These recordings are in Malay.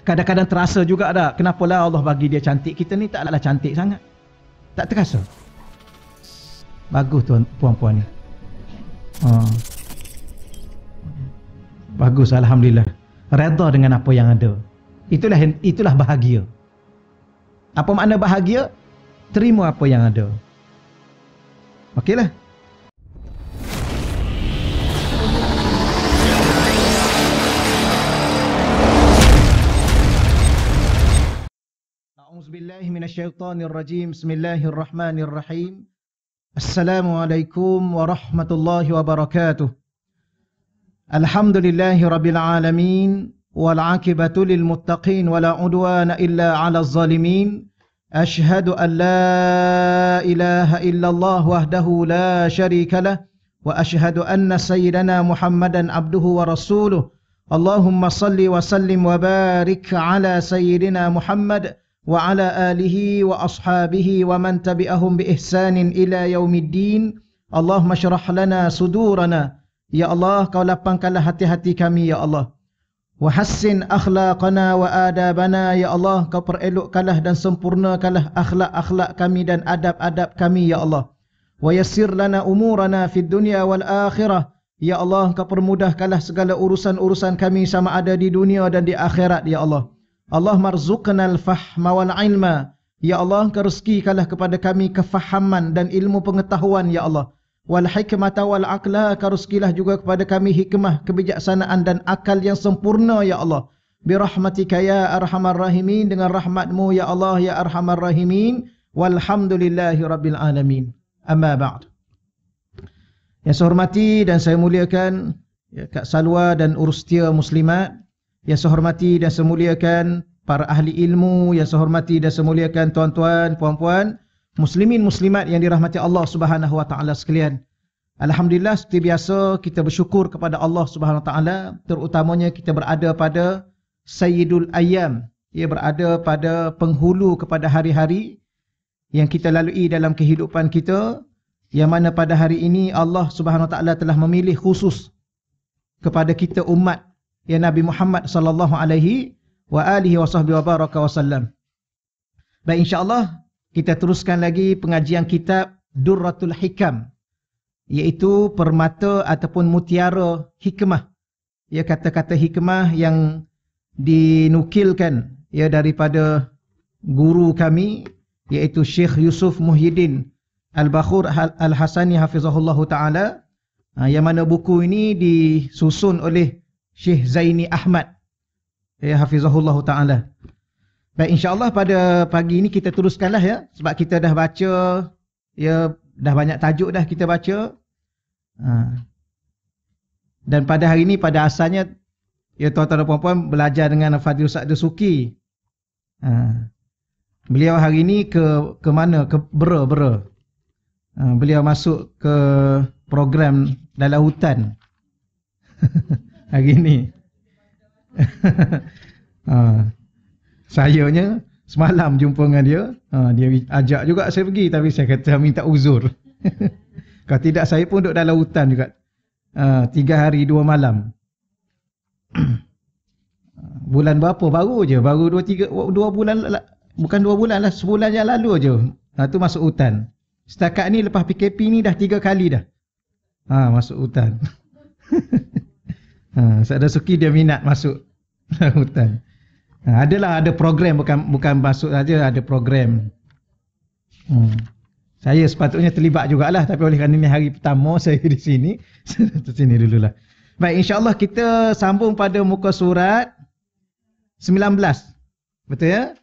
Kadang-kadang terasa juga dah, kenapalah Allah bagi dia cantik, kita ni taklah cantik sangat. Tak terasa. Bagus tuan puan-puan ni. Bagus, alhamdulillah. Redha dengan apa yang ada. Itulah bahagia. Apa makna bahagia? Terima apa yang ada. Okeylah. A'udzubillahi minasyaitonirrajim. Bismillahirrahmanirrahim. Assalamualaikum warahmatullahi wabarakatuh. Alhamdulillahi rabbil alamin. Wal 'aqibatu lil muttaqin wala 'udwana illa 'alal zalimin. Ashhadu an la ilaha illallah wahdahu la syarika lah wa ashhadu anna sayyidana Muhammadan abduhu wa rasuluh. Allahumma salli wa sallim wa barik ala sayyidina Muhammad wa ala alihi wa ashabihi wa man tabi'ahum bi ihsanin ila yaumiddin. Allahumma syrah lana sudurana. Ya Allah, kau lapangkanlah hati-hati kami ya Allah. Wa hassin akhlaqana wa adabana ya Allah, kau perelokkanlah dan sempurnakanlah akhlak-akhlak kami dan adab-adab kami ya Allah. Wa yassir lana umurana fid dunya wal akhirah. Ya Allah, kau permudahkanlah segala urusan-urusan kami sama ada di dunia dan di akhirat ya Allah. Allah marzuqnal fahma wal ilma. Ya Allah, kau rezekikanlah kepada kami kefahaman dan ilmu pengetahuan ya Allah. Wal hikmata wal aqla, kau rezekilah juga kepada kami hikmah, kebijaksanaan dan akal yang sempurna ya Allah. Bi rahmatika ya arhamar rahimin, dengan rahmatmu ya Allah ya arhamar rahimin. Walhamdulillahi rabbil alamin. Amma ba'd. Yang saya hormati dan saya muliakan ya, Kak Salwa dan urustia muslimat. Yang saya hormati dan saya muliakan para ahli ilmu. Yang saya hormati dan saya muliakan tuan-tuan, puan-puan, muslimin muslimat yang dirahmati Allah Subhanahu wa taala sekalian. Alhamdulillah, seperti biasa kita bersyukur kepada Allah Subhanahu wa taala, terutamanya kita berada pada Sayyidul Ayyam. Ia berada pada penghulu kepada hari-hari yang kita lalui dalam kehidupan kita, yang mana pada hari ini Allah Subhanahu wa taala telah memilih khusus kepada kita umat ya Nabi Muhammad sallallahu alaihi wa alihi wasallam. Baik, insya-Allah kita teruskan lagi pengajian kitab Durratul Hikam, iaitu permata ataupun mutiara hikmah. Ya, kata-kata hikmah yang dinukilkan ya daripada guru kami, iaitu Syekh Yusuf Muhyiddin Al-Bakhur Al-Hasani hafizahullahu taala, yang mana buku ini disusun oleh Syekh Zaini Ahmad ya hafizahullahu taala. Baik, insya-Allah pada pagi ini kita teruskanlah ya, sebab kita dah baca ya, dah banyak tajuk dah kita baca. Dan pada hari ini pada asalnya ya tuan-tuan dan puan-puan belajar dengan Fadil Ustaz Dasuki. Beliau hari ini ke mana? Ke Bera. Beliau masuk ke program dalam hutan hari ini. Sayanya semalam jumpa dengan dia. Dia ajak juga saya pergi, tapi saya kata minta uzur. Kalau tidak saya pun duduk dalam hutan juga. 3 hari 2 malam. Bulan berapa baru je? Baru 2 bulan, bukan 2 bulan lah, sebulan yang lalu je. Tu masuk hutan. Setakat ni lepas PKP ni dah 3 kali dah. Masuk hutan. Ustaz Dasuki dia minat masuk hutan. Ada program, bukan masuk saja, ada program. Saya sepatutnya terlibat jugalah, tapi oleh kerana ini hari pertama saya di sini, saya di sini dululah. Baik, insya-Allah kita sambung pada muka surat 19. Betul ya?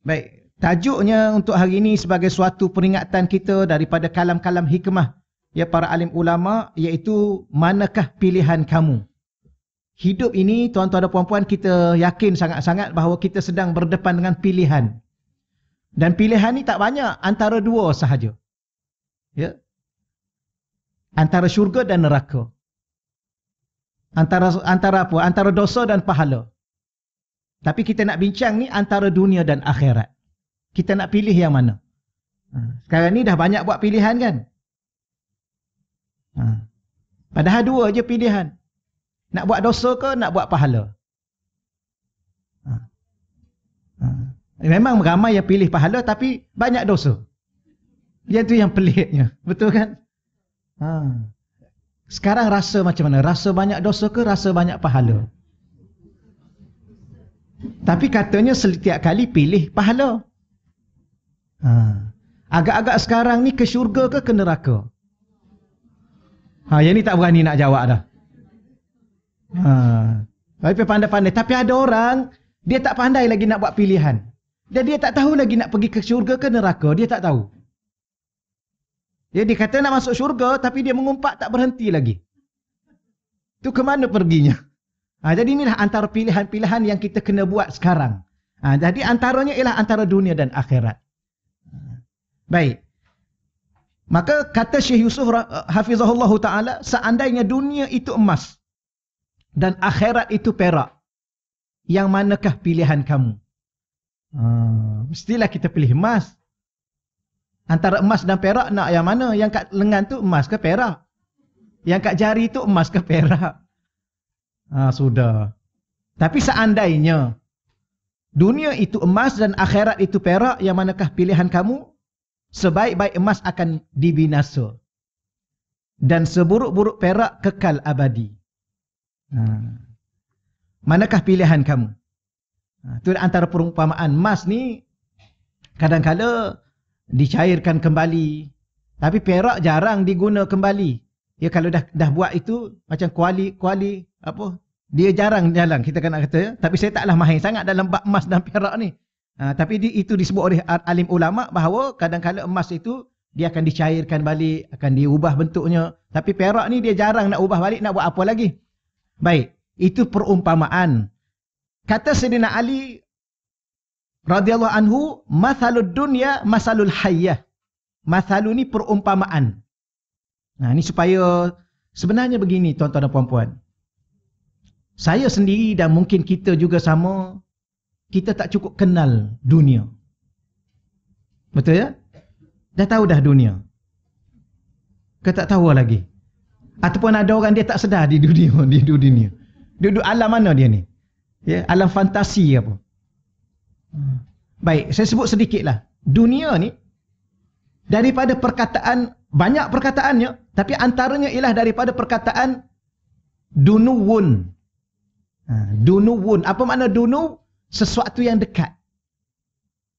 Baik, tajuknya untuk hari ini sebagai suatu peringatan kita daripada kalam-kalam hikmah ya para alim ulama, iaitu manakah pilihan kamu? Hidup ini tuan-tuan dan puan-puan, kita yakin sangat-sangat bahawa kita sedang berdepan dengan pilihan. Dan pilihan ni tak banyak, antara 2 sahaja. Ya. Antara syurga dan neraka. Antara apa? Antara dosa dan pahala. Tapi kita nak bincang ni antara dunia dan akhirat. Kita nak pilih yang mana? Sekarang ni dah banyak buat pilihan kan? Padahal 2 je pilihan. Nak buat dosa ke nak buat pahala? Memang ramai yang pilih pahala tapi banyak dosa. Yang tu yang peliknya. Betul kan? Sekarang rasa macam mana? Rasa banyak dosa ke rasa banyak pahala? Tapi katanya setiap kali pilih pahala. Agak-agak sekarang ni ke syurga ke neraka? Yang ni tak berani nak jawab dah. Tapi pandai-pandai. Tapi ada orang, dia tak pandai lagi nak buat pilihan. Dan dia tak tahu lagi nak pergi ke syurga ke neraka. Dia tak tahu. Dia kata nak masuk syurga, tapi dia mengumpat tak berhenti lagi. Tu ke mana perginya? Jadi inilah antara pilihan-pilihan yang kita kena buat sekarang. Jadi antaranya ialah antara dunia dan akhirat. Baik. Maka kata Syekh Yusuf hafizahullah ta'ala, seandainya dunia itu emas dan akhirat itu perak, yang manakah pilihan kamu? Mestilah kita pilih emas. Antara emas dan perak nak yang mana? Yang kat lengan tu emas ke perak? Yang kat jari tu emas ke perak? Sudah. Tapi seandainya dunia itu emas dan akhirat itu perak, yang manakah pilihan kamu? Sebaik-baik emas akan dibinasa dan seburuk-buruk perak kekal abadi. Manakah pilihan kamu? Itu antara perumpamaan. Emas ni kadang-kala dicairkan kembali, tapi perak jarang diguna kembali. Ya, kalau dah buat itu macam kuali apa, dia jarang jalan, kita kan nak kata ya. Tapi saya taklah mahir sangat dalam bab emas dan perak ni. Tapi itu disebut oleh alim ulama bahawa kadang-kala emas itu dia akan dicairkan balik, akan diubah bentuknya. Tapi perak ni dia jarang nak ubah balik, nak buat apa lagi? Baik, itu perumpamaan. Kata Sayyidina Ali radhiyallahu anhu, mathalud dunya masalul hayyah. Mathalu ni perumpamaan. Ni supaya sebenarnya begini tuan-tuan dan puan-puan. Saya sendiri dan mungkin kita juga sama, kita tak cukup kenal dunia. Betul ya? Dah tahu dah dunia. Ke tak tahu lagi? Ataupun ada orang dia tak sedar di dunia. Duduk alam mana dia ni? Ya, alam fantasi apa? Baik, saya sebut sedikitlah. Dunia ni daripada perkataan, banyak perkataannya, tapi antaranya ialah daripada perkataan dunuwun. Dunuwun. Apa makna dunu? Sesuatu yang dekat.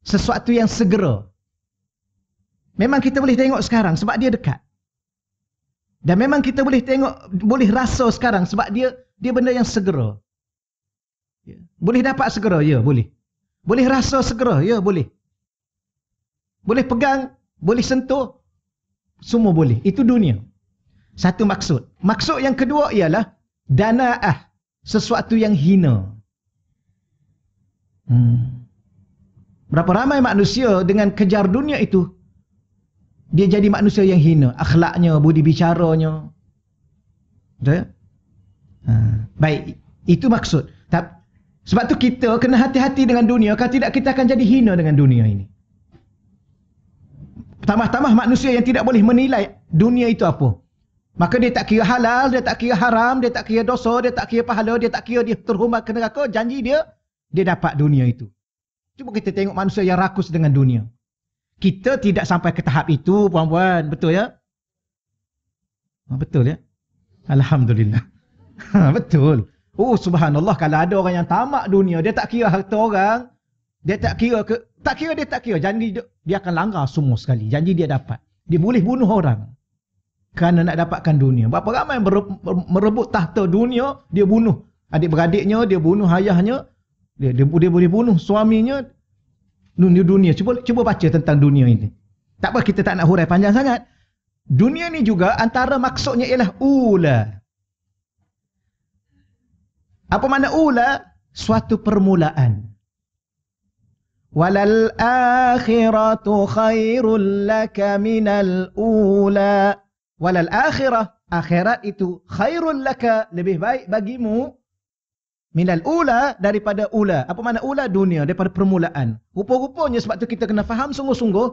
Sesuatu yang segera. Memang kita boleh tengok sekarang sebab dia dekat. Dan memang kita boleh tengok, boleh rasa sekarang sebab dia benda yang segera. Boleh dapat segera? Ya, boleh. Boleh rasa segera? Ya, boleh. Boleh pegang, boleh sentuh, semua boleh. Itu dunia. Satu maksud. Maksud yang kedua ialah dana'ah. Sesuatu yang hina. Berapa ramai manusia dengan kejar dunia itu, dia jadi manusia yang hina. Akhlaknya, budi bicaranya. Betul? Baik, itu maksud. Sebab tu kita kena hati-hati dengan dunia. Kalau tidak, kita akan jadi hina dengan dunia ini. Tambah-tambah manusia yang tidak boleh menilai dunia itu apa. Maka dia tak kira halal, dia tak kira haram, dia tak kira dosa, dia tak kira pahala, dia tak kira dia terhormat ke neraka. Janji dia dapat dunia itu. Cuba kita tengok manusia yang rakus dengan dunia. Kita tidak sampai ke tahap itu, puan-puan. Betul ya? Betul ya? Alhamdulillah. Betul. Oh, subhanallah, kalau ada orang yang tamak dunia, dia tak kira harta orang, dia tak kira dia tak kira. Janji dia akan langgar semua sekali. Janji dia dapat. Dia boleh bunuh orang kerana nak dapatkan dunia. Berapa ramai yang merebut tahta dunia, dia bunuh adik-beradiknya, dia bunuh ayahnya, dia boleh bunuh suaminya. Dunia. Cuba baca tentang dunia ini. Tak apa, kita tak nak hurai panjang sangat. Dunia ni juga antara maksudnya ialah ula. Apa makna ula? Suatu permulaan. Walal akhiratu khairul laka minal ula. Walal akhirah, akhirat itu khairul laka, lebih baik bagimu, minal ula, daripada ula. Apa makna ula? Dunia, daripada permulaan. Rupa-rupanya sebab tu kita kena faham sungguh-sungguh.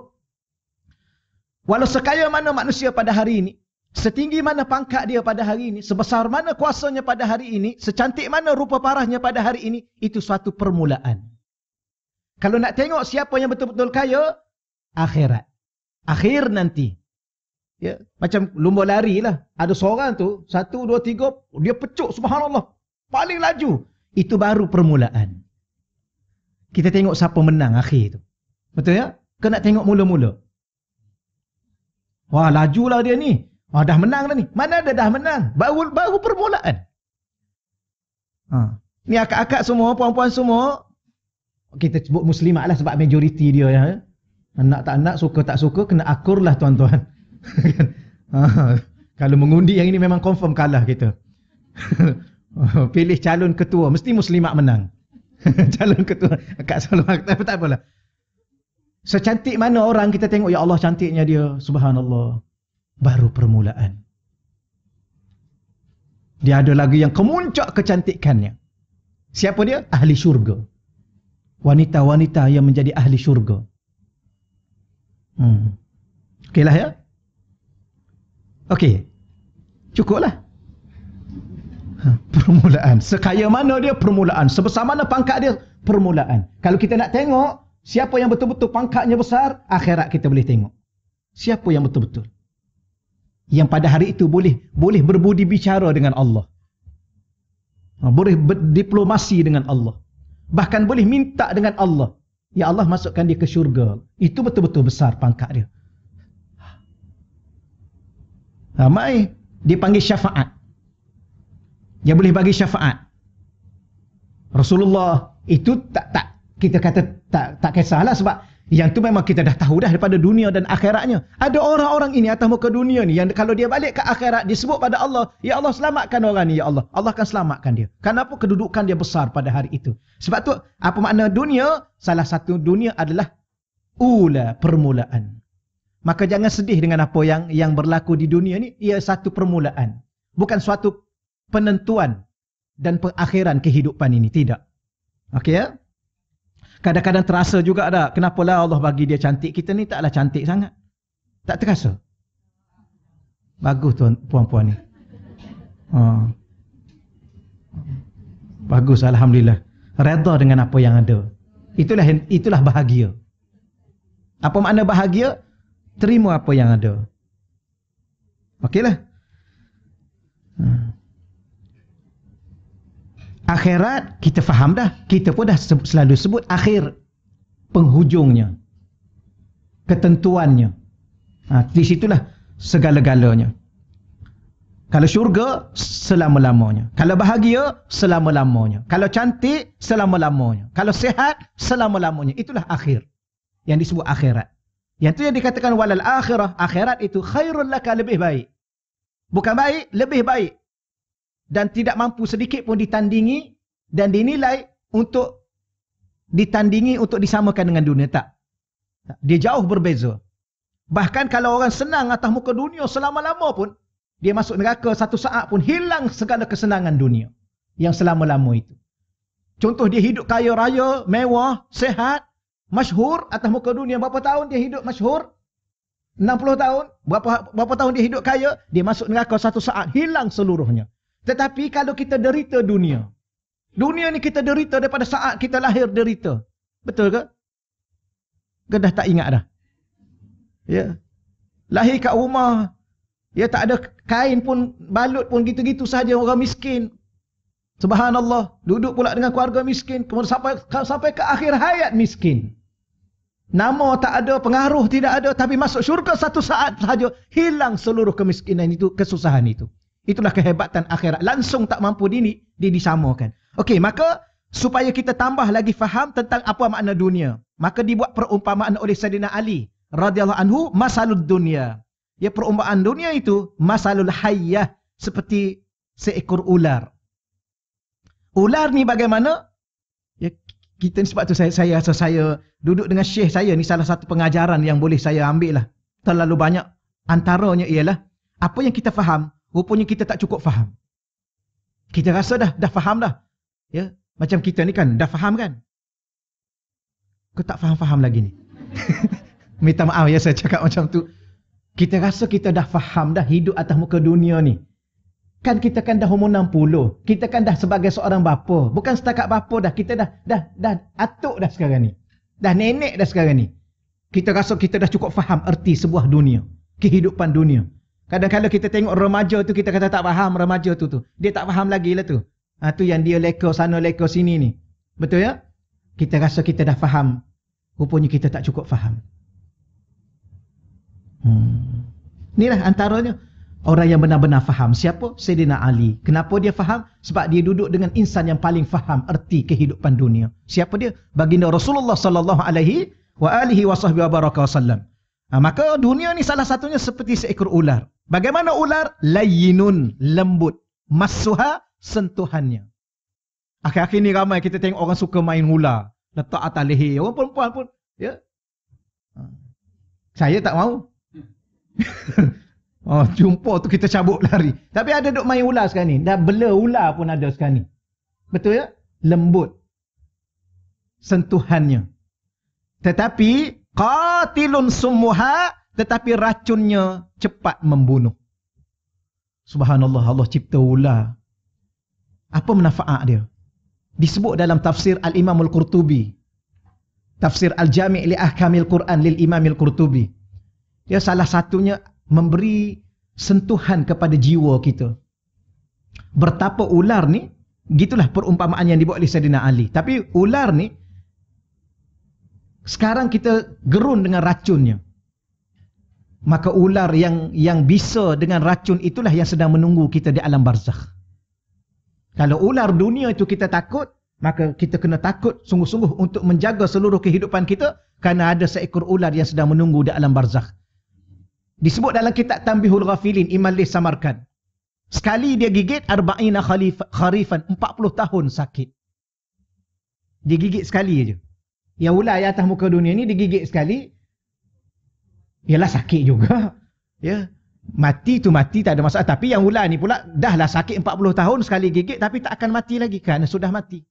Walau sekaya mana manusia pada hari ini, setinggi mana pangkat dia pada hari ini, sebesar mana kuasanya pada hari ini, secantik mana rupa parahnya pada hari ini, itu suatu permulaan. Kalau nak tengok siapa yang betul-betul kaya, akhirat. Akhir nanti. Ya, macam lumba lari lah. Ada seorang tu, 1, 2, 3, dia pecuk, subhanallah. Paling laju. Itu baru permulaan. Kita tengok siapa menang akhir tu. Betul ya? Kau nak tengok mula-mula. Wah, lajulah dia ni. Dah menang dah ni. Mana ada dah menang? Baru permulaan. Ni akak-akak semua, puan-puan semua, kita sebut muslimat lah sebab majoriti dia ya. Anak tak nak, suka tak suka, kena akur lah tuan-tuan. Kalau mengundi yang ini memang confirm kalah kita. Pilih calon ketua, mesti muslimat menang. Calon ketua, akak selalu tak apalah. Secantik mana orang kita tengok, ya Allah cantiknya dia, subhanallah. Baru permulaan. Dia ada lagi yang kemuncak kecantikannya. Siapa dia? Ahli syurga. Wanita-wanita yang menjadi ahli syurga. Okeylah ya? Okey. Cukuplah. Permulaan. Sekaya mana dia? Permulaan. Sebesar mana pangkat dia? Permulaan. Kalau kita nak tengok siapa yang betul-betul pangkatnya besar, akhirat kita boleh tengok. Siapa yang betul-betul? Yang pada hari itu boleh berbudi bicara dengan Allah. Boleh berdiplomasi dengan Allah. Bahkan boleh minta dengan Allah. Ya Allah, masukkan dia ke syurga. Itu betul-betul besar pangkat dia. Ramai dia panggil syafaat. Dia boleh bagi syafaat. Rasulullah itu tak kita kata tak kisahlah sebab yang tu memang kita dah tahu dah daripada dunia dan akhiratnya. Ada orang-orang ini atas muka dunia ni yang kalau dia balik ke akhirat disebut pada Allah, ya Allah selamatkan orang ni ya Allah. Allah akan selamatkan dia. Kenapa? Kedudukan dia besar pada hari itu. Sebab tu apa makna dunia? Salah satu dunia adalah ula, permulaan. Maka jangan sedih dengan apa yang berlaku di dunia ni. Ia satu permulaan. Bukan suatu penentuan dan pengakhiran kehidupan ini. Tidak. Okey ya? Kadang-kadang terasa juga ada. Kenapalah Allah bagi dia cantik. Kita ni taklah cantik sangat. Tak terasa? Bagus tuan puan-puan ni. Bagus, alhamdulillah. Redha dengan apa yang ada. Itulah bahagia. Apa makna bahagia? Terima apa yang ada. Okeylah. Akhirat kita faham dah. Kita pun dah selalu sebut akhir penghujungnya. Ketentuannya. Di situlah segala-galanya. Kalau syurga, selama-lamanya. Kalau bahagia, selama-lamanya. Kalau cantik, selama-lamanya. Kalau sihat, selama-lamanya. Itulah akhir. Yang disebut akhirat. Yang itu yang dikatakan walal akhirah. Akhirat itu khairul laka, lebih baik. Bukan baik, lebih baik. Dan tidak mampu sedikit pun ditandingi dan dinilai untuk ditandingi untuk disamakan dengan dunia. Tak. Dia jauh berbeza. Bahkan kalau orang senang atas muka dunia selama-lama pun, dia masuk neraka satu saat pun hilang segala kesenangan dunia yang selama-lama itu. Contoh dia hidup kaya raya, mewah, sehat, masyhur atas muka dunia. Berapa tahun dia hidup masyhur? 60 tahun. Berapa tahun dia hidup kaya? Dia masuk neraka satu saat hilang seluruhnya. Tetapi kalau kita derita dunia ni kita derita daripada saat kita lahir derita. Betul ke? Ke dah tak ingat dah? Ya. Lahir kat rumah, ya tak ada kain pun, balut pun gitu-gitu saja, orang miskin. Subhanallah. Duduk pula dengan keluarga miskin. Kemudian sampai ke akhir hayat miskin. Nama tak ada, pengaruh tidak ada, tapi masuk syurga satu saat sahaja hilang seluruh kemiskinan itu, kesusahan itu. Itulah kehebatan akhirat. Langsung tak mampu disamakan. Okey, maka supaya kita tambah lagi faham tentang apa makna dunia, maka dibuat perumpamaan oleh Sayyidina Ali radhiyallahu anhu, masalud dunia. Ya, perumpamaan dunia itu masalul hayyah, seperti seekor ular. Ular ni bagaimana? Ya, kita sebab tu saya duduk dengan syekh saya ni, salah satu pengajaran yang boleh saya ambil lah. Terlalu banyak. Antaranya ialah apa yang kita faham, rupanya kita tak cukup faham. Kita rasa dah faham dah. Ya, macam kita ni kan dah faham kan? Kau tak faham-faham lagi ni. Minta maaf ya saya cakap macam tu. Kita rasa kita dah faham dah hidup atas muka dunia ni. Kan kita kan dah umur 60. Kita kan dah sebagai seorang bapa. Bukan setakat bapa dah. Kita dah atuk dah sekarang ni. Dah nenek dah sekarang ni. Kita rasa kita dah cukup faham erti sebuah dunia, kehidupan dunia. Kadang-kadang kita tengok remaja tu, kita kata tak faham remaja tu. Dia tak faham lagi lah tu. Tu yang dia leka sana, leka sini ni. Betul ya? Kita rasa kita dah faham. Rupanya kita tak cukup faham. Inilah antaranya orang yang benar-benar faham. Siapa? Sayyidina Ali. Kenapa dia faham? Sebab dia duduk dengan insan yang paling faham erti kehidupan dunia. Siapa dia? Baginda Rasulullah sallallahu alaihi wasallam. Maka dunia ni salah satunya seperti seekor ular. Bagaimana ular? Layyinun, lembut. Massuha, sentuhannya. Akhir-akhir ni ramai kita tengok orang suka main ular. Letak atas leher. Orang perempuan pun. Ya. Saya tak mau. Jumpa tu kita cabut lari. Tapi ada duk main ular sekarang ni. Dah bela ular pun ada sekarang ni. Betul ya? Lembut. Sentuhannya. Tetapi qatilun summuha, tetapi racunnya cepat membunuh. Subhanallah, Allah cipta ular. Apa manfaat dia? Disebut dalam tafsir Al-Imam Al-Qurtubi. Tafsir Al-Jami' li Ahkamil Quran lil Imam Al-Qurtubi. Dia salah satunya memberi sentuhan kepada jiwa kita. Bertapa ular ni, gitulah perumpamaan yang dibuat oleh Sayyidina Ali. Tapi ular ni, sekarang kita gerun dengan racunnya. Maka ular yang bisa dengan racun itulah yang sedang menunggu kita di alam barzakh. Kalau ular dunia itu kita takut, maka kita kena takut sungguh-sungguh untuk menjaga seluruh kehidupan kita, kerana ada seekor ular yang sedang menunggu di alam barzakh. Disebut dalam kitab Tanbihul Ghafilin, Imam Lis Samarkand. Sekali dia gigit 40 kharifan, 40 tahun sakit. Dia gigit sekali aja. Yang ular yang atas muka dunia ni digigit sekali, ialah sakit juga. Ya. Mati tu mati, tak ada masalah. Tapi yang ular ni pula dah lah sakit 40 tahun sekali gigit, tapi tak akan mati lagi kerana sudah mati.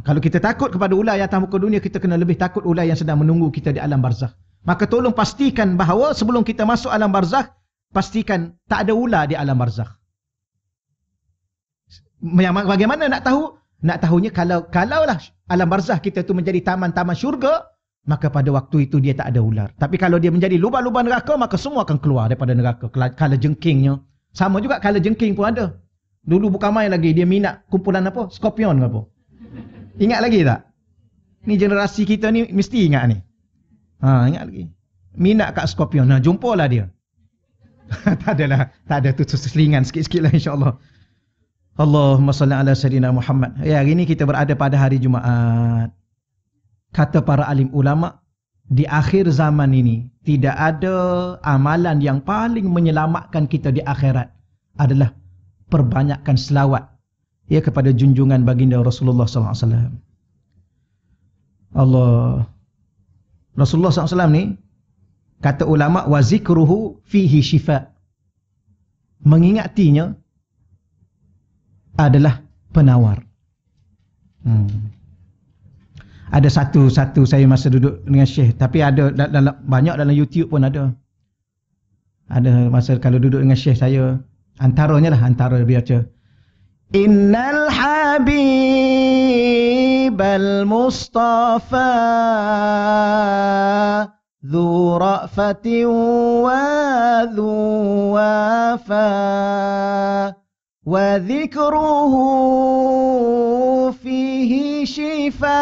Kalau kita takut kepada ular yang atas muka dunia, kita kena lebih takut ular yang sedang menunggu kita di alam barzakh. Maka tolong pastikan bahawa sebelum kita masuk alam barzakh, pastikan tak ada ular di alam barzakh. Bagaimana nak tahu? Nak tahunya kalaulah alam barzakh kita tu menjadi taman-taman syurga, maka pada waktu itu dia tak ada ular. Tapi kalau dia menjadi lubang-lubang neraka, maka semua akan keluar daripada neraka. Kala jengkingnya. Sama juga kala jengking pun ada. Dulu bukan main lagi, dia minat kumpulan apa? Skorpion ke apa? Ingat lagi tak? Ni generasi kita ni mesti ingat ni. Ingat lagi. Minat kat skorpion. Jumpalah dia. Tak adalah. Tak ada tu selingan sikit-sikit lah insyaAllah. Allahumma salli ala sayyidina Muhammad. Ya, hari ini kita berada pada hari Jumaat. Kata para alim ulama, di akhir zaman ini tidak ada amalan yang paling menyelamatkan kita di akhirat adalah perbanyakkan selawat ya kepada junjungan baginda Rasulullah sallallahu alaihi wasallam. Allah, Rasulullah sallallahu alaihi wasallam ni kata ulama, wa zikruhu fihi syifa. Mengingatinya adalah penawar. Ada satu saya masa duduk dengan Syekh, tapi ada banyak dalam YouTube pun ada. Ada masa kalau duduk dengan Syekh saya, antara dia baca, Innal habibal mustafa dhu ra'fatin wa dhu wafa wa dhikruhu fihi syifa.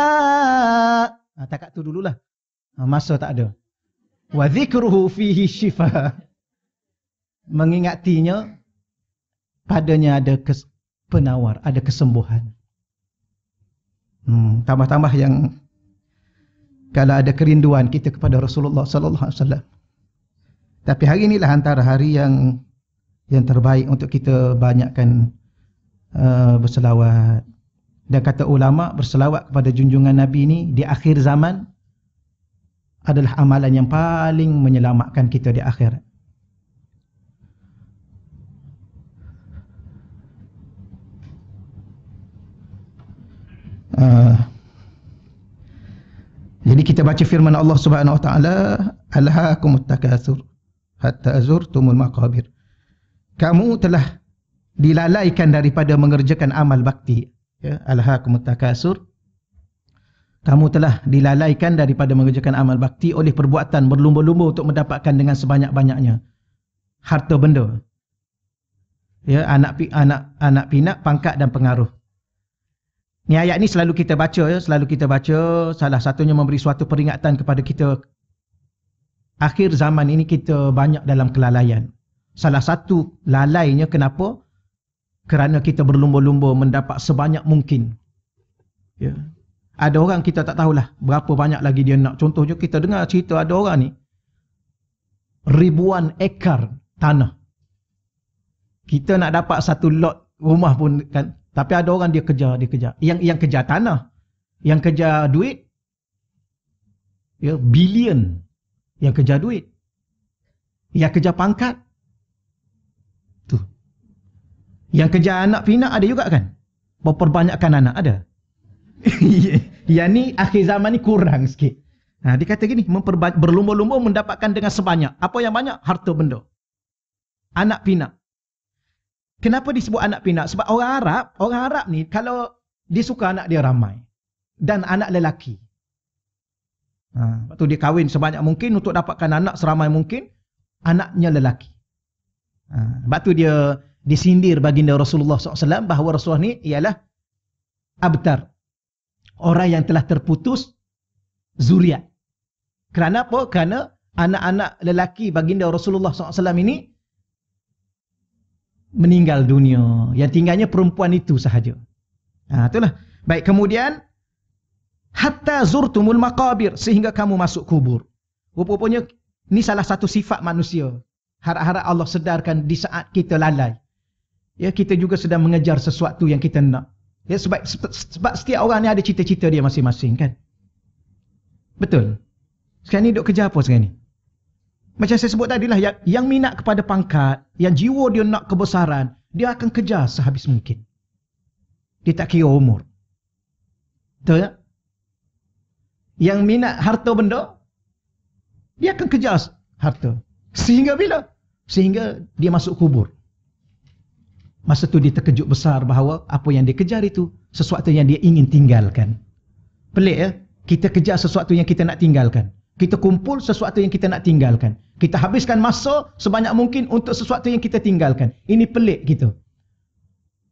Takat tu dululah. Masa tak ada. Wa dhikruhu fihi syifa. Mengingatinya, padanya ada penawar, ada kesembuhan. Tambah-tambah yang kalau ada kerinduan kita kepada Rasulullah sallallahu alaihi wasallam. Tapi hari inilah antara hari yang terbaik untuk kita banyakkan berselawat. Dan kata ulama, berselawat kepada junjungan Nabi ini di akhir zaman adalah amalan yang paling menyelamatkan kita di akhirat. Jadi kita baca firman Allah Subhanahu wa taala, alhaakumut takatsur hatta zurtumul maqabir. Kamu telah dilalaikan daripada mengerjakan amal bakti. Ya, alhaakumut takatsur. Kamu telah dilalaikan daripada mengerjakan amal bakti oleh perbuatan berlumba-lumba untuk mendapatkan dengan sebanyak-banyaknya harta benda. Ya, anak pinak, pangkat dan pengaruh. Ni ayat ni selalu kita baca ya, selalu kita baca, salah satunya memberi suatu peringatan kepada kita. Akhir zaman ini kita banyak dalam kelalaian. Salah satu lalainya kenapa? Kerana kita berlumba-lumba mendapat sebanyak mungkin. Ya. Ada orang kita tak tahulah berapa banyak lagi dia nak. Contohnya kita dengar cerita ada orang ni ribuan ekar tanah. Kita nak dapat satu lot rumah pun kan. Tapi ada orang dia kejar. Yang kejar tanah, yang kejar duit, ya, bilion. Yang kejar duit, yang kejar pangkat, tu. Yang kejar anak pinak ada juga kan? Memperbanyakkan anak ada. Yang ni akhir zaman ni kurang sikit. Dia kata gini, berlumba-lumba mendapatkan dengan sebanyak. Apa yang banyak? Harta benda. Anak pinak. Kenapa disebut anak pinak? Sebab orang Arab ni kalau dia suka anak dia ramai dan anak lelaki. Lepas tu dia kahwin sebanyak mungkin untuk dapatkan anak seramai mungkin, anaknya lelaki. Sebab tu dia disindir baginda Rasulullah SAW bahawa Rasulullah ni ialah abtar. Orang yang telah terputus zuriat. Kerana apa? Kerana anak-anak lelaki baginda Rasulullah SAW ini meninggal dunia. Yang tinggalnya perempuan itu sahaja. Itulah. Baik, kemudian hatta zurtumul maqabir, sehingga kamu masuk kubur. Rupanya ni salah satu sifat manusia. Harap-harap Allah sedarkan di saat kita lalai. Ya, kita juga sedang mengejar sesuatu yang kita nak. Ya, sebab setiap orang ni ada cita-cita dia masing-masing kan. Betul. Sekarang ni duk kerja apa sekarang ni? Macam saya sebut tadilah, yang minat kepada pangkat, yang jiwa dia nak kebesaran, dia akan kejar sehabis mungkin. Dia tak kira umur. Betul tak? Yang minat harta benda, dia akan kejar harta. Sehingga bila? Sehingga dia masuk kubur. Masa tu dia terkejut besar bahawa apa yang dia kejar itu sesuatu yang dia ingin tinggalkan. Pelik ya? Kita kejar sesuatu yang kita nak tinggalkan. Kita kumpul sesuatu yang kita nak tinggalkan. Kita habiskan masa sebanyak mungkin untuk sesuatu yang kita tinggalkan. Ini pelik gitu.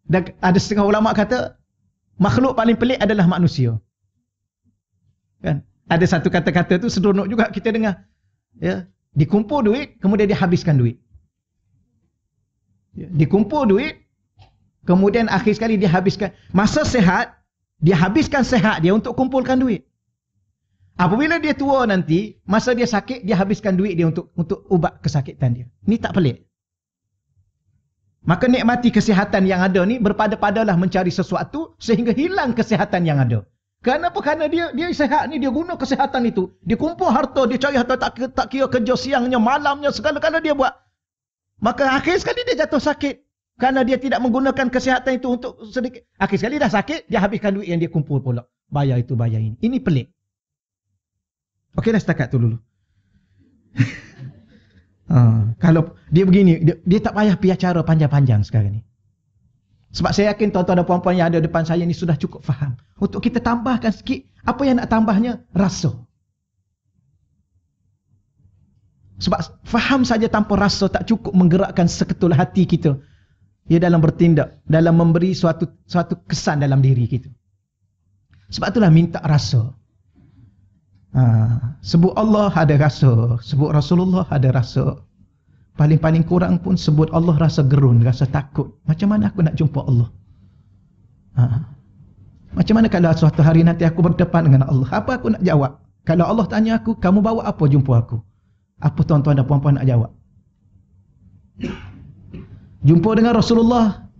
Dan ada setengah ulama kata, makhluk paling pelik adalah manusia. Kan? Ada satu kata-kata tu seronok juga kita dengar. Ya, dikumpul duit, kemudian dia habiskan duit. Ya, dikumpul duit, kemudian akhir sekali dia habiskan masa sehat, dia habiskan sehat dia untuk kumpulkan duit. Apabila dia tua nanti, masa dia sakit, dia habiskan duit dia untuk ubat kesakitan dia. Ni tak pelik. Maka nikmati kesihatan yang ada ni, berpada-padalah mencari sesuatu sehingga hilang kesihatan yang ada. Kenapa? Kerana dia sihat ni, dia guna kesihatan itu. Dia kumpul harta, dia cari harta, tak kira kerja siangnya, malamnya, segala-gala dia buat. Maka akhir sekali dia jatuh sakit. Kerana dia tidak menggunakan kesihatan itu untuk sedikit. Akhir sekali dah sakit, dia habiskan duit yang dia kumpul pula. Bayar itu, bayar ini. Ini pelik. Okey dah, setakat tu dulu. Kalau dia begini, dia tak payah pergi acara panjang-panjang sekarang ni. Sebab saya yakin tuan-tuan dan puan-puan yang ada depan saya ni sudah cukup faham. Untuk kita tambahkan sikit, apa yang nak tambahnya? Rasa. Sebab faham saja tanpa rasa tak cukup menggerakkan seketul hati kita. Ya, dalam bertindak, dalam memberi suatu kesan dalam diri kita. Sebab itulah minta rasa. Sebut Allah ada rasa, sebut Rasulullah ada rasa. Paling-paling kurang pun sebut Allah rasa gerun, rasa takut. Macam mana aku nak jumpa Allah? Macam mana kalau suatu hari nanti aku berdepan dengan Allah? Apa aku nak jawab? Kalau Allah tanya aku, kamu bawa apa jumpa aku? Apa tuan-tuan dan puan-puan nak jawab? Jumpa dengan Rasulullah.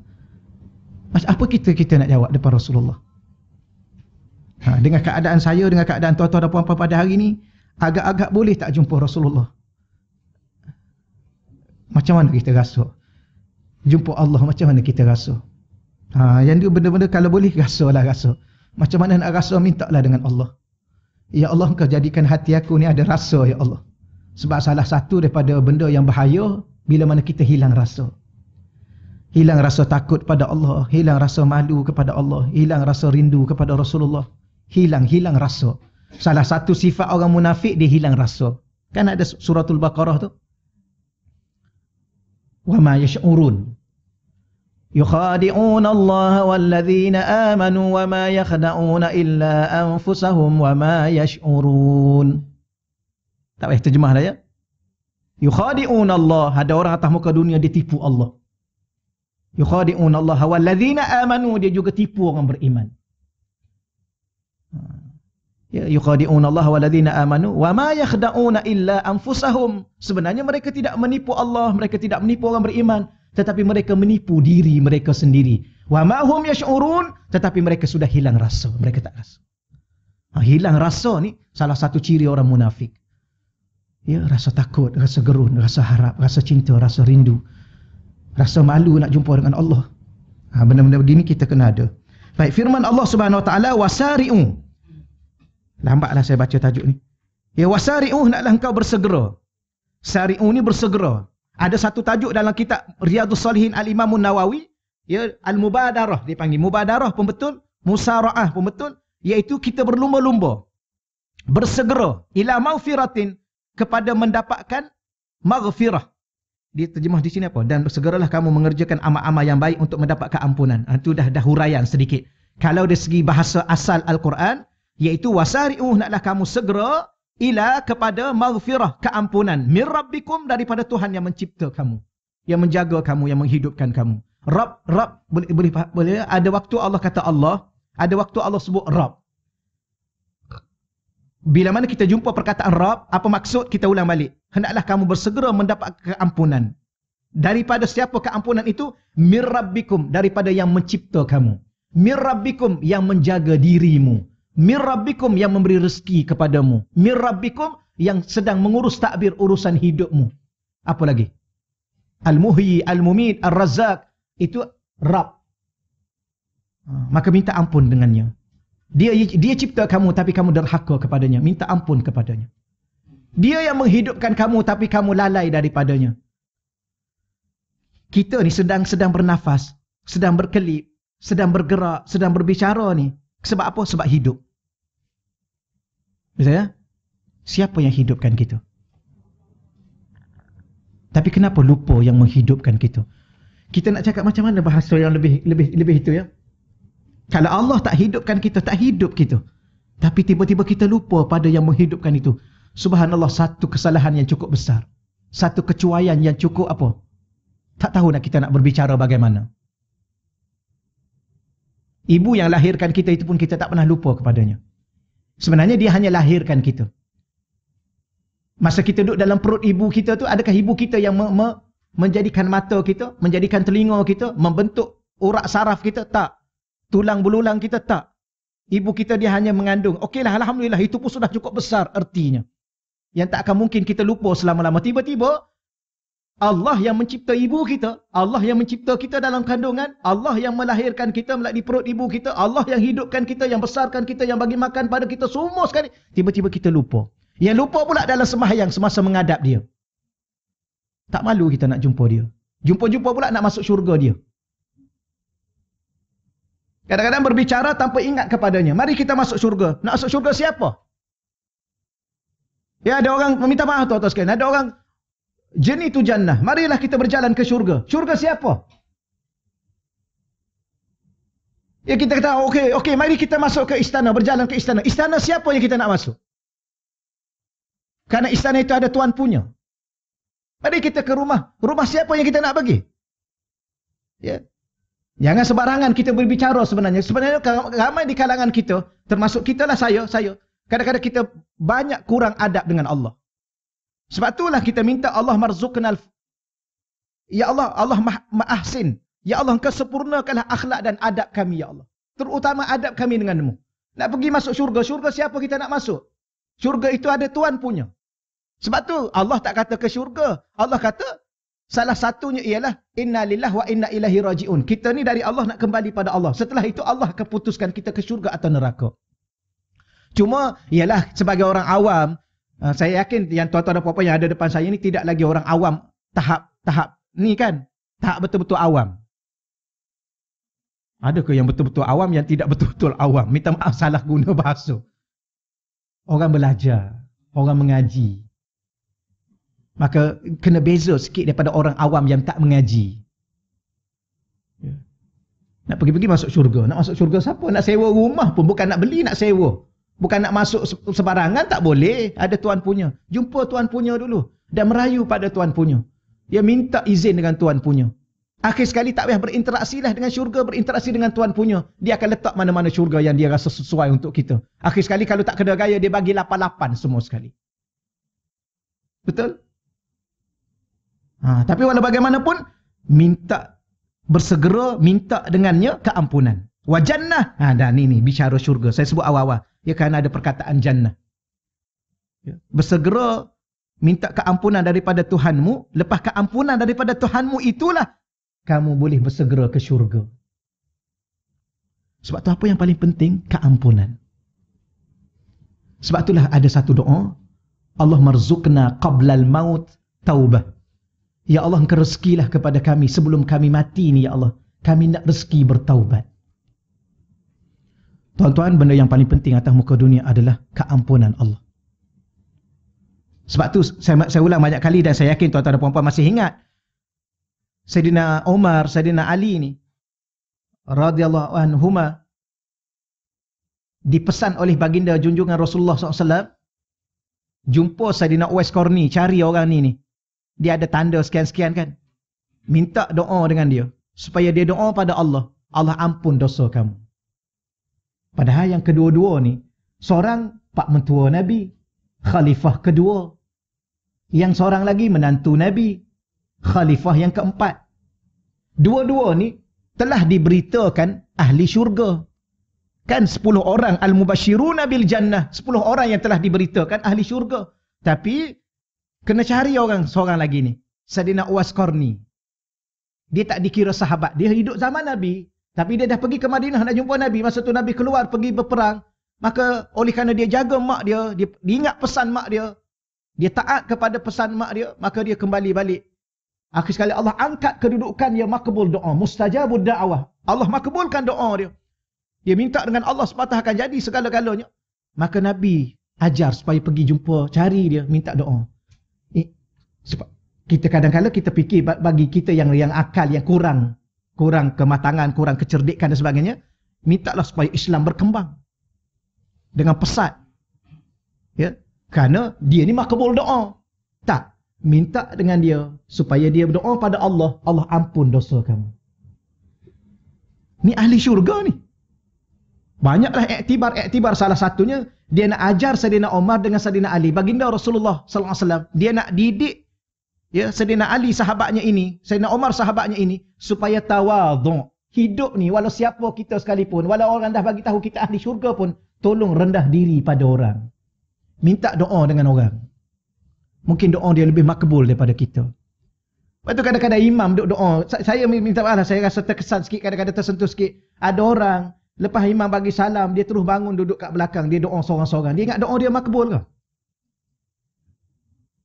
Apa kita nak jawab depan Rasulullah? Dengan keadaan saya, dengan keadaan tuan-tuan dan puan-puan pada hari ini, agak-agak boleh tak jumpa Rasulullah? Macam mana kita rasa? Jumpa Allah macam mana kita rasa? Yang dia benda-benda kalau boleh rasalah rasa. Macam mana nak rasa, mintalah dengan Allah. Ya Allah, Engkau jadikan hati aku ni ada rasa, ya Allah. Sebab salah satu daripada benda yang bahaya bila mana kita hilang rasa. Hilang rasa takut pada Allah, hilang rasa malu kepada Allah, hilang rasa rindu kepada Rasulullah, Hilang rasa. Salah satu sifat orang munafik, dia hilang rasa. Kan ada suratul Baqarah tu. Wa ma yash'urun. Yukhadi'una Allah walladzina amanu wa ma yakhda'una illa anfusahum wa ma yash'urun. Tak payah terjemah dah ya. Yukhadi'una Allah. Ada orang atas muka dunia dia tipu Allah. Yukhadi'una Allah walladzina amanu, dia juga tipu orang beriman. Ya, yukhadi'una Allah walladzina amanu wa ma yakhda'una illa anfusahum. Sebenarnya mereka tidak menipu Allah, mereka tidak menipu orang beriman, tetapi mereka menipu diri mereka sendiri. Wa ma hum yash'urun, tetapi mereka sudah hilang rasa, mereka tak rasa. Hilang rasa ni salah satu ciri orang munafik. Ya, rasa takut, rasa gerun, rasa harap, rasa cinta, rasa rindu, rasa malu nak jumpa dengan Allah. Benda-benda begini kita kena ada. Baik, firman Allah Subhanahu Wa Taala, wasari'u. Lambatlah saya baca tajuk ni. Ya, wasari'u, naklah engkau bersegera. Sari'u ni bersegera. Ada satu tajuk dalam kitab Riyadhus Salihin Al-Imam Nawawi, ya, Al-Mubadarah dia panggil. Mubadarah pun betul, Musara'ah pun betul, iaitu kita berlumba-lumba. Bersegera ila maghfiratin, kepada mendapatkan maghfirah. Dia terjemah di sini apa? Dan bersegeralah kamu mengerjakan amal-amal yang baik untuk mendapatkan ampunan. Itu dah huraian sedikit. Kalau dari segi bahasa asal Al-Quran, iaitu wasari'u, naklah kamu segera ila, kepada maghfirah, keampunan, min rabbikum, daripada Tuhan yang mencipta kamu, yang menjaga kamu, yang menghidupkan kamu. Rabb boleh ada waktu Allah kata Allah, ada waktu Allah sebut Rabb. Bila mana kita jumpa perkataan Rabb, apa maksud? Kita ulang balik. Hendaklah kamu bersegera mendapat keampunan. Daripada siapa keampunan itu? Min rabbikum, daripada yang mencipta kamu. Min rabbikum, yang menjaga dirimu. Min rabbikum, yang memberi rezeki kepadamu. Min rabbikum, yang sedang mengurus takbir urusan hidupmu. Apa lagi? Al-Muhyi, Al-Mumit, Al-Razzaq. Itu Rabb. Maka minta ampun dengannya. Dia cipta kamu, tapi kamu derhaka kepadanya. Minta ampun kepadanya. Dia yang menghidupkan kamu, tapi kamu lalai daripadanya. Kita ni sedang bernafas, sedang berkelip, sedang bergerak, sedang berbicara ni. Sebab apa? Sebab hidup. Betul ya? Siapa yang hidupkan kita? Tapi kenapa lupa yang menghidupkan kita? Kita nak cakap macam mana bahasa yang lebih itu ya? Kalau Allah tak hidupkan kita, tak hidup kita. Tapi tiba-tiba kita lupa pada yang menghidupkan itu. Subhanallah, satu kesalahan yang cukup besar. Satu kecuaian yang cukup apa? Tak tahu kita nak berbicara bagaimana. Ibu yang lahirkan kita itu pun kita tak pernah lupa kepadanya. Sebenarnya dia hanya lahirkan kita. Masa kita duduk dalam perut ibu kita tu, adakah ibu kita yang menjadikan mata kita, menjadikan telinga kita, membentuk urat saraf kita? Tak. Tulang belulang kita? Tak. Ibu kita dia hanya mengandung. Okeylah, alhamdulillah, itu pun sudah cukup besar artinya. Yang tak akan mungkin kita lupa selama-lama. Tiba-tiba Allah yang mencipta ibu kita, Allah yang mencipta kita dalam kandungan, Allah yang melahirkan kita melalui perut ibu kita, Allah yang hidupkan kita, yang besarkan kita, yang bagi makan pada kita semua sekali. Tiba-tiba kita lupa. Yang lupa pula dalam sembahyang semasa menghadap dia. Tak malu kita nak jumpa dia. Jumpa-jumpa pula nak masuk syurga dia. Kadang-kadang berbicara tanpa ingat kepadanya. Mari kita masuk syurga. Nak masuk syurga siapa? Ya, ada orang meminta maaf tuan-tuan sekalian. Ada orang jenis tu jannah. Marilah kita berjalan ke syurga. Syurga siapa? Ya, kita kata okey, mari kita masuk ke istana, berjalan ke istana. Istana siapa yang kita nak masuk? Karena istana itu ada tuan punya. Mari kita ke rumah. Rumah siapa yang kita nak pergi? Ya. Jangan sembarangan kita berbicara sebenarnya. Sebenarnya ramai di kalangan kita, termasuk kita lah, saya. Kadang-kadang kita banyak kurang adab dengan Allah. Sebab itulah kita minta Allah marzuqnal. Ya Allah, Allah ma'ahsin. Ya Allah, engkau sempurnakanlah akhlak dan adab kami, ya Allah. Terutama adab kami denganmu. Nak pergi masuk syurga. Syurga siapa kita nak masuk? Syurga itu ada tuan punya. Sebab tu Allah tak kata ke syurga. Allah kata, salah satunya ialah inna lillahi wa inna ilaihi raji'un. Kita ni dari Allah nak kembali pada Allah. Setelah itu Allah akan putuskan kita ke syurga atau neraka. Cuma ialah sebagai orang awam, saya yakin yang tuan-tuan dan puan-puan yang ada depan saya ni tidak lagi orang awam tahap ni kan. Tahap betul-betul awam. Ada ke yang betul-betul awam, yang tidak betul-betul awam? Minta maaf salah guna bahasa. Orang belajar, orang mengaji. Maka kena beza sikit daripada orang awam yang tak mengaji. Nak pergi-pergi masuk syurga. Nak masuk syurga siapa? Nak sewa rumah pun, bukan nak beli, nak sewa. Bukan nak masuk sebarangan, tak boleh. Ada tuan punya. Jumpa tuan punya dulu. Dan merayu pada tuan punya. Dia minta izin dengan tuan punya. Akhir sekali tak payah berinteraksi lah dengan syurga, berinteraksi dengan tuan punya. Dia akan letak mana-mana syurga yang dia rasa sesuai untuk kita. Akhir sekali kalau tak kena gaya, dia bagi 8-8 semua sekali. Betul? Tapi walau bagaimanapun, bersegera minta dengannya keampunan. Wa jannah. Dan ini bicara syurga. Saya sebut awal-awal. Ya, kerana ada perkataan jannah. Bersegera minta keampunan daripada Tuhanmu. Lepas keampunan daripada Tuhanmu itulah kamu boleh bersegera ke syurga. Sebab tu apa yang paling penting? Keampunan. Sebab itulah ada satu doa. Allah marzuqna qablal maut taubah. Ya Allah, engkau rezekilah kepada kami sebelum kami mati ni, ya Allah. Kami nak rezeki bertaubat. Tuan-tuan, benda yang paling penting atas muka dunia adalah keampunan Allah. Sebab tu saya ulang banyak kali dan saya yakin tuan-tuan dan puan-puan masih ingat. Sayyidina Umar, Sayyidina Ali ni radhiyallahu anhuma dipesan oleh baginda junjungan Rasulullah SAW, jumpa Sayyidina Uwais Qarni, cari orang ni. Dia ada tanda sekian-sekian kan. Minta doa dengan dia supaya dia doa pada Allah, Allah ampun dosa kamu. Padahal yang kedua-dua ni, seorang pak mentua Nabi, khalifah kedua. Yang seorang lagi menantu Nabi, khalifah yang keempat. Dua-dua ni telah diberitakan ahli syurga. Kan 10 orang al-mubashiruna bil jannah, 10 orang yang telah diberitakan ahli syurga. Tapi kena cari seorang lagi ni, Sayyidina Uwais Qarni. Dia tak dikira sahabat, dia hidup zaman Nabi, tapi dia dah pergi ke Madinah nak jumpa Nabi. Masa tu Nabi keluar pergi berperang. Maka oleh kerana dia jaga mak dia, dia ingat pesan mak dia, dia taat kepada pesan mak dia, maka dia kembali balik. Akhir sekali Allah angkat kedudukan dia, makbul doa, mustajabud da'wah. Allah makbulkan doa dia. Dia minta dengan Allah sepatah akan jadi segala-galanya. Maka Nabi ajar supaya pergi jumpa, cari dia, minta doa. Sebab kita kadang-kadang kita fikir bagi kita yang akal yang kurang kematangan, kurang kecerdikan dan sebagainya, mintalah supaya Islam berkembang dengan pesat. Ya, kerana dia ni makbul doa. Tak, minta dengan dia supaya dia berdoa pada Allah, Allah ampun dosa kamu. Ni ahli syurga ni. Banyaklah iktibar salah satunya dia nak ajar Sayyidina Umar dengan Sayyidina Ali, baginda Rasulullah sallallahu alaihi wasallam. Dia nak didik Sayyidina Ali sahabatnya ini, Sayyidina Umar sahabatnya ini supaya tawadhu. Hidup ni walau siapa kita sekalipun, walau orang dah bagi tahu kita ahli syurga pun, tolong rendah diri pada orang. Minta doa dengan orang. Mungkin doa dia lebih makbul daripada kita. Lepas tu kadang-kadang imam duduk doa. Saya minta maaf lah, saya rasa terkesan sikit, kadang-kadang tersentuh sikit. Ada orang, lepas imam bagi salam, dia terus bangun duduk kat belakang, dia doa seorang-seorang. Dia ingat doa dia makbul ke?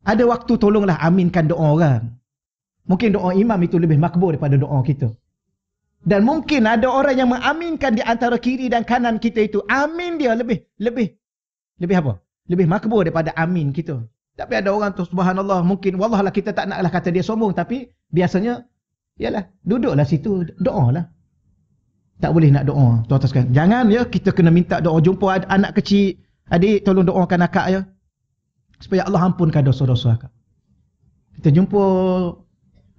Ada waktu tolonglah aminkan doa orang. Mungkin doa imam itu lebih makbul daripada doa kita. Dan mungkin ada orang yang mengaminkan di antara kiri dan kanan kita itu. Amin dia lebih apa? Lebih makbul daripada amin kita. Tapi ada orang tu subhanallah, mungkin wallah lah kita tak naklah kata dia sombong, tapi biasanya yalah, duduklah situ, doalah. Tak boleh nak doa tu atas kan. Jangan kita kena minta doa. Jumpa anak kecil, adik tolong doakan akak supaya Allah ampunkan dosa-dosa akak. Kita jumpa,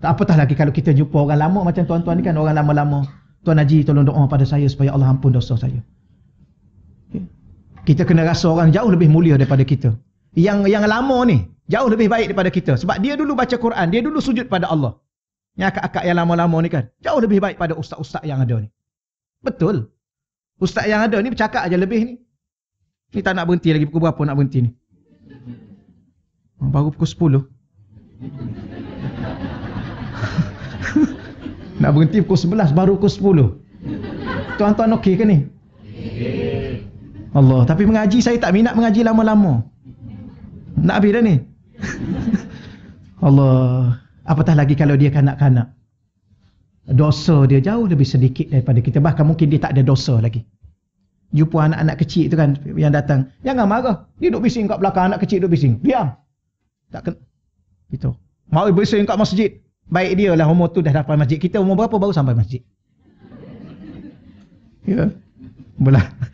tak apatah lagi kalau kita jumpa orang lama macam tuan-tuan ni kan, orang lama-lama. Tuan Haji tolong doa pada saya supaya Allah ampun dosa saya. Okay. Kita kena rasa orang jauh lebih mulia daripada kita. Yang lama ni jauh lebih baik daripada kita. Sebab dia dulu baca Quran, dia dulu sujud pada Allah. Yang akak-akak yang lama-lama ni kan, jauh lebih baik pada ustaz-ustaz yang ada ni. Betul. Ustaz yang ada ni bercakap aja lebih ni. Ni tak nak berhenti lagi, pukul berapa nak berhenti ni? Baru pukul 10. Nak berhenti pukul 11, baru pukul 10. Tuan-tuan okey ke ni? Allah, tapi mengaji saya tak minat mengaji lama-lama. Nak habis dah ni. Allah, apatah lagi kalau dia kanak-kanak. dosa dia jauh lebih sedikit daripada kita. Bahkan mungkin dia tak ada dosa lagi. Jumpa anak-anak kecil tu kan yang datang, jangan marah. Dia duduk bising kat belakang, anak kecil duduk bising. Diam. Tak kena. Gitu. Mau bising kat masjid. Baik dia lah umur tu dah dapat masjid. Kita umur berapa baru sampai masjid? Ya.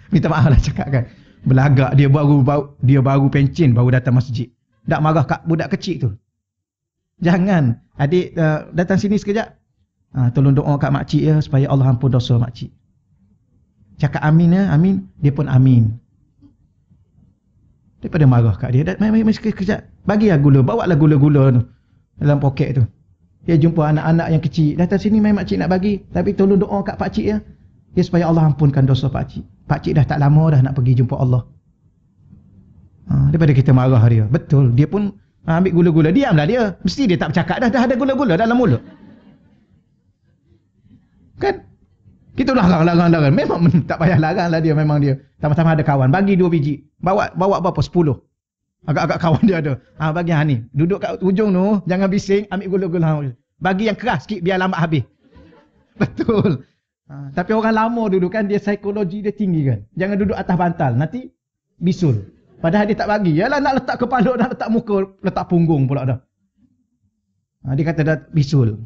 Minta maaf lah cakap kan. Belagak dia baru pencin baru datang masjid. Tak marah kat budak kecil tu. Jangan. Adik datang sini sekejap. Tolong doa kat makcik ya supaya Allah ampun dosa makcik. Cakap amin ya, amin. Dia pun amin. Daripada marah kat dia. Mari sekejap. Bagilah gula. Bawa lah gula-gula tu. Dalam poket tu. Dia jumpa anak-anak yang kecil. Datang sini mai makcik nak bagi. Tapi tolong doa kat pakcik ya. Ya supaya Allah ampunkan dosa pakcik. Pakcik dah tak lama dah nak pergi jumpa Allah. Daripada kita marah dia. Betul. Dia pun ambil gula-gula. Diamlah dia. Mesti dia tak bercakap dah ada gula-gula dalam mulut. Kan? Kita larang. Memang tak payah larang lah dia. Memang dia. Sama-sama ada kawan. Bagi 2 biji. Bawa berapa? 10. Agak-agak kawan dia ada. Bagi ni. Duduk kat ujung tu. Jangan bising. Ambil gula-gula. Bagi yang keras sikit biar lambat habis. Betul. Tapi orang lama dulu kan dia psikologi dia tinggi kan. Jangan duduk atas bantal. Nanti bisul. Padahal dia tak bagi. Yalah nak letak kepala, nak letak muka, letak punggung pula dah. Dia kata dah bisul.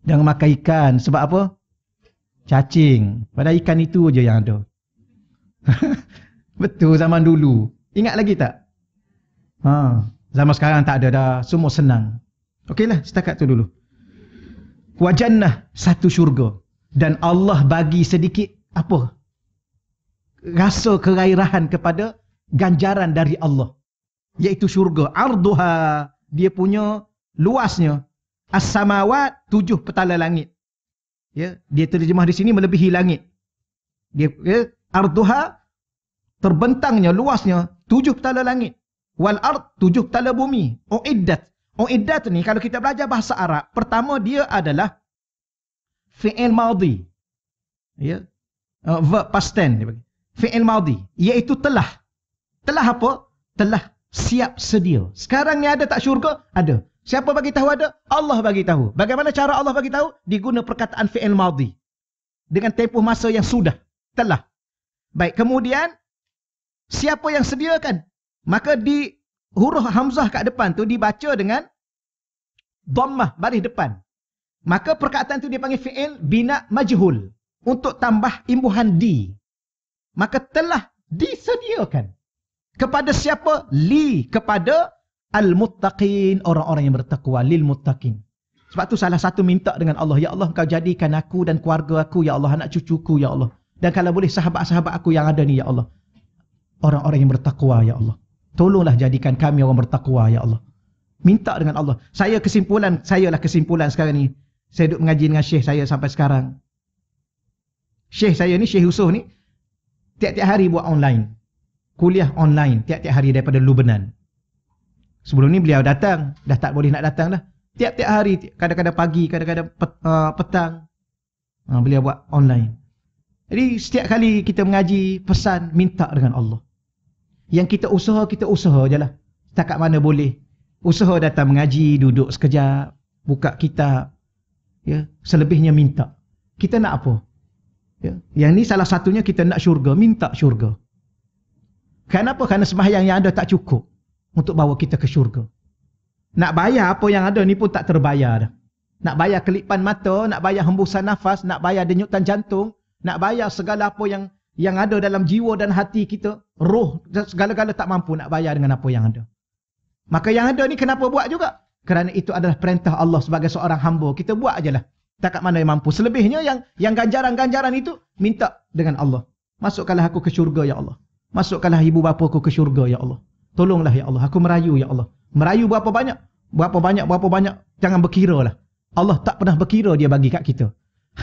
Jangan makan ikan. Sebab apa? Cacing. Padahal ikan itu je yang ada. Betul zaman dulu. Ingat lagi tak? Zaman sekarang tak ada dah. Semua senang. Okeylah, setakat tu dulu. Wa jannah, satu syurga. Dan Allah bagi sedikit apa? Rasa kerairahan kepada ganjaran dari Allah. Iaitu syurga. Arduha, dia punya luasnya. As-samawat, 7 petala langit. Ya, dia terjemah di sini melebihi langit. Arduha, terbentangnya, luasnya 7 petala langit. Wal ard, 7 petala bumi. Uiddat. Uiddat ni kalau kita belajar bahasa Arab, pertama dia adalah fi'il madhi. Ya. Verb past tense dia bagi. Fi'il madhi, iaitu telah. Telah apa? Telah siap sedia. Sekarang ni ada tak syurga? Ada. Siapa bagi tahu ada? Allah bagi tahu. Bagaimana cara Allah bagi tahu? Diguna perkataan fi'il madhi. Dengan tempoh masa yang sudah. Telah. Baik, kemudian siapa yang sediakan? Maka di huruf hamzah kat depan tu dibaca dengan dhammah baris depan. Maka perkataan tu dia panggil fi'il bina majhul. Untuk tambah imbuhan di. Maka telah disediakan. Kepada siapa? Li. Kepada al-muttaqin. Orang-orang yang bertakwa. Lil muttaqin. Sebab tu salah satu minta dengan Allah. Ya Allah, kau jadikan aku dan keluarga aku. Ya Allah, anak cucuku. Ya Allah. Dan kalau boleh sahabat-sahabat aku yang ada ni. Ya Allah. Orang-orang yang bertakwa. Ya Allah. Tolonglah jadikan kami orang bertakwa. Ya Allah. Minta dengan Allah. Sayalah kesimpulan sekarang ni. Saya duduk mengaji dengan syekh saya sampai sekarang. Syekh saya ni, Syekh Yusof ni, tiap-tiap hari buat online. Kuliah online tiap-tiap hari daripada Lubnan. Sebelum ni beliau datang. Dah tak boleh nak datang dah. Tiap-tiap hari, kadang-kadang pagi, kadang-kadang petang. Beliau buat online. Jadi setiap kali kita mengaji, pesan, minta dengan Allah. Yang kita usaha je lah. Setakat mana boleh. Usaha datang mengaji, duduk sekejap, buka kitab. Ya, selebihnya minta. Kita nak apa? Ya, yang ni salah satunya kita nak syurga, minta syurga. Kenapa? Kerana sembahyang yang ada tak cukup untuk bawa kita ke syurga. Nak bayar apa yang ada ni pun tak terbayar dah. Nak bayar kelipan mata, nak bayar hembusan nafas, nak bayar denyutan jantung, nak bayar segala apa yang ada dalam jiwa dan hati kita, roh, segala-gala tak mampu nak bayar dengan apa yang ada. Maka yang ada ni kenapa buat juga? Kerana itu adalah perintah Allah sebagai seorang hamba. Kita buat ajalah. Takat mana yang mampu. Selebihnya yang ganjaran-ganjaran itu, minta dengan Allah. Masukkanlah aku ke syurga, ya Allah. Masukkanlah ibu bapa aku ke syurga, ya Allah. Tolonglah, ya Allah. Aku merayu, ya Allah. Merayu berapa banyak? Berapa banyak. Jangan berkira lah. Allah tak pernah berkira dia bagi kat kita.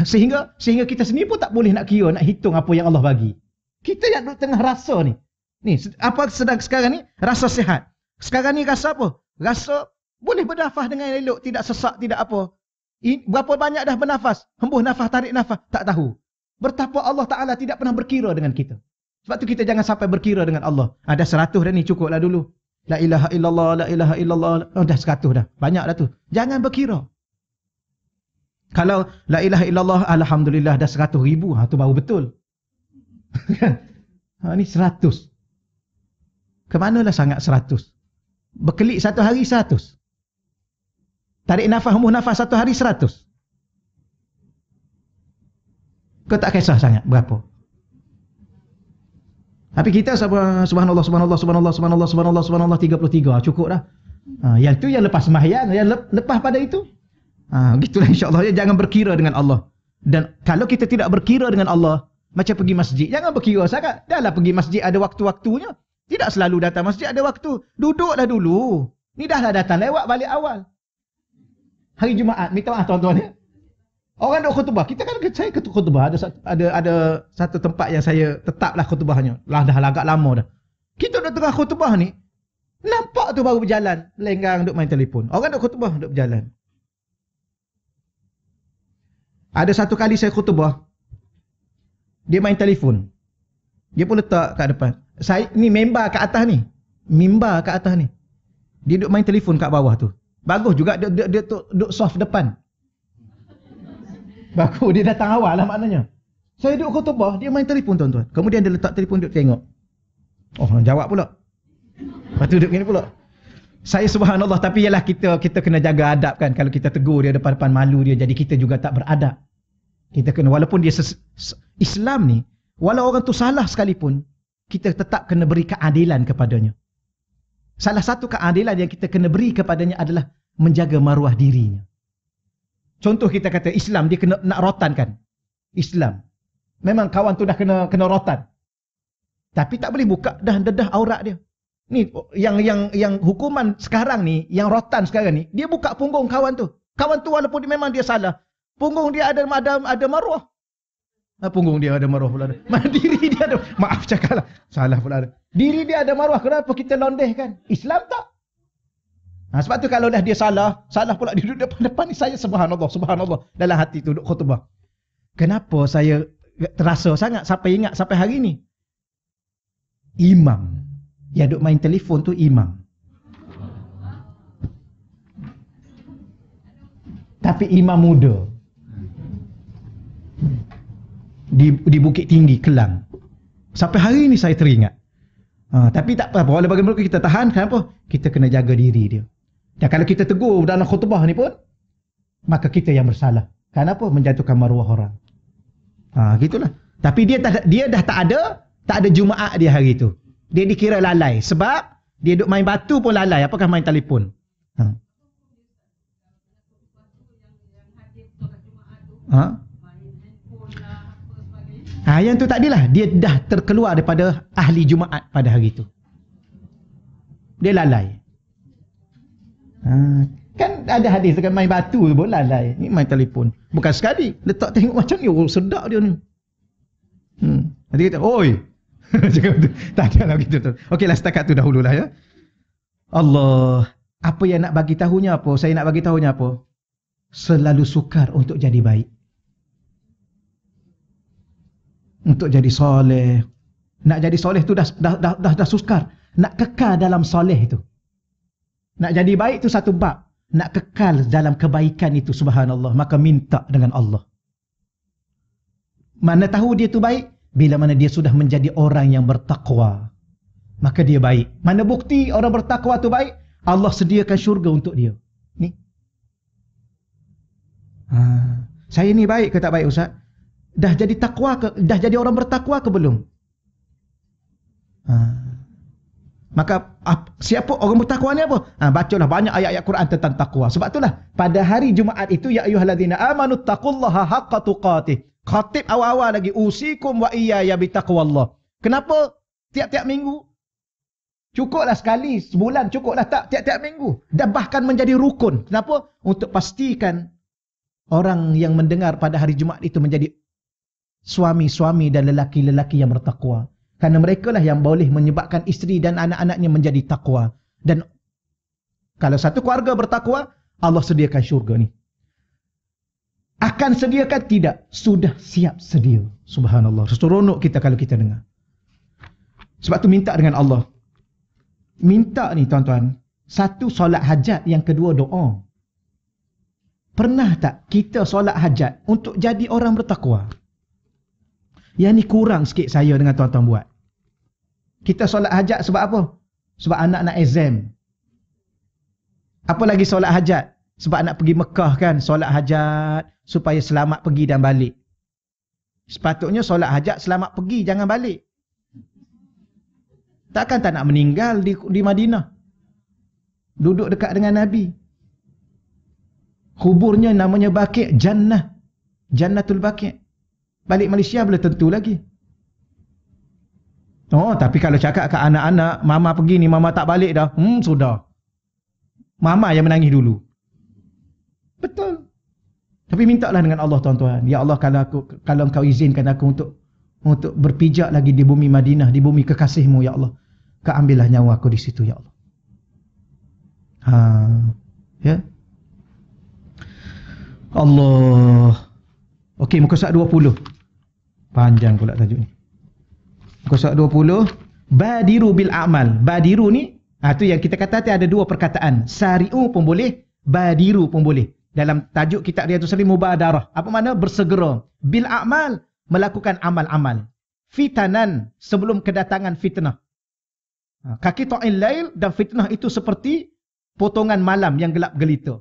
Sehingga kita sendiri pun tak boleh nak kira, nak hitung apa yang Allah bagi. Kita yang duduk tengah rasa ni. Ni, apa sedang sekarang ni? Rasa sihat. Sekarang ni rasa apa? Rasa boleh bernafas dengan elok, tidak sesak, tidak apa. Berapa banyak dah bernafas? Hembus nafas, tarik nafas, tak tahu. Betapa Allah Ta'ala tidak pernah berkira dengan kita. Sebab tu kita jangan sampai berkira dengan Allah. Ada 100 dah ni, cukuplah dulu. La ilaha illallah, la ilaha illallah. Dah 100 dah. Banyak dah tu. Jangan berkira. Kalau la ilaha illallah alhamdulillah dah 100,000, tu baru betul. Ni 100. Kemanalah sangat 100? Berkelik satu hari 100. Tarik nafas, hembus nafas satu hari 100. Kau tak kisah sangat berapa. Tapi kita subhanallah, subhanallah, subhanallah, subhanallah, subhanallah, subhanallah 33. Cukup dah. Yang tu yang lepas sembahyang, yang lepas pada itu. Gitulah insya-Allah. Jangan berkira dengan Allah. Dan kalau kita tidak berkira dengan Allah, macam pergi masjid, jangan berkira sangat. Dahlah pergi masjid ada waktu-waktunya. Tidak selalu datang masjid ada waktu. Duduklah dulu. Ni dahlah datang lewat balik awal. Hari Jumaat, minta maaf tuan-tuan ya. Orang duk khutbah. Kita kan saya ketua khutbah, ada satu tempat yang saya tetaplah khutbahnya. Dah agak lama dah. Kita duk tengah khutbah ni, nampak tu baru berjalan, lenggang duk main telefon. Orang duk khutbah duk berjalan. Ada satu kali saya khutbah, dia main telefon. Dia pun letak kat depan. Saya ni member kat atas ni. Mimbar kat atas ni. Dia duk main telefon kat bawah tu. Bagus juga dia duk soft depan. Bagus, dia datang awal lah maknanya. Saya duduk khutbah, dia main telefon tuan-tuan. Kemudian dia letak telefon, duduk tengok. Oh, jawab pula. Lepas tu duduk gini pula. Saya subhanallah, tapi ialah kita kena jaga adab kan. Kalau kita tegur dia depan-depan, malu dia, jadi kita juga tak beradab. Kita kena, walaupun dia Islam ni, walau orang tu salah sekalipun, kita tetap kena beri keadilan kepadanya. Salah satu keadilan yang kita kena beri kepadanya adalah menjaga maruah dirinya. Contoh kita kata Islam, dia kena nak rotan kan. Islam. Memang kawan tu dah kena rotan. Tapi tak boleh buka dah dedah aurat dia. Ni yang hukuman sekarang ni, yang rotan sekarang ni, dia buka punggung kawan tu. Kawan tu walaupun memang dia salah, punggung dia ada maruah. Punggung dia ada maruah pula. Diri dia ada, maaf cakaplah, salah pula ada. Diri dia ada maruah, kenapa kita londehkan? Islam tak? Sebab tu kalau dah dia salah pula dia duduk depan-depan ni, saya subhanallah dalam hati tu duduk khutbah. Kenapa saya terasa sangat sampai ingat sampai hari ni? Imam yang duduk main telefon tu imam. Tapi imam muda. Di Bukit Tinggi, Kelang. Sampai hari ni saya teringat. Tapi tak apa, walaupun bagaimana kita tahan, kenapa? Kita kena jaga diri dia. Dan kalau kita tegur dalam khutbah ni pun, maka kita yang bersalah. Kenapa? Menjatuhkan maruah orang. Gitulah. Tapi dia dah tak ada Jumaat dia hari tu. Dia dikira lalai. Sebab dia duk main batu pun lalai. Apakah main telefon? Yang tu tadilah. Dia dah terkeluar daripada ahli Jumaat pada hari tu. Dia lalai. Kan ada hadis dekat main batu pun lalai. Ni main telefon. Bukan sekali. Letak tengok macam ni. Oh, sedap dia ni. Nanti kata, oi. Tak ada lah gitu tu. Okeylah, setakat tu dahululah ya. Allah. Apa yang nak bagi tahunya apa? Saya nak bagi tahunya apa? Selalu sukar untuk jadi baik. Untuk jadi soleh. Nak jadi soleh tu dah sukar. Nak kekal dalam soleh itu. Nak jadi baik tu satu bab. Nak kekal dalam kebaikan itu, subhanallah, maka minta dengan Allah. Mana tahu dia tu baik? Bila mana dia sudah menjadi orang yang bertakwa, maka dia baik. Mana bukti orang bertakwa tu baik? Allah sediakan syurga untuk dia. Ni. Saya ni baik ke tak baik Ustaz? Dah jadi takwa ke? Dah jadi orang bertakwa ke belum? Maka siapa orang bertakwa ni apa? Bacalah banyak ayat-ayat Quran tentang takwa. Sebab itulah pada hari Jumaat itu, ya ayyuhallazina amanu taqullaha haqqa tuqatih. Khatib awal-awal lagi, usikum wa iyaya bitaqwallah. Kenapa tiap-tiap minggu? Cukuplah sekali sebulan, cukuplah tak tiap-tiap minggu. Dan bahkan menjadi rukun. Kenapa? Untuk pastikan orang yang mendengar pada hari Jumaat itu menjadi suami-suami dan lelaki-lelaki yang bertakwa. Kerana mereka lah yang boleh menyebabkan isteri dan anak-anaknya menjadi takwa. Dan kalau satu keluarga bertakwa, Allah sediakan syurga ni. Akan sediakan tidak? Sudah siap sedia. Subhanallah. Seronok kita kalau kita dengar. Sebab tu minta dengan Allah. Minta ni tuan-tuan. Satu solat hajat, yang kedua doa. pernah tak kita solat hajat untuk jadi orang bertakwa? Yang ni kurang sikit saya dengan tuan-tuan buat. Kita solat hajat sebab apa? Sebab anak nak exam. Apa lagi solat hajat? Sebab nak pergi Mekah kan, solat hajat supaya selamat pergi dan balik. Sepatutnya solat hajat selamat pergi, jangan balik. Takkan tak nak meninggal di Madinah. Duduk dekat dengan Nabi. Kuburnya namanya Baqi', Jannah. Jannatul Baqi'. Balik Malaysia boleh tentu lagi. Oh, tapi kalau cakap kat anak-anak, mama pergi ni, mama tak balik dah. Sudah. Mama yang menangis dulu. Betul. Tapi mintalah dengan Allah, tuan-tuan. Ya Allah, kalau engkau izinkan aku untuk berpijak lagi di bumi Madinah, di bumi kekasihmu, ya Allah, kau ambillah nyawa aku di situ, ya Allah. Ya. Allah. Okey, muka surat 20. Panjang pula tajuk ni. Muka surat 20. Badiru bil a'mal. Badiru ni, tu yang kita kata ada dua perkataan. Sari'u pun boleh, badiru pun boleh. Dalam tajuk kitab Riyadhus Shalihin mubadarah. Apa makna? Bersegera. Bil a'mal, melakukan amal-amal. Fitanan, sebelum kedatangan fitnah. Kaki ta'il lail, dan fitnah itu seperti potongan malam yang gelap gelita.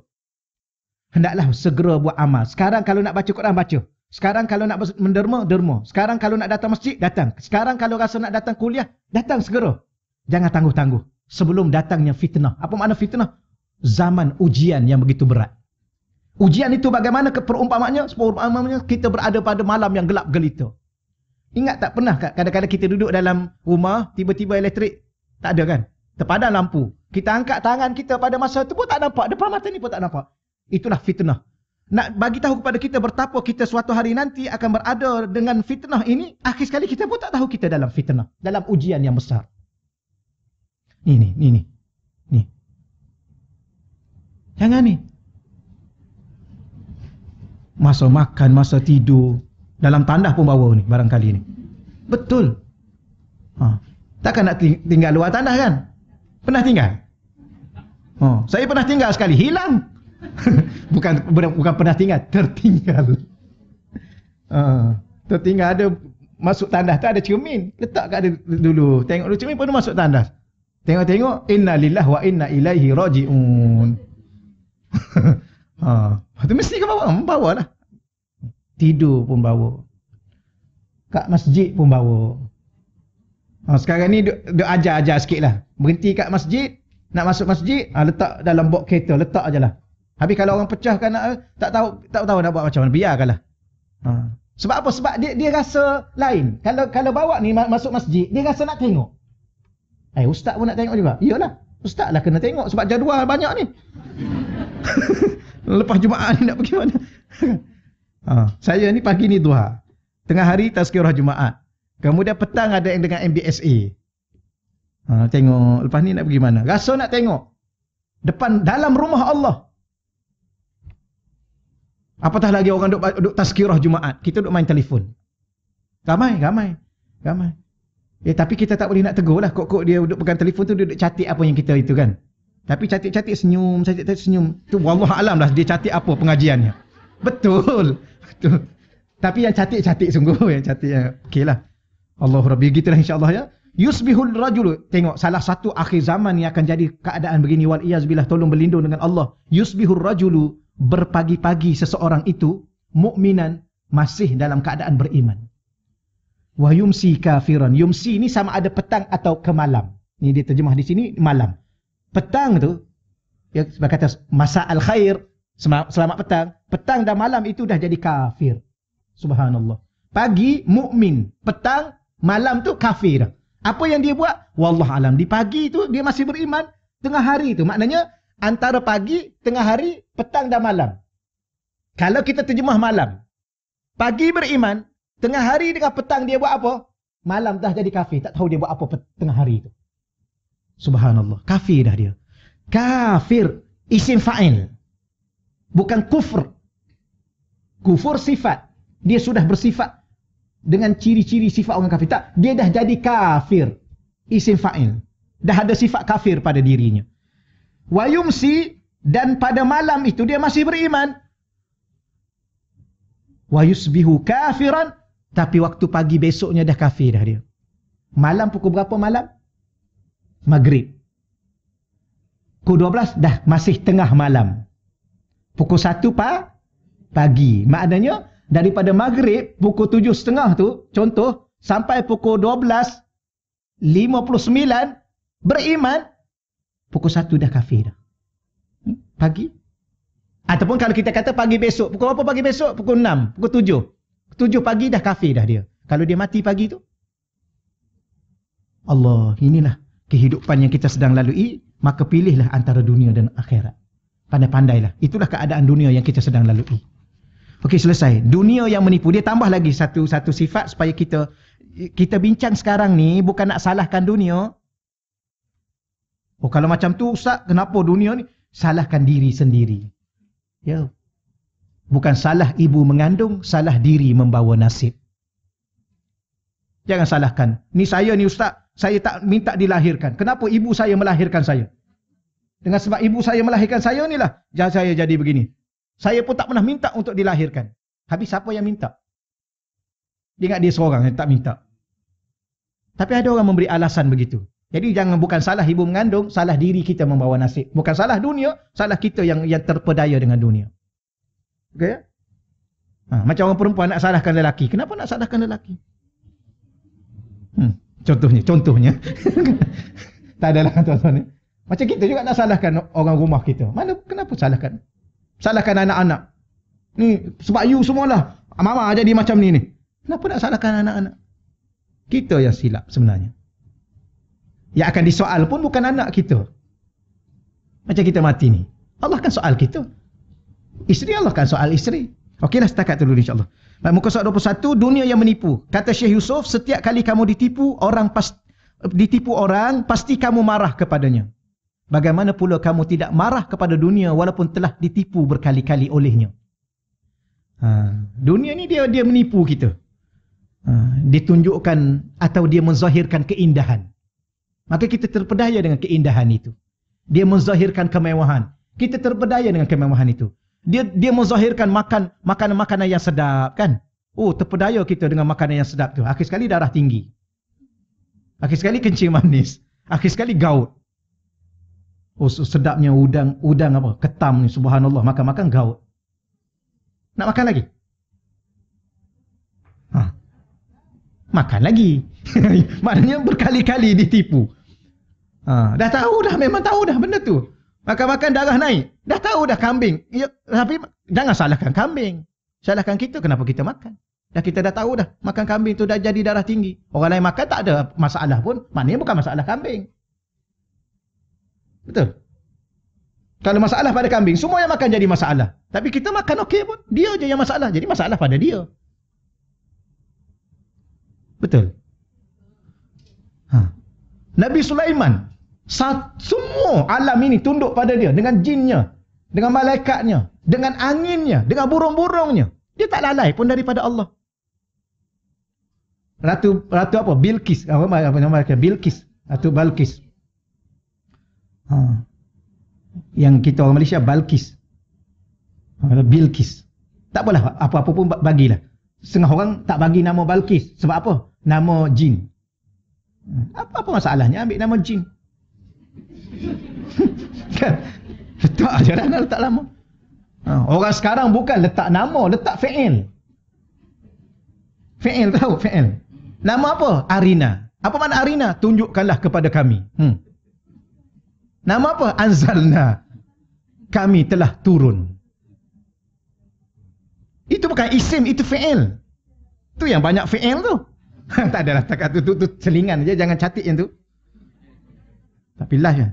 Hendaklah segera buat amal. Sekarang kalau nak baca Quran, baca. Sekarang kalau nak menderma, derma. Sekarang kalau nak datang masjid, datang. Sekarang kalau rasa nak datang kuliah, datang segera. Jangan tangguh-tangguh. Sebelum datangnya fitnah. Apa makna fitnah? Zaman ujian yang begitu berat. Ujian itu bagaimana perumpamannya? Perumpamannya kita berada pada malam yang gelap gelita. Ingat tak pernah kadang-kadang kita duduk dalam rumah, tiba-tiba elektrik tak ada kan? Terpadam lampu. Kita angkat tangan kita pada masa itu pun tak nampak. Depan mata ni pun tak nampak. Itulah fitnah. Nak bagi tahu kepada kita betapa kita suatu hari nanti akan berada dengan fitnah ini, akhir sekali kita pun tak tahu kita dalam fitnah, dalam ujian yang besar. Ni. Jangan ni. Masa makan, masa tidur, dalam tandas pun bawa ni barangkali ni. Betul. Takkan nak tinggal luar tandas kan? Pernah tinggal? Saya pernah tinggal sekali, hilang. bukan pernah tinggal, tertinggal. Tertinggal, ada masuk tandas tu ada cermin, letak kat dulu. Tengok dulu cermin pun masuk tandas. Tengok, inna lillahi wa inna ilaihi raji'un. Itu mesti kau bawa lah. Tidur pun bawa. Kat masjid pun bawa. Sekarang ni duk ajar sikit lah. Berhenti kat masjid, nak masuk masjid, letak dalam box kereta, letak aje lah. Habis kalau orang pecahkan, tak tahu nak buat macam mana, biarkanlah. Sebab apa? Sebab dia rasa lain. Kalau bawa ni masuk masjid, dia rasa nak tengok. Ustaz pun nak tengok juga. Iyalah, ustaz lah kena tengok sebab jadual banyak ni. Lepas Jumaat ni nak pergi mana? Saya ni pagi ni duha. Tengah hari tazkirah Jumaat. Kemudian petang ada yang dengan MBSA. Tengok lepas ni nak pergi mana? Rasa nak tengok. Dalam rumah Allah. Apatah lagi orang duk tazkirah Jumaat. Kita duk main telefon. Ramai. Tapi kita tak boleh nak tegur lah. Kok dia duduk pegang telefon tu, dia duduk catik apa yang kita itu kan. Tapi catik-catik senyum. Tu wallah alam lah dia catik apa pengajiannya. Betul. Tapi yang catik-catik sungguh. Yang catik. Okey lah. Allah Rabbi. Gitulah insyaAllah ya. Yusbihul rajulu. Tengok salah satu akhir zaman yang akan jadi keadaan begini. Wal'iyazbillah. Tolong berlindung dengan Allah. Yusbihul rajulu. Berpagi-pagi seseorang itu. Mu'minan. Masih dalam keadaan beriman. Wa yumsi kafiran. Yumsi ni sama ada petang atau ke malam. Ni dia terjemah di sini malam. Petang tu, ya, kata masa al-khair, selamat petang. Petang dan malam itu dah jadi kafir. Subhanallah. Pagi mukmin, petang, malam tu kafir. Apa yang dia buat? Wallah alam. Di pagi tu dia masih beriman, tengah hari tu maknanya antara pagi, tengah hari, petang dan malam. Kalau kita terjemah malam, pagi beriman, tengah hari dengan petang dia buat apa? Malam dah jadi kafir. Tak tahu dia buat apa tengah hari itu. Subhanallah. Kafir dah dia. Kafir. Isim fa'il. Bukan kufur. Kufur sifat. Dia sudah bersifat dengan ciri-ciri sifat orang kafir. Tak. Dia dah jadi kafir. Isim fa'il. Dah ada sifat kafir pada dirinya. Wa yumsi. Dan pada malam itu dia masih beriman. Wa yusbihu kafiran. Tapi waktu pagi besoknya dah kafir dah dia. Malam pukul berapa malam? Maghrib. Pukul 12 dah masih tengah malam. Pukul 1 pagi. Maknanya daripada maghrib pukul 7.30 tu, contoh, sampai pukul 12.59 beriman, pukul 1 dah kafir dah. Pagi. Ataupun kalau kita kata pagi besok, pukul apa pagi besok? Pukul 6, pukul 7. 7 pagi dah kafir dah dia. Kalau dia mati pagi tu. Allah, inilah kehidupan yang kita sedang lalui, maka pilihlah antara dunia dan akhirat. Pandai-pandailah. Itulah keadaan dunia yang kita sedang lalui. Okey, selesai. Dunia yang menipu. Dia tambah lagi satu sifat supaya kita bincang sekarang ni bukan nak salahkan dunia. Oh, kalau macam tu Ustaz, kenapa dunia ni? Salahkan diri sendiri. Ya. Bukan salah ibu mengandung, salah diri membawa nasib. Jangan salahkan. Ni saya ni Ustaz, saya tak minta dilahirkan. Kenapa ibu saya melahirkan saya? Dengan sebab ibu saya melahirkan saya ni lah, saya jadi begini. Saya pun tak pernah minta untuk dilahirkan. Habis siapa yang minta? Dia ingat dia seorang yang tak minta. Tapi ada orang memberi alasan begitu. Jadi bukan salah ibu mengandung, salah diri kita membawa nasib. Bukan salah dunia, salah kita yang terpedaya dengan dunia. Okey? Macam orang perempuan nak salahkan lelaki. Kenapa nak salahkan lelaki? Contohnya. Tak adalah contohnya. Macam kita juga nak salahkan orang rumah kita. Kenapa salahkan? Salahkan anak-anak. Ni sebab you semualah. Mama jadi macam ni. Kenapa nak salahkan anak-anak? Kita yang silap sebenarnya. Yang akan disoal pun bukan anak kita. Macam kita mati ni. Allah kan soal kita. Isteri Allah kan soal isteri. Okeylah, setakat dulu insyaAllah. Muka surat 21, dunia yang menipu. Kata Syekh Yusuf, setiap kali kamu ditipu orang, pasti kamu marah kepadanya. Bagaimana pula kamu tidak marah kepada dunia walaupun telah ditipu berkali-kali olehnya. Dunia ni dia menipu kita. Dia tunjukkan atau dia menzahirkan keindahan. Maka kita terpedaya dengan keindahan itu. Dia menzahirkan kemewahan. Kita terpedaya dengan kemewahan itu. Dia menzahirkan makanan-makanan yang sedap kan. Oh, terpedaya kita dengan makanan yang sedap tu. Akhir sekali darah tinggi. Akhir sekali kencing manis. Akhir sekali gaut. Oh, sedapnya udang apa? Ketam ni, subhanallah, makan gaut. Nak makan lagi? Makan lagi. Maknanya berkali-kali ditipu. Dah tahu dah, memang tahu dah benda tu. Makan-makan darah naik. Dah tahu dah kambing. Ya, tapi jangan salahkan kambing. Salahkan kita kenapa kita makan. Kita dah tahu dah makan kambing tu dah jadi darah tinggi. Orang lain makan tak ada masalah pun. Maknanya bukan masalah kambing. Betul? Kalau masalah pada kambing, semua yang makan jadi masalah. Tapi kita makan okey pun. Dia je yang masalah. Jadi masalah pada dia. Betul? Nabi Sulaiman, semua alam ini tunduk pada dia. Dengan jinnya, dengan malaikatnya, dengan anginnya, dengan burung-burungnya. Dia tak lalai pun daripada Allah. Ratu apa? Bilqis. Apa nama dia? Bilqis. Ratu Balqis. Yang kita orang Malaysia Balqis. Bilqis. Tak apalah, apa-apa pun bagilah. Setengah orang tak bagi nama Balqis. Sebab apa? Nama jin. Apa masalahnya ambil nama jin? Kan? Letak je lah, nak letak nama. Orang sekarang bukan letak nama, letak fi'il. Fi'il, tahu fi'il. Nama apa? Arina. Apa makna Arina? Tunjukkanlah kepada kami. Nama apa? Anzalna. Kami telah turun. Itu bukan isim, itu fi'il. Tu yang banyak fi'il tu. Tak adalah, tu selingan je, jangan catik yang tu. Tapi lah ya.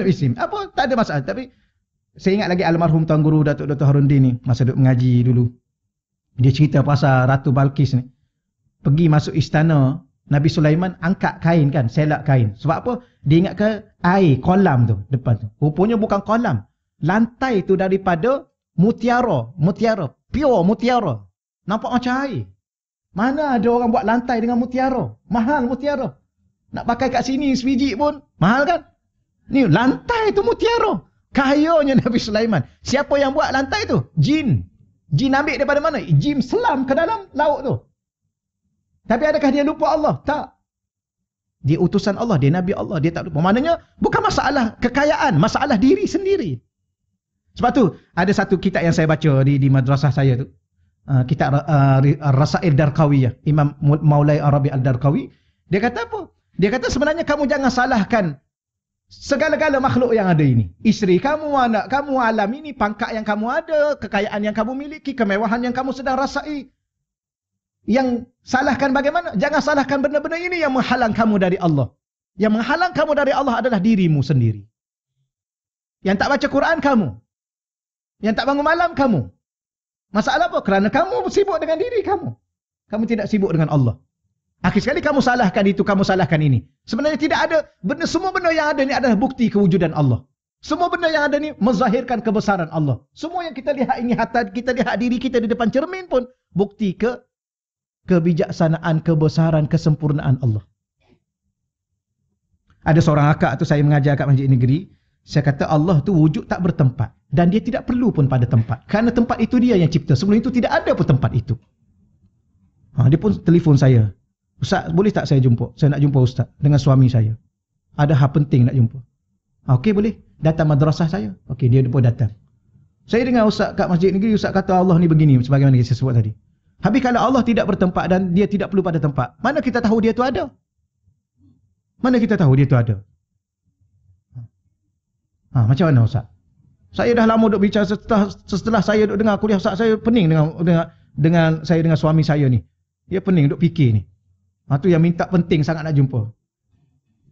Isim. Apa? Tak ada masalah. Tapi saya ingat lagi almarhum Tuan Guru Datuk Dr. Harundin ni, masa duduk mengaji dulu. Dia cerita pasal Ratu Balqis ni. Pergi masuk istana Nabi Sulaiman, angkat kain kan, selak kain. Sebab apa? Dia ingat ke air, kolam tu depan tu. Rupanya bukan kolam. Lantai tu daripada mutiara, pure mutiara. Nampak macam air. Mana ada orang buat lantai dengan mutiara? Mahal mutiara. Nak pakai kat sini sebiji pun mahal kan? Ni lantai tu mutiara. Kayanya Nabi Sulaiman. Siapa yang buat lantai tu? Jin. Jin ambil daripada mana? Jin selam ke dalam laut tu. Tapi adakah dia lupa Allah? Tak. Dia utusan Allah, dia Nabi Allah, dia tak lupa. Maknanya bukan masalah kekayaan, masalah diri sendiri. Sebab tu ada satu kitab yang saya baca di madrasah saya tu. Kitab Rasail Darqawiyah, Imam Maulai Arabi Al-Darqawi. Dia kata apa? Dia kata sebenarnya kamu jangan salahkan segala-gala makhluk yang ada ini. Isteri kamu, anak kamu, alam ini, pangkat yang kamu ada, kekayaan yang kamu miliki, kemewahan yang kamu sedang rasai. Yang salahkan bagaimana? Jangan salahkan benda-benda ini yang menghalang kamu dari Allah. Yang menghalang kamu dari Allah adalah dirimu sendiri. Yang tak baca Quran kamu. Yang tak bangun malam kamu. Masalah apa? Kerana kamu sibuk dengan diri kamu. Kamu tidak sibuk dengan Allah. Akhir sekali kamu salahkan itu, kamu salahkan ini. Sebenarnya tidak ada, semua benda yang ada ni adalah bukti kewujudan Allah. Semua benda yang ada ni menzahirkan kebesaran Allah. Semua yang kita lihat ini, hatta kita lihat diri kita di depan cermin pun, bukti kebijaksanaan, kebesaran, kesempurnaan Allah. Ada seorang akak tu, saya mengajar kat masjid negeri, saya kata Allah tu wujud tak bertempat. Dan dia tidak perlu pun pada tempat. Kerana tempat itu dia yang cipta. Sebelum itu tidak ada pun tempat itu. Dia pun telefon saya. Ustaz, boleh tak saya jumpa? Saya nak jumpa Ustaz dengan suami saya. Ada hal penting nak jumpa. Okey, boleh. Datang madrasah saya. Okey, dia pun datang. Saya dengar Ustaz kat masjid negeri, Ustaz kata Allah ni begini, sebagaimana saya sebut tadi. Habis kalau Allah tidak bertempat dan dia tidak perlu pada tempat, mana kita tahu dia tu ada? Mana kita tahu dia tu ada? Macam mana Ustaz? Saya dah lama duk bicara, setelah saya duk dengar kuliah Ustaz, saya pening dengan suami saya ni. Dia pening duk fikir ni. Tu yang minta penting sangat nak jumpa.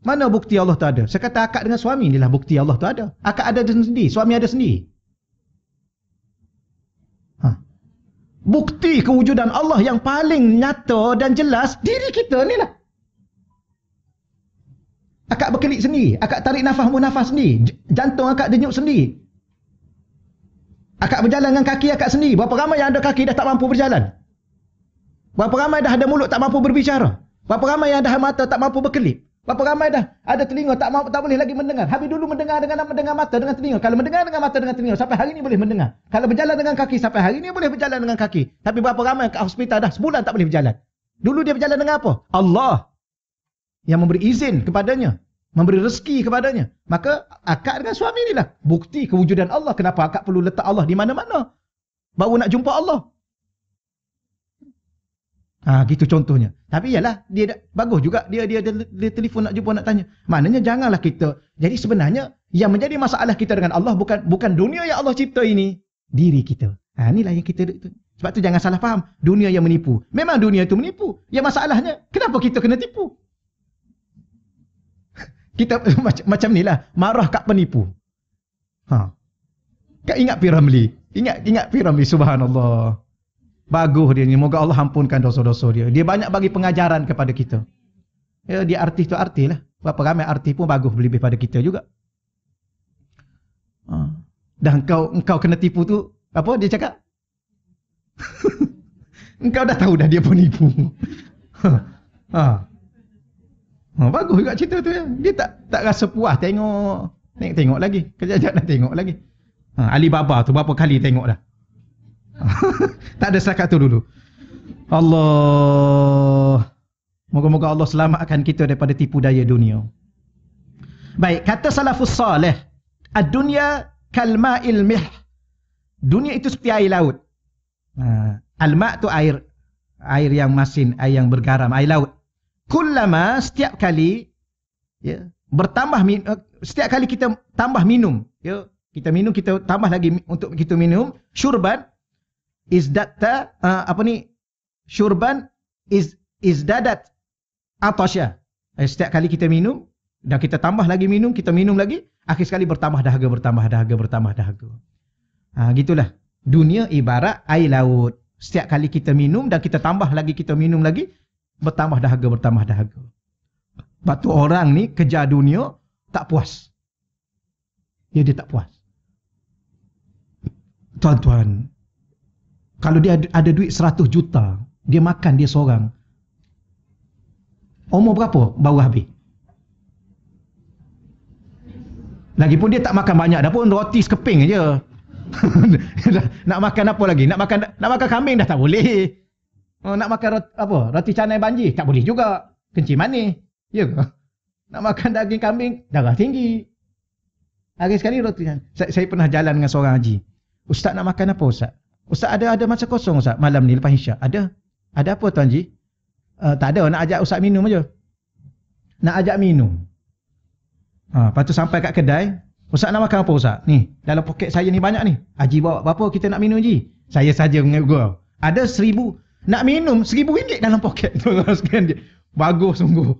Mana bukti Allah tu ada? Saya kata akak dengan suami ni lah bukti Allah tu ada. Akak ada sendiri, suami ada sendiri. Bukti kewujudan Allah yang paling nyata dan jelas, diri kita ni lah. Akak berkelip sendiri, akak tarik nafas munafas sendiri, jantung akak denyut sendiri. Akak berjalan dengan kaki akak sendiri. Berapa ramai yang ada kaki dah tak mampu berjalan? Berapa ramai dah ada mulut tak mampu berbicara? Berapa ramai yang dah mata tak mampu berkelip? Berapa ramai dah ada telinga tak boleh lagi mendengar? Habis dulu mendengar dengan mata, dengan telinga. Kalau mendengar dengan mata, dengan telinga, sampai hari ini boleh mendengar. Kalau berjalan dengan kaki, sampai hari ini boleh berjalan dengan kaki. Tapi berapa ramai kat hospital dah sebulan tak boleh berjalan? Dulu dia berjalan dengan apa? Allah yang memberi izin kepadanya, memberi rezeki kepadanya. Maka akak dengan suami inilah bukti kewujudan Allah. Kenapa akak perlu letak Allah di mana-mana? Baru nak jumpa Allah. Gitu contohnya. Tapi yalah, dia bagus juga dia telefon nak jumpa, nak tanya. Maknanya janganlah kita. Jadi sebenarnya yang menjadi masalah kita dengan Allah bukan dunia yang Allah cipta ini, diri kita. Inilah yang kita. Sebab tu jangan salah faham. Dunia yang menipu. Memang dunia itu menipu. Yang masalahnya, kenapa kita kena tipu? Kita macam ni lah, marah kat penipu. Kau ingat P. Ramlee? Ingat P. Ramlee, subhanallah. Bagus dia ni, moga Allah ampunkan dosa-dosa dia. Dia banyak bagi pengajaran kepada kita. Ya, dia artis tu artis lah. Berapa ramai artis pun bagus lebih pada kita juga. Dan engkau kena tipu tu, apa dia cakap? Engkau dah tahu dah dia penipu. Bagus juga cerita tu ya. Dia tak rasa puas tengok lagi. Kejap-kejap nak tengok lagi. Alibaba tu berapa kali tengok dah. Tak ada setakat tu dulu. Allah. Moga-moga Allah selamatkan kita daripada tipu daya dunia. Baik, kata salafus salih, ad-dunya kalma'il mih. Dunia itu seperti air laut. Al-ma' tu air yang masin, air yang bergaram, air laut. Kullama, setiap kali ya, bertambah setiap kali kita tambah minum, ya, kita minum, kita tambah lagi untuk kita minum, syurban izdatta syurban izdadat atasya. Setiap kali kita minum dan kita tambah lagi minum, kita minum lagi, akhir sekali bertambah dahaga. Gitulah. Dunia ibarat air laut. Setiap kali kita minum dan kita tambah lagi, kita minum lagi, bertambah dahaga. Sebab tu orang ni kejar dunia tak puas. Dia tak puas. Tuan-tuan, kalau dia ada duit 100 juta, dia makan dia seorang. Umur berapa baru habis? Lagipun dia tak makan banyak dah pun, roti sekeping aja. Nak makan apa lagi? Nak makan kambing dah tak boleh. Nak makan roti canai banji tak boleh juga. Kencing manis. Ya ke? Nak makan daging kambing darah tinggi. Hari sekali roti canai. Saya pernah jalan dengan seorang haji. Ustaz nak makan apa Ustaz? Ustaz ada masa kosong Ustaz malam ni lepas isyak. Ada. Ada apa Tuan Haji? Tak ada, nak ajak Ustaz minum aja. Nak ajak minum. Lepas tu sampai kat kedai, Ustaz nak makan apa Ustaz? Ni, dalam poket saya ni banyak ni. Haji bawa berapa kita nak minum Haji? Saya saja mengegur. Ada 1,000. Nak minum RM1,000 dalam poket tu. Bagus sungguh.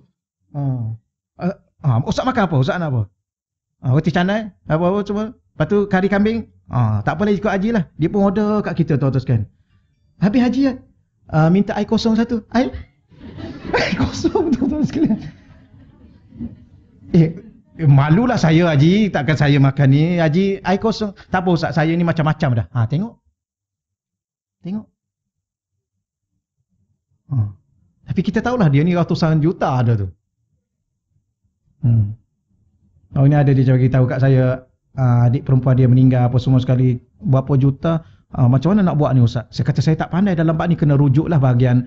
Ustaz makan apa? Ustaz nak apa? Roti canai? Apa-apa cuma. Lepas tu kari kambing? Tak boleh ikut Haji lah. Dia pun order kat kita tuan-tuan sekalian. Habis Haji minta air kosong satu. Air kosong tuan-tuan sekalian. Malulah saya Haji. Takkan saya makan ni. Haji air kosong. Tak apa Ustaz. Saya ni macam-macam dah. Tengok. Tapi kita tahulah dia ni ratusan juta ada tu. Ini ada dia bagi tahu kat saya. Adik perempuan dia meninggal apa semua sekali. Berapa juta. Macam mana nak buat ni Ustaz? Saya kata saya tak pandai dalam bab ni. Kena rujuklah bahagian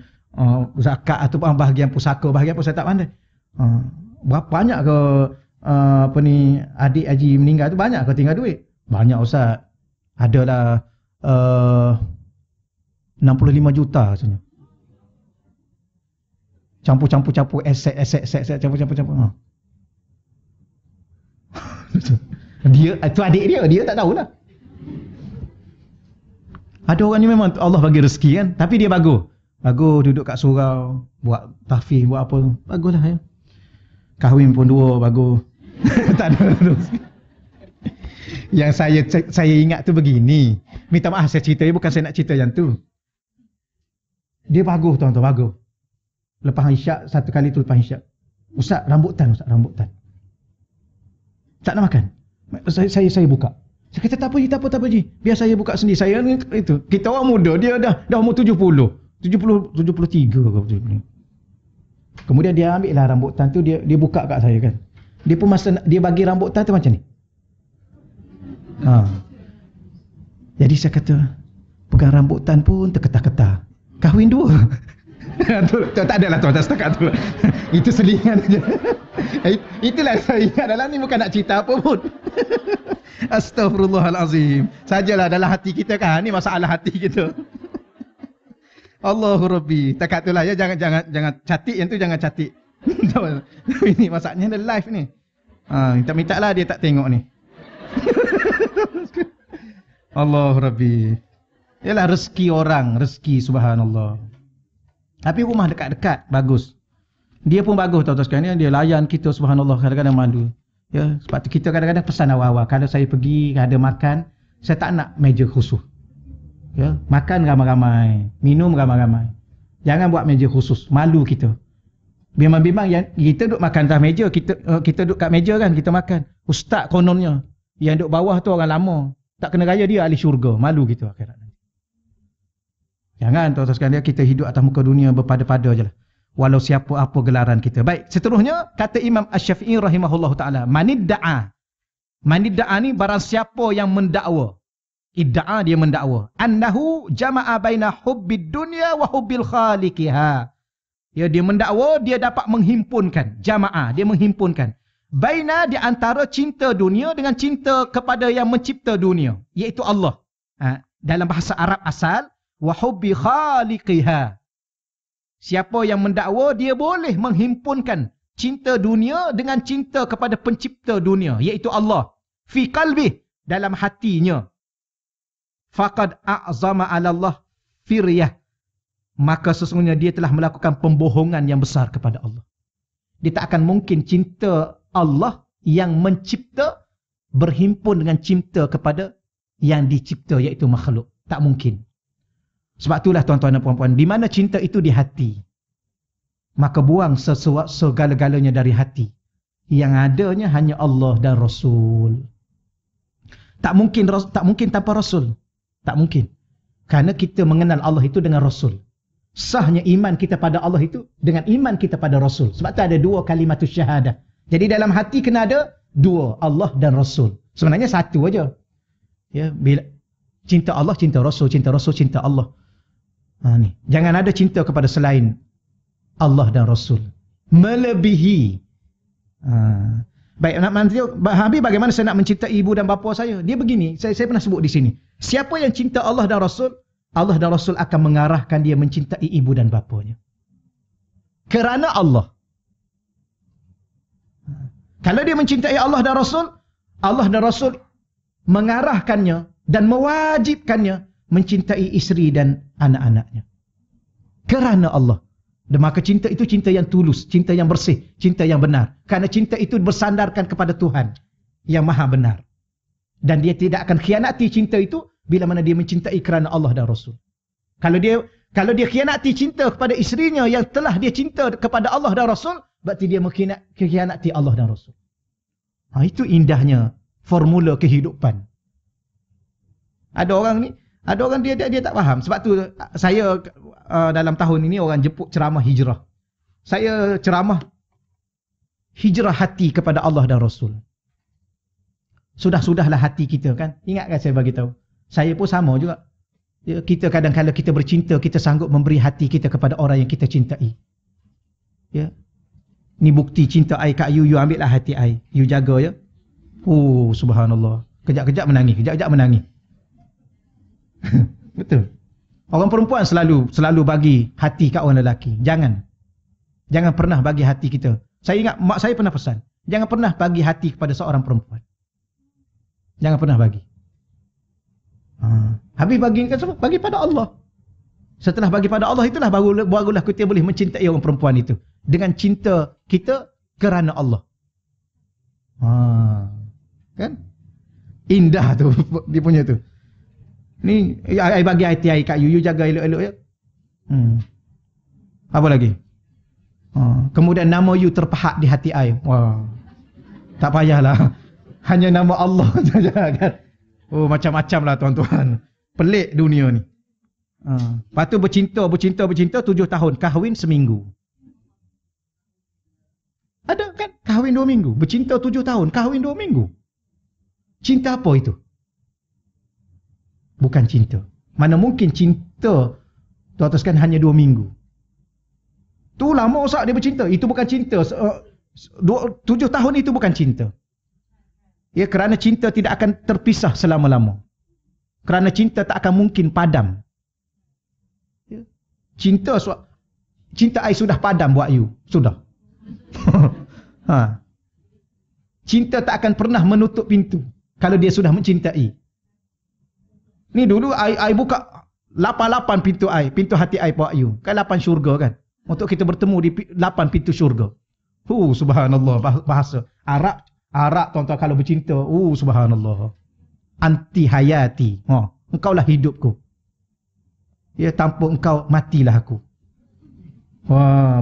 zakat ataupun bahagian pusaka. Bahagian pun saya tak pandai. Berapa banyak ke adik Haji meninggal tu banyak ke tinggal duit? Banyak Ustaz. Adalah 65 juta rasanya. Campur aset campur. Dia tu adik dia tak tahulah. Ada orang ni memang Allah bagi rezeki kan, tapi dia bagus duduk kat surau, buat tahfiz, buat apa, baguslah ya. Kahwin pun 2, bagus. Tak ada rezeki. Yang saya ingat tu begini. Minta maaf saya cerita, bukan saya nak cerita yang tu. Dia bagus tuan-tuan, bagus. Lepas isyak, satu kali tu lepas isyak. Ustaz, rambutan. Tak nak makan. Saya buka. Saya kata tak apa Ji. Biar saya buka sendiri. Saya ni itu. Kita orang muda, dia dah umur 73 ke 70. Kemudian dia ambil lah rambutan tu, dia buka kat saya kan. Dia pun masa dia bagi rambutan tu macam ni. Jadi saya kata, pegang rambutan pun terketar-ketar. Kahwin 2. Tak adalah tuan-tuan setakat tu. Itu selingan je. Itulah saya ingat dalam ni, bukan nak cerita apa pun. Astaghfirullahalazim. Sajalah dalam hati kita kan, ni masalah hati kita. Allahu Rabbi. Takat itulah ya, jangan catik yang tu, jangan catik. Ini masaknya live ni. Minta lah dia tak tengok ni. Allahu Rabbi. Yalah rezeki orang, rezeki subhanallah. Tapi rumah dekat-dekat, bagus. Dia pun bagus tuan-tuan sekalian. Dia layan kita subhanallah, kadang-kadang malu. Ya, sebab tu kita kadang-kadang pesan awal-awal. Kalau saya pergi, ada makan, saya tak nak meja khusus. Ya, makan ramai-ramai, minum ramai-ramai. Jangan buat meja khusus, malu kita. Bimbang-bimbang yang kita duduk makan atas meja, kita duduk kat meja kan, kita makan. Ustaz kononnya, yang duduk bawah tu orang lama. Tak kena raya dia ahli syurga, malu kita akhirat. Jangan tuan-tuan sekalian, kita hidup atas muka dunia berpada-pada je lah. Walau siapa apa gelaran kita. Baik, seterusnya kata Imam Asy-Syafi'i rahimahullahu ta'ala. Manidda'a ni barang siapa yang mendakwa. Idda'a dia mendakwa. Annahu jama'a baina hubbid dunya wa hubbil khaliqiha. Ya, dia mendakwa dia dapat menghimpunkan. Jama'a, dia menghimpunkan. Baina di antara cinta dunia dengan cinta kepada yang mencipta dunia. Iaitu Allah. Dalam bahasa Arab asal. Wa hubbi khaliqiha. Siapa yang mendakwa dia boleh menghimpunkan cinta dunia dengan cinta kepada pencipta dunia, iaitu Allah. Fi qalbi, dalam hatinya. Faqad a'zama 'ala Allah firyah. Maka sesungguhnya dia telah melakukan pembohongan yang besar kepada Allah. Dia tak akan mungkin cinta Allah yang mencipta berhimpun dengan cinta kepada yang dicipta, iaitu makhluk. Tak mungkin. Sebab itulah tuan-tuan dan puan-puan, di mana cinta itu di hati, maka buang segala-galanya dari hati. Yang adanya hanya Allah dan Rasul. Tak mungkin tanpa Rasul. Tak mungkin. Kerana kita mengenal Allah itu dengan Rasul. Sahnya iman kita pada Allah itu dengan iman kita pada Rasul. Sebab tu ada 2 kalimatus syahadah. Jadi dalam hati kena ada 2, Allah dan Rasul. Sebenarnya 1 aja. Ya, bila Cinta Allah, cinta Rasul, cinta Allah. Ni. Jangan ada cinta kepada selain Allah dan Rasul. Melebihi. Baik, Habib, bagaimana saya nak mencintai ibu dan bapa saya? Dia begini, saya pernah sebut di sini. Siapa yang cinta Allah dan Rasul, Allah dan Rasul akan mengarahkan dia mencintai ibu dan bapanya. Kerana Allah. Kalau dia mencintai Allah dan Rasul mengarahkannya dan mewajibkannya mencintai isteri dan anak-anaknya. Kerana Allah. Dan maka cinta itu cinta yang tulus, cinta yang bersih, cinta yang benar. Kerana cinta itu bersandarkan kepada Tuhan yang maha benar. Dan dia tidak akan khianati cinta itu bila mana dia mencintai kerana Allah dan Rasul. Kalau dia khianati cinta kepada isterinya yang telah dia cinta kepada Allah dan Rasul, berarti dia mengkhianati Allah dan Rasul. Itu indahnya formula kehidupan. Ada orang dia tak faham. Sebab tu saya dalam tahun ini orang jemput ceramah hijrah. Saya ceramah hijrah hati kepada Allah dan Rasul. Sudah-sudahlah hati kita kan. Ingatkan saya bagi tahu. Saya pun sama juga. Kita kadang-kadang kita bercinta, kita sanggup memberi hati kita kepada orang yang kita cintai. Ya. Ni bukti cinta I kat you ambillah hati I. You jaga ya. Oh, subhanallah. Kejap-kejap menangis, kejap-kejap menangis. Betul. Orang perempuan selalu bagi hati kat orang lelaki. Jangan pernah bagi hati kita. Saya ingat mak saya pernah pesan, jangan pernah bagi hati kepada seorang perempuan. Jangan pernah bagi. Habis bagi pada Allah. Setelah bagi pada Allah itulah barulah kita boleh mencintai orang perempuan itu dengan cinta kita kerana Allah. Kan? Indah tu dia punya tu. Ni I bagi hati I kat you jaga elok-elok ya. Apa lagi? Kemudian nama you terpahat di hati I. Wah. Tak payahlah. Hanya nama Allah saja kan. Oh, macam-macam lah tuan-tuan. Pelik dunia ni. Lepas tu bercinta 7 tahun, kahwin seminggu. Ada kan? Kahwin 2 minggu. Bercinta 7 tahun, kahwin 2 minggu. Cinta apa itu? Bukan cinta. Mana mungkin cinta tuan-tuan sekalian hanya 2 minggu. Tu lama usah dia bercinta. Itu bukan cinta. 7 tahun itu bukan cinta. Ya, kerana cinta tidak akan terpisah selama-lama. Kerana cinta tak akan mungkin padam. Ya. Cinta I sudah padam buat you. Sudah. Cinta tak akan pernah menutup pintu kalau dia sudah mencintai. Ni dulu I buka 8 pintu pintu hati I buat you. Kan 8 syurga kan. Untuk kita bertemu di 8 pintu syurga. Subhanallah bahasa Arab tuan-tuan kalau bercinta. Subhanallah. Anti hayati. Engkaulah hidupku. Ya, tanpa engkau matilah aku.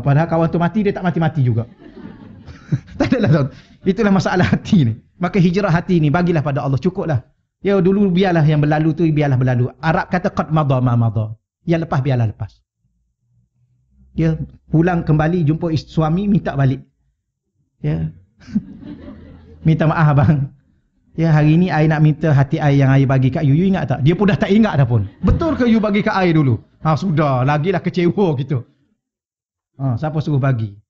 Padahal kawan tu mati, dia tak mati-mati juga. Tak adalah tuan. Itulah masalah hati ni. Maka hijrah hati ni bagilah pada Allah, cukuplah. Ya, dulu biarlah yang berlalu tu biarlah berlalu. Arab kata qad madha ma madha. Yang lepas biarlah lepas. Ya, pulang kembali jumpa suami minta balik. Ya. Minta maaf abang. Ya, hari ni I nak minta hati I yang I bagi kat you. You ingat tak? Dia pun dah tak ingat dah pun. Betul ke you bagi kat I dulu? Sudah, lagilah kecewa gitu. Siapa suruh bagi?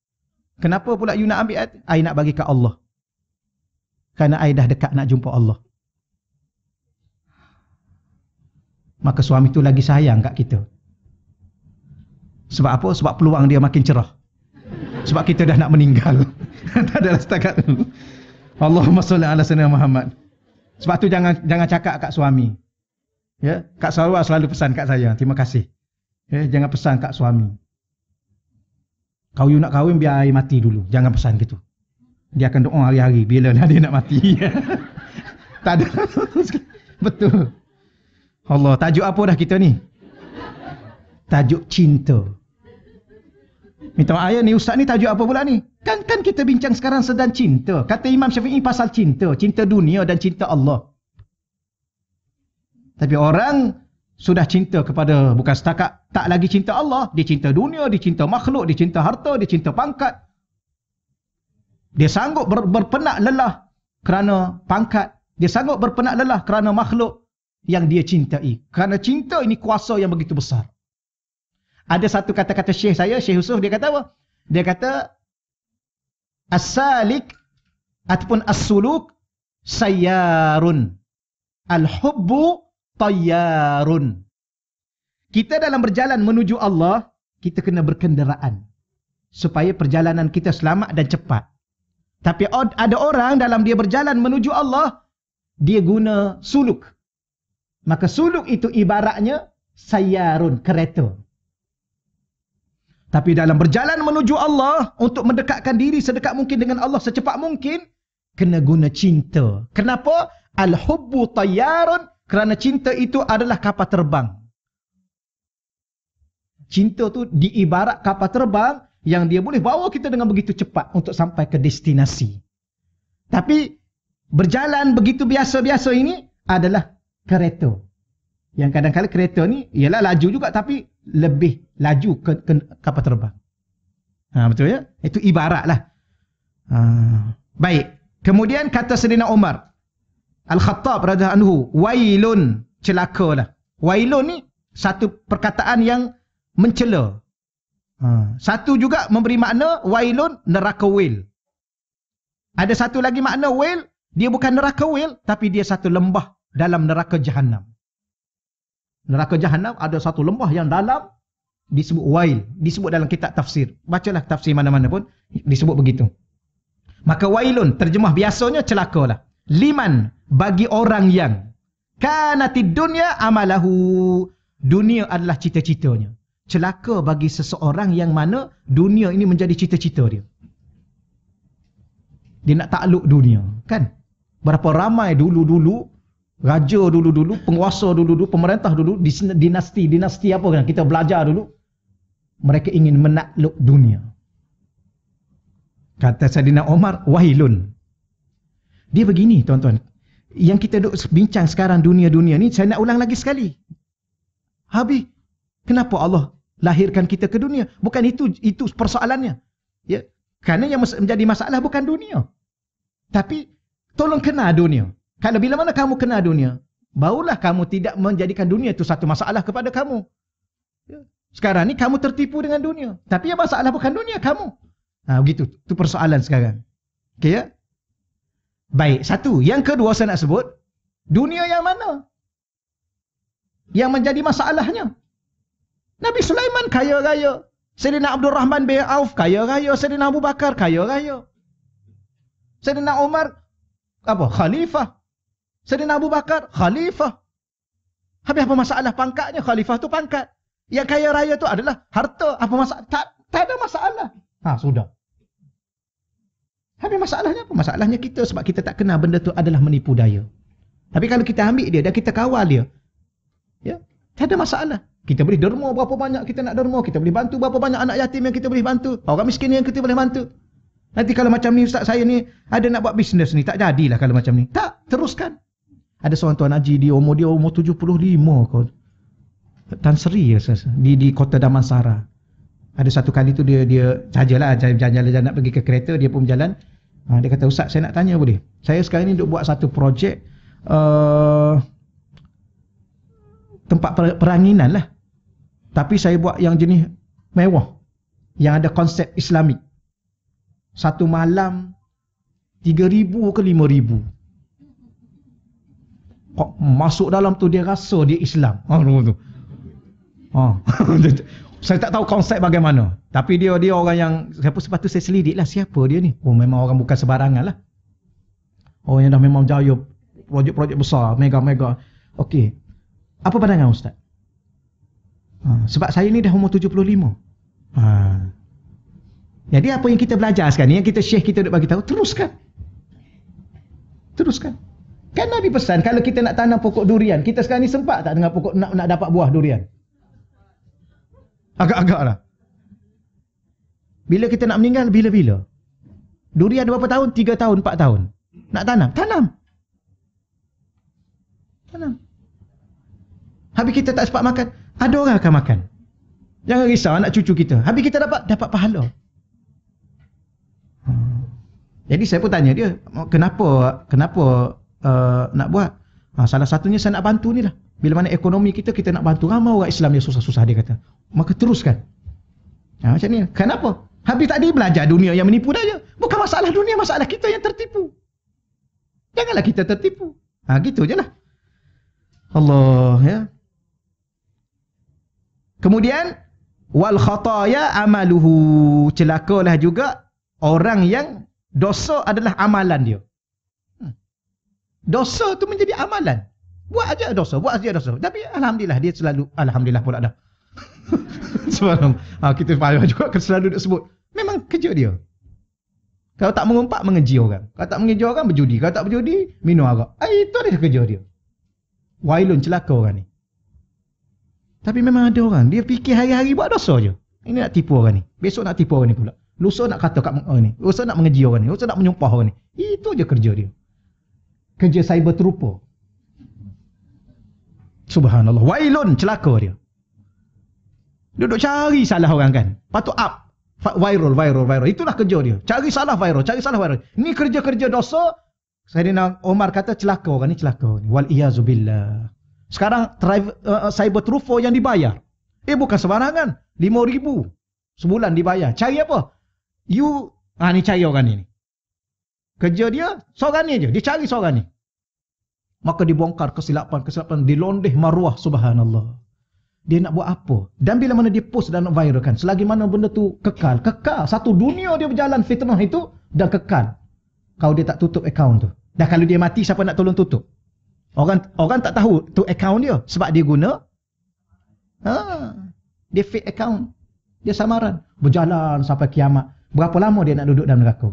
Kenapa pula you nak ambil hati? I nak bagi kat Allah. Kerana I dah dekat nak jumpa Allah. Maka suami tu lagi sayang kat kita. Sebab apa? Sebab peluang dia makin cerah. Sebab kita dah nak meninggal. Tak adalah setakat tu. Allahumma salli ala sayyidina Muhammad. Sebab tu jangan cakap kat suami. Ya, Kak Sarwar selalu pesan kat saya, terima kasih. Ya, jangan pesan kat suami. Kau you nak kahwin biar I mati dulu. Jangan pesan gitu. Dia akan doa hari-hari bila dia nak mati. Tak ada. Betul. Allah, tajuk apa dah kita ni? Tajuk cinta. Minta maaf ya, ni ustaz ni tajuk apa pula ni? Kan kita bincang sekarang sedang cinta. Kata Imam Syafi'i pasal cinta. Cinta dunia dan cinta Allah. Tapi orang sudah cinta kepada, bukan setakat tak lagi cinta Allah. Dia cinta dunia, dia cinta makhluk, dia cinta harta, dia cinta pangkat. Dia sanggup berpenak lelah kerana pangkat. Dia sanggup berpenak lelah kerana makhluk. yang dia cintai. Kerana cinta ini kuasa yang begitu besar. Ada satu kata-kata Syekh saya, Syekh Yusuf, dia kata apa? Dia kata, as-salik ataupun as-suluk sayyarun. Al-hubbu tayyarun. Kita dalam berjalan menuju Allah, kita kena berkenderaan. Supaya perjalanan kita selamat dan cepat. Tapi ada orang dalam dia berjalan menuju Allah, dia guna suluk. Maka suluk itu ibaratnya sayyarun, kereta. Tapi dalam berjalan menuju Allah, untuk mendekatkan diri sedekat mungkin dengan Allah secepat mungkin, kena guna cinta. Kenapa? Al-hubbu tayyarun, kerana cinta itu adalah kapal terbang. Cinta tu diibarat kapal terbang yang dia boleh bawa kita dengan begitu cepat untuk sampai ke destinasi. Tapi berjalan begitu biasa-biasa ini adalah kereta. Yang kadang-kadang kereta ni ialah laju juga tapi lebih laju ke kapal terbang. Betul ya? Itu ibaratlah. Baik. Kemudian kata Sayyidina Umar Al-Khattab radhiyallahu anhu, wailun, celakalah. Wailun ni satu perkataan yang mencela. Satu juga memberi makna wailun, neraka wail. Ada satu lagi makna wail, dia bukan neraka wail, tapi dia satu lembah dalam neraka Jahannam. Neraka Jahannam ada satu lembah yang dalam, disebut wail. Disebut dalam kitab tafsir. Bacalah tafsir mana-mana pun, disebut begitu. Maka wailun, terjemah biasanya celakalah. Liman, bagi orang yang kanatid dunya amalahu. Dunia adalah cita-citanya. Celaka bagi seseorang yang mana dunia ini menjadi cita-cita dia. Dia nak takluk dunia, kan? Berapa ramai dulu-dulu, raja dulu-dulu, penguasa dulu-dulu, pemerintah dulu, dinasti apa kan? Kita belajar dulu. Mereka ingin menakluk dunia. Kata Sayyidina Umar, wailun. Dia begini, tuan-tuan. Yang kita duk bincang sekarang dunia-dunia ni, saya nak ulang lagi sekali. Habis, kenapa Allah lahirkan kita ke dunia? Bukan itu persoalannya. Ya, kerana yang menjadi masalah bukan dunia. Tapi tolong kenal dunia. Kalau bila mana kamu kenal dunia, barulah kamu tidak menjadikan dunia itu satu masalah kepada kamu. Ya. Sekarang ni kamu tertipu dengan dunia. Tapi yang masalah bukan dunia, kamu. Begitu. Itu persoalan sekarang. Okey ya? Baik, satu. Yang kedua saya nak sebut, dunia yang mana yang menjadi masalahnya? Nabi Sulaiman kaya raya. Sayyidina Abdul Rahman bin Auf kaya raya. Sayyidina Abu Bakar kaya raya. Sayyidina Umar khalifah. Sayyidina Abu Bakar khalifah. Habis apa masalah pangkatnya? Khalifah tu pangkat. Yang kaya raya tu adalah harta. Apa masalah? Tak ada masalah. Sudah. Habis masalahnya apa? Masalahnya kita sebab kita tak kenal benda tu adalah menipu daya. Tapi kalau kita ambil dia dan kita kawal dia, ya, tak ada masalah. Kita boleh derma berapa banyak kita nak derma, kita boleh bantu berapa banyak anak yatim yang kita boleh bantu, orang miskin yang kita boleh bantu. Nanti kalau macam ni ustaz saya ni ada nak buat bisnes ni, tak jadilah kalau macam ni. Tak, teruskan. Ada seorang tuan haji, dia umur 75 kau. Tan Sri di Kota Damansara. Ada satu kali tu dia sajalah jalan-jalan nak pergi ke kereta, dia pun berjalan. Dia kata, ustaz saya nak tanya boleh? Saya sekarang ni duk buat satu projek tempat peranginan lah. Tapi saya buat yang jenis mewah, yang ada konsep Islamik. Satu malam 3,000 ke 5,000. Kok masuk dalam tu dia rasa dia Islam. Tu. Saya tak tahu konsep bagaimana. Tapi dia orang yang, sebab tu saya selidik lah siapa dia ni. Memang orang bukan sebarangan lah. Orang yang dah memang jaya projek-projek besar, mega-mega. Okey. Apa pandangan ustaz? Sebab saya ni dah umur 75. Jadi apa yang kita belajar sekarang ni, yang kita syekh kita duk bagi tahu, teruskan. Kan Nabi pesan kalau kita nak tanam pokok durian, kita sekarang ni sempat tak dengan pokok nak dapat buah durian? Agak-agak lah. Bila kita nak meninggal, bila-bila? Durian berapa tahun? 3 tahun, 4 tahun. Nak tanam? Tanam. Habis kita tak sempat makan, ada orang akan makan. Jangan risau anak cucu kita. Habis kita dapat pahala. Jadi saya pun tanya dia, kenapa nak buat? Salah satunya saya nak bantu ni lah. Bila mana ekonomi kita nak bantu. Ramai orang Islam yang susah-susah, dia kata. Maka teruskan. Macam ni. Kenapa? Habis tadi belajar dunia yang menipu dah je. Bukan masalah dunia, masalah kita yang tertipu. Janganlah kita tertipu. Gitu je lah. Allah, ya. Kemudian, wal khataya amaluhu. Celakalah juga orang yang dosa adalah amalan dia. Dosa tu menjadi amalan. Buat aja dosa. Tapi alhamdulillah dia selalu, alhamdulillah pula dah. Subhanallah. Kita payah juga selalu nak sebut. Memang kerja dia. Kalau tak mengumpat, mengeji orang. Kalau tak mengeji orang, berjudi. Kalau tak berjudi, minum arak. Itu dia kerja dia. Wailun, celaka orang ni. Tapi memang ada orang, dia fikir hari-hari buat dosa je. Ini nak tipu orang ni. Besok nak tipu orang ni pula. Lusa nak kata kat orang ni. Lusa nak mengeji orang ni. Lusa nak menyumpah orang ni. Itu je kerja dia. Kerja cyber terupa. Subhanallah. Wailun, celaka dia. Duduk cari salah orang kan. Patut up. Viral. Itulah kerja dia. Cari salah viral. Ini kerja-kerja dosa. Sayyidina Umar kata celaka orang ni, Wal iyazubillah. Sekarang cyber terupa yang dibayar. Bukan sembarangan. 5,000 sebulan dibayar. Cari apa? Ni cari orang ni. Kerja dia seorang ni je. Dia cari seorang ni. Maka dibongkar kesilapan, dilondeh maruah, subhanallah. Dia nak buat apa? Dan bila mana dia post dan nak viralkan, selagi mana benda tu kekal. Satu dunia dia berjalan fitnah itu dan kekal. Kalau dia tak tutup akaun tu. Dan kalau dia mati, siapa nak tolong tutup? Orang tak tahu tu akaun dia sebab dia guna dia fake akaun. Dia samaran. Berjalan sampai kiamat. Berapa lama dia nak duduk dalam neraka?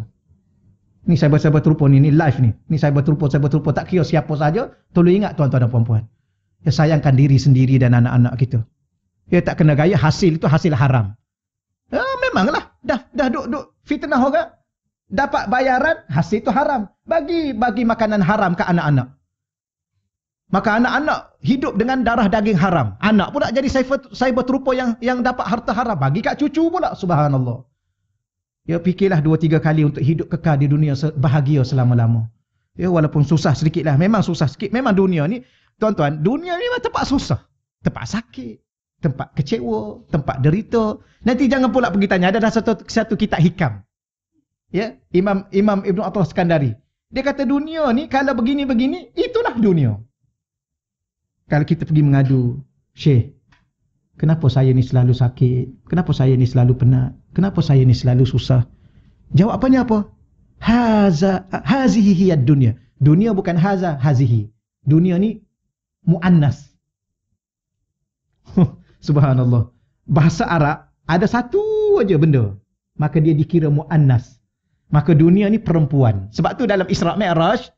Ni cyber terupa ni live ni. Ni cyber terupa. Tak kira siapa saja. Tolong ingat tuan-tuan dan puan-puan. Ya, sayangkan diri sendiri dan anak-anak kita. Ya, tak kena gaya hasil itu hasil haram. Memanglah. Dah duduk fitnah orang. Dapat bayaran, hasil itu haram. Bagi makanan haram ke anak-anak. Maka anak-anak hidup dengan darah daging haram. Anak pula jadi cyber terupa yang dapat harta haram. Bagi kat cucu pula. Subhanallah. Ya, fikirlah 2-3 kali untuk hidup kekal di dunia bahagia selama-lama. Ya, walaupun susah sedikit lah. Memang susah sikit. Memang dunia ni, tuan-tuan, dunia ni memang tempat susah. Tempat sakit. Tempat kecewa. Tempat derita. Nanti jangan pula pergi tanya. Ada satu kitab hikam. Ya, Imam Ibn Athaillah Skandari. Dia kata dunia ni kalau begini-begini, itulah dunia. Kalau kita pergi mengadu, Syekh, kenapa saya ni selalu sakit? Kenapa saya ni selalu penat? Kenapa saya ni selalu susah? Jawapannya apa? Hazihi hiyad dunia. Dunia bukan hazihi. Dunia ni muannas. Subhanallah. Bahasa Arab ada satu aja benda, maka dia dikira muannas. Maka dunia ni perempuan. Sebab tu dalam Isra' Mi'raj,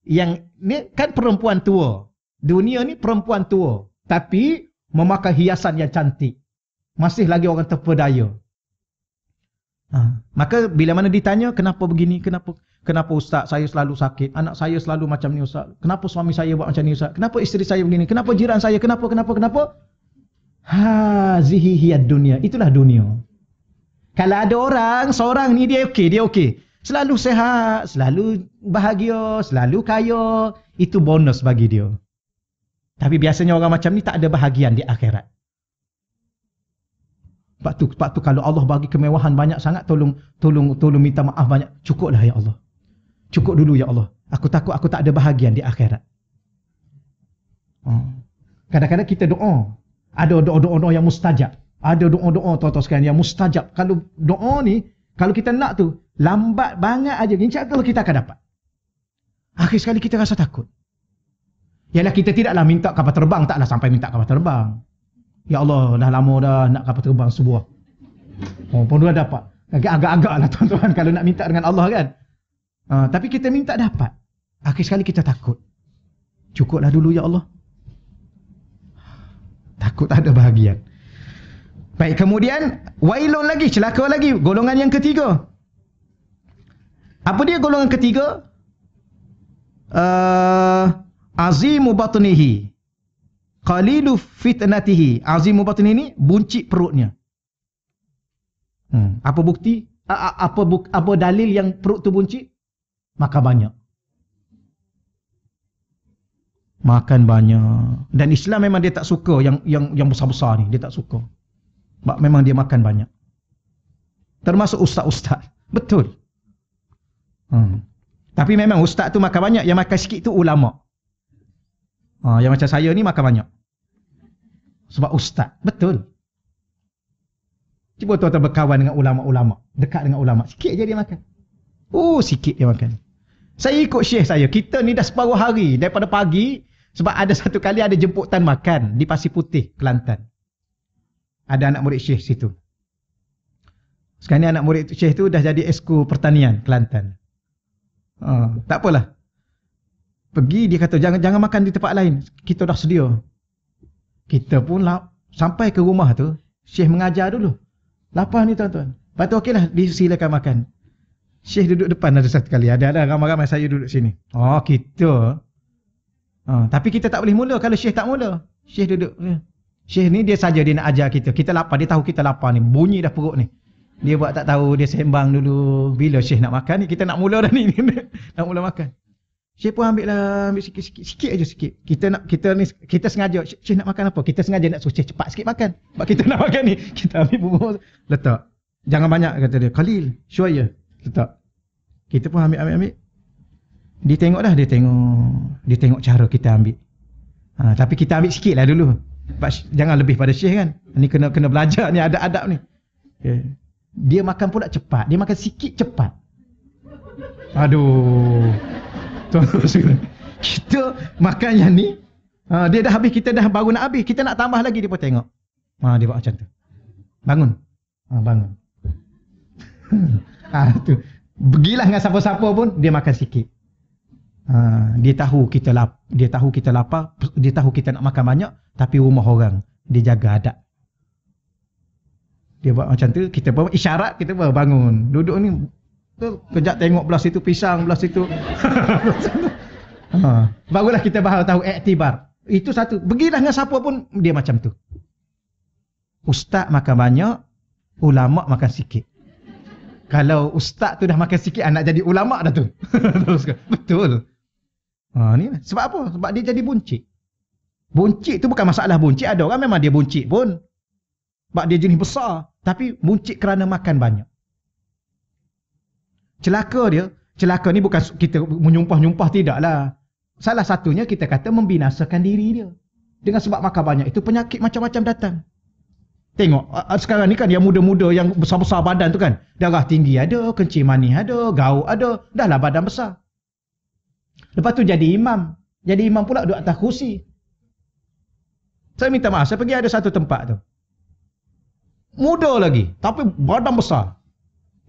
yang ni kan perempuan tua. Dunia ni perempuan tua. Tapi memakai hiasan yang cantik. Masih lagi orang terpedaya. Maka bila mana ditanya, kenapa begini? Kenapa ustaz saya selalu sakit? Anak saya selalu macam ni ustaz. Kenapa suami saya buat macam ni ustaz? Kenapa isteri saya begini? Kenapa jiran saya? Kenapa? Hazihi hiyad dunia. Itulah dunia. Kalau ada orang, seorang ni dia okey. Selalu sehat, selalu bahagia, selalu kaya. Itu bonus bagi dia. Tapi biasanya orang macam ni tak ada bahagian di akhirat. Sebab tu kalau Allah bagi kemewahan banyak sangat, tolong minta maaf banyak. Cukuplah ya Allah. Cukup dulu ya Allah. Aku takut aku tak ada bahagian di akhirat. Kadang-kadang kita doa. Ada doa-doa yang mustajab. Ada doa-doa tuan-tuan sekalian yang mustajab. Kalau doa ni, kalau kita nak tu, lambat banget aja. InsyaAllah kita akan dapat. Akhir sekali kita rasa takut. Yalah, kita tidaklah minta kapal terbang. Taklah sampai minta kapal terbang. Ya Allah, dah lama dah nak kapal terbang sebuah. Pun dah dapat. Agak-agak lah tuan-tuan kalau nak minta dengan Allah kan. Tapi kita minta dapat. Akhir sekali kita takut. Cukuplah dulu ya Allah. Takut tak ada bahagian. Baik, kemudian wailun lagi, celaka lagi. Golongan yang ketiga. Apa dia golongan ketiga? Azimu batnihi qalilu fitnatihi. Azimu batnihi ni buncit perutnya. Apa bukti? Apa dalil yang perut tu buncit? Maka banyak. Makan banyak. Dan Islam memang dia tak suka yang besar-besar ni, dia tak suka. Sebab memang dia makan banyak. Termasuk ustaz-ustaz. Betul. Tapi memang ustaz tu makan banyak, yang makan sikit tu ulama. Yang macam saya ni makan banyak. Sebab ustaz. Betul. Cuba tuan-tuan berkawan dengan ulama-ulama. Dekat dengan ulama. Sikit je dia makan. Sikit dia makan. Saya ikut syekh saya. Kita ni dah separuh hari. Daripada pagi. Sebab ada satu kali ada jemputan makan. Di Pasir Putih, Kelantan. Ada anak murid syekh situ. Sekarang ni anak murid syekh tu dah jadi esko pertanian Kelantan. Tak apalah. Pergi dia kata jangan makan di tempat lain. Kita dah sedia. Kita pun sampai ke rumah tu. Syekh mengajar dulu. Lapar ni tuan-tuan. Lepas tu okeylah, disilakan makan. Syekh duduk depan ada satu kali. Ada ramai-ramai saya duduk sini. Kita. Tapi kita tak boleh mula kalau Syekh tak mula. Syekh duduk. Syekh ni dia saja dia nak ajar kita. Kita lapar, dia tahu kita lapar ni. Bunyi dah perut ni. Dia buat tak tahu, dia sembang dulu. Bila Syekh nak makan ni, kita nak mula dah ni. Nak mula makan. Syekh pun ambil sikit-sikit. Sikit aja sikit. Kita sengaja, Syekh nak makan apa? Kita sengaja nak suruh Syekh cepat sikit makan. Sebab kita nak makan ni. Kita ambil bubur, letak. Jangan banyak kata dia. Khalil, syuaya. Letak. Kita pun ambil. Dia tengok dah, dia tengok cara kita ambil. Tapi kita ambil sikit lah dulu. Jangan lebih pada Syekh kan. Ni kena belajar ni, ada adab ni. Okay. Dia makan pula cepat. Dia makan sikit cepat. Aduh. Tuan-tuan, kita makan yang ni, dia dah habis, kita dah baru nak habis, kita nak tambah lagi, dia pun tengok. Dia buat macam tu. Bangun. Bangun. Tu. Pergilah dengan siapa-siapa pun, dia makan sikit. Dia tahu kita lapar, dia tahu kita nak makan banyak, tapi rumah orang, dia jaga adab. Dia buat macam tu, kita pun isyarat, kita pun bangun. Duduk ni, kejap tengok belah situ pisang, belah situ. Barulah kita baru tahu iktibar. Itu satu. Pergilah dengan siapa pun, dia macam tu. Ustaz makan banyak, ulama makan sikit. Kalau ustaz tu dah makan sikit, nak jadi ulama dah tu. Betul. Ni lah. Sebab apa? Sebab dia jadi buncit. Buncit tu bukan masalah buncit. Ada orang memang dia buncit pun. Sebab dia jenis besar. Tapi buncit kerana makan banyak. Celaka ni bukan kita menyumpah-nyumpah, tidaklah. Salah satunya kita kata membinasakan diri dia. Dengan sebab makan banyak itu penyakit macam-macam datang. Tengok, sekarang ni kan yang muda-muda, yang besar-besar badan tu kan. Darah tinggi ada, kencing manis ada, gaut ada, dahlah badan besar. Lepas tu jadi imam. Jadi imam pula duduk atas kursi. Saya minta maaf, saya pergi ada satu tempat tu. Muda lagi, tapi badan besar.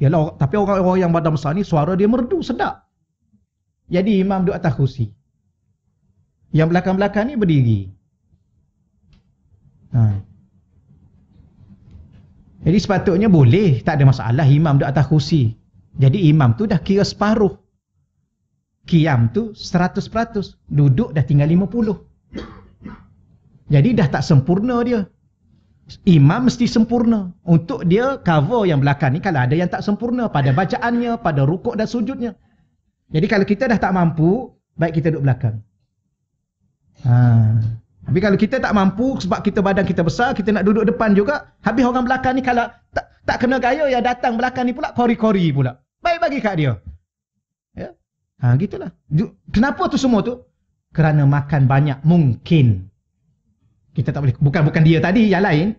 Yalah, tapi orang-orang yang badan besar ni suara dia merdu, sedap. Jadi imam duduk atas kursi. Yang belakang-belakang ni berdiri. Jadi sepatutnya boleh, tak ada masalah imam duduk atas kursi. Jadi imam tu dah kira separuh. Qiyam tu 100%, duduk dah tinggal 50. Jadi dah tak sempurna dia. Imam mesti sempurna. Untuk dia cover yang belakang ni kalau ada yang tak sempurna pada bacaannya, pada rukuk dan sujudnya. Jadi kalau kita dah tak mampu, baik kita duduk belakang. Tapi kalau kita tak mampu sebab kita badan kita besar, kita nak duduk depan juga, habis orang belakang ni kalau tak kena gaya, yang datang belakang ni pula kori-kori pula. Baik bagi kat dia. Ya. Gitulah. Kenapa tu semua tu? Kerana makan banyak mungkin. Kita tak boleh, bukan dia tadi, yang lain.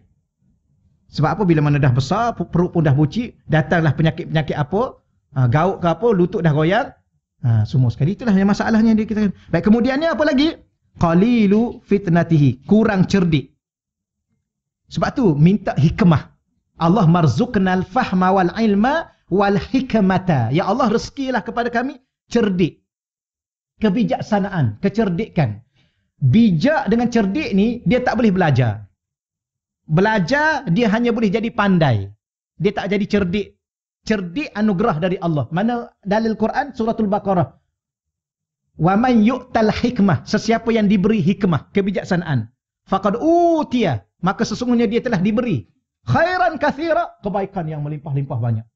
Sebab apa? Bila mana dah besar, perut pun dah bucik, datanglah penyakit-penyakit apa, gaut ke apa, lutut dah goyang, semua sekali. Itulah yang masalahnya dia kita. Baik, kemudiannya apa lagi? Qalilu fitnatihi, kurang cerdik. Sebab tu minta hikmah. Allah marzuqnal fahma wal ilma wal hikmata. Ya Allah, rezekilah kepada kami cerdik. Kebijaksanaan, kecerdikan. Bijak dengan cerdik ni, dia tak boleh belajar. Belajar, dia hanya boleh jadi pandai. Dia tak jadi cerdik. Cerdik anugerah dari Allah. Mana dalil Quran, suratul Baqarah. Wa man yu'tal hikmah, sesiapa yang diberi hikmah, kebijaksanaan. Faqad utiya, maka sesungguhnya dia telah diberi. Khairan kathira, kebaikan yang melimpah-limpah banyak.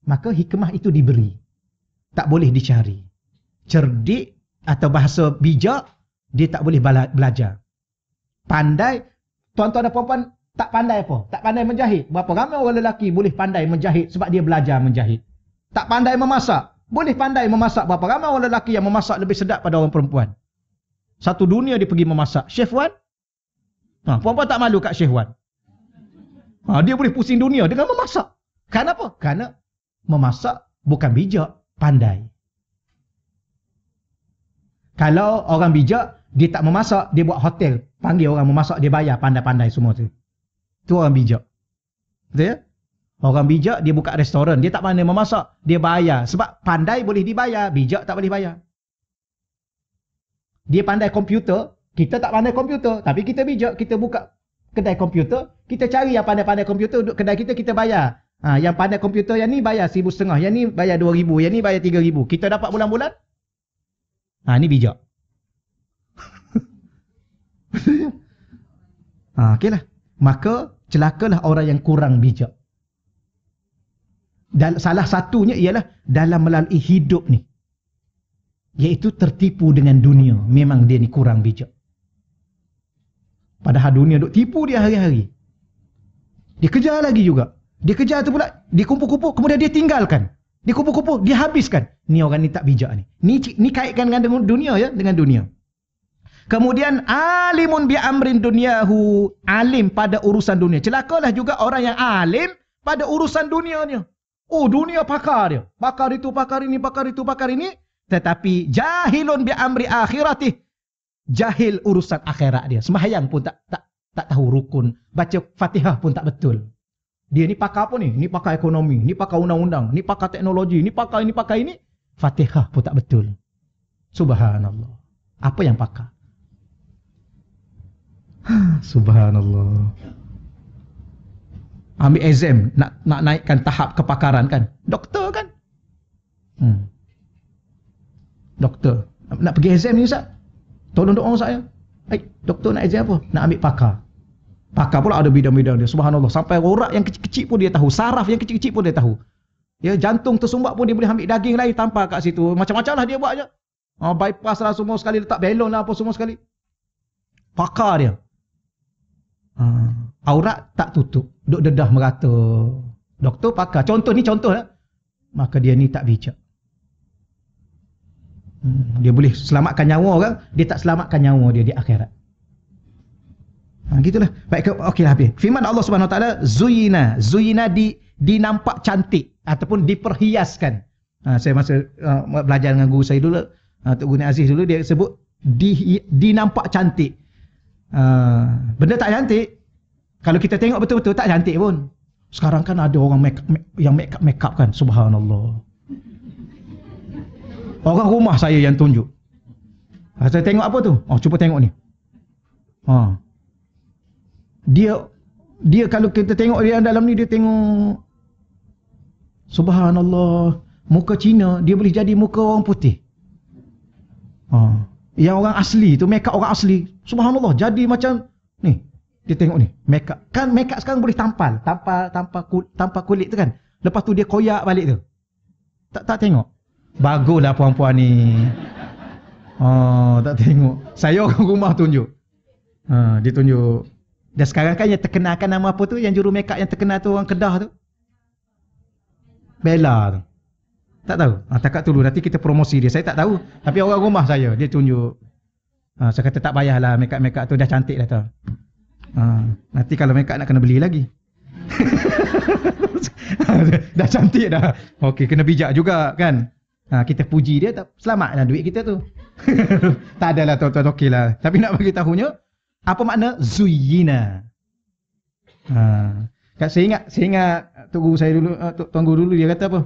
Maka hikmah itu diberi. Tak boleh dicari. Cerdik atau bahasa bijak, dia tak boleh belajar. Pandai, tuan-tuan dan puan-puan tak pandai apa? Tak pandai menjahit. Berapa ramai orang lelaki boleh pandai menjahit sebab dia belajar menjahit. Tak pandai memasak, boleh pandai memasak. Berapa ramai orang lelaki yang memasak lebih sedap pada orang perempuan. Satu dunia dia pergi memasak. Chef Wan? Perempuan tak malu kat Chef Wan. Dia boleh pusing dunia dengan memasak. Kenapa? Kerana memasak bukan bijak, pandai. Kalau orang bijak, dia tak memasak, dia buat hotel. Panggil orang memasak, dia bayar pandai-pandai semua tu. Itu orang bijak. Betul ya? Orang bijak, dia buka restoran. Dia tak pandai memasak, dia bayar. Sebab pandai boleh dibayar, bijak tak boleh bayar. Dia pandai komputer, kita tak pandai komputer. Tapi kita bijak, kita buka kedai komputer, kita cari yang pandai-pandai komputer, duduk kedai kita, kita bayar. Yang pandai komputer yang ni bayar 1,500, yang ni bayar 2,000, yang ni bayar 3,000. Kita dapat bulan-bulan? Ni bijak. Okeylah. Maka celakalah orang yang kurang bijak. Dan salah satunya ialah dalam melalui hidup ni, iaitu tertipu dengan dunia. Memang dia ni kurang bijak. Padahal dunia duk tipu dia hari-hari. Dia kejar lagi juga. Dia kejar tu pula, dia kumpul-kumpul, kemudian dia tinggalkan. Dia kumpul-kumpul, dia habiskan. Ni orang ni tak bijak ni. Ni kaitkan dengan dunia ya, dengan dunia. Kemudian alimun bi amrin dunyahu, alim pada urusan dunia. Celakalah juga orang yang alim pada urusan dunianya. Oh, dunia pakar dia. Pakar itu, pakar ini, pakar itu, pakar ini. Tetapi jahilun bi amri akhiratih. Jahil urusan akhirat dia. Sembahyang pun tak tahu rukun. Baca Fatihah pun tak betul. Dia ni pakar apa ni? Ni pakar ekonomi, ni pakar undang-undang, ni pakar teknologi, ni pakar ini. Fatihah pun tak betul. Subhanallah. Apa yang pakar? Subhanallah. Ambil exam, nak naikkan tahap kepakaran kan? Doktor kan? Doktor. Nak pergi exam ni Ustaz? Tolong doa saya. Doktor nak exam apa? Nak ambil pakar. Pakar pula ada bidang-bidang dia. Subhanallah. Sampai urat yang kecil-kecil pun dia tahu. Saraf yang kecil-kecil pun dia tahu. Ya, jantung tersumbat pun dia boleh ambil daging lain tanpa kat situ. Macam-macam lah dia buat je. Bypass lah semua sekali. Letak belon lah apa semua sekali. Pakar dia. Aurat tak tutup. Duk dedah merata. Doktor pakar. Contoh lah. Maka dia ni tak bijak. Dia boleh selamatkan nyawa orang. Dia tak selamatkan nyawa dia di akhirat. Gitulah. Baik, okeylah habis. Firman Allah Subhanahu Wa Taala, Zuyina dinampak cantik ataupun diperhiaskan. Saya masa belajar dengan guru saya dulu, Tok Guni Aziz dulu, dia sebut dinampak cantik. Benda tak cantik, kalau kita tengok betul-betul tak cantik pun. Sekarang kan ada orang yang make up kan, subhanallah. Orang rumah saya yang tunjuk. Saya tengok apa tu? Cuba tengok ni. Dia kalau kita tengok dia dalam ni, dia tengok, subhanallah, muka Cina dia boleh jadi muka orang putih. Yang orang asli tu, make up orang asli, subhanallah, jadi macam ni. Dia tengok ni, make up. Kan make up sekarang boleh tampal tanpa kulit tu kan. Lepas tu dia koyak balik tu. Tak tengok. Baguslah puan-puan ni. Tak tengok. Saya orang rumah tunjuk. Dia tunjuk. Dan sekarang kan yang terkenalkan nama apa tu? Yang juru make up yang terkenal tu, orang Kedah tu. Bella tu. Tak tahu. Takat dulu nanti kita promosi dia. Saya tak tahu. Tapi orang rumah saya, dia tunjuk. Saya kata tak payahlah, make up tu dah cantik dah tu. Nanti kalau make up nak kena beli lagi. Dah cantik dah. Okey, kena bijak juga kan. Kita puji dia, selamatlah duit kita tu. Tak adalah tuan-tuan, okeylah. Tapi nak bagi tahunya, apa makna Zuyina? Saya ingat Tok Guru saya dulu, Tuan Guru dulu, dia kata apa?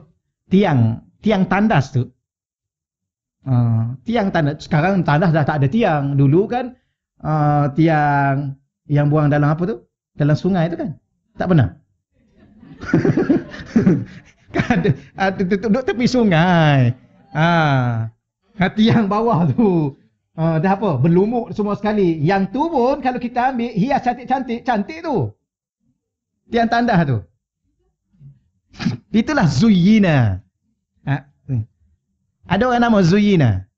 Tiang tandas tu. Tiang tandas. Sekarang tandas dah tak ada tiang. Dulu kan tiang yang buang dalam apa tu? Dalam sungai tu kan? Tak pernah? Ada duduk tepi sungai. Tiang bawah tu. Dah apa? Berlumut semua sekali. Yang tu pun kalau kita ambil, hias cantik tu. Tiang tandas tu. Itulah Zuyina. Ada orang nama Zuyina?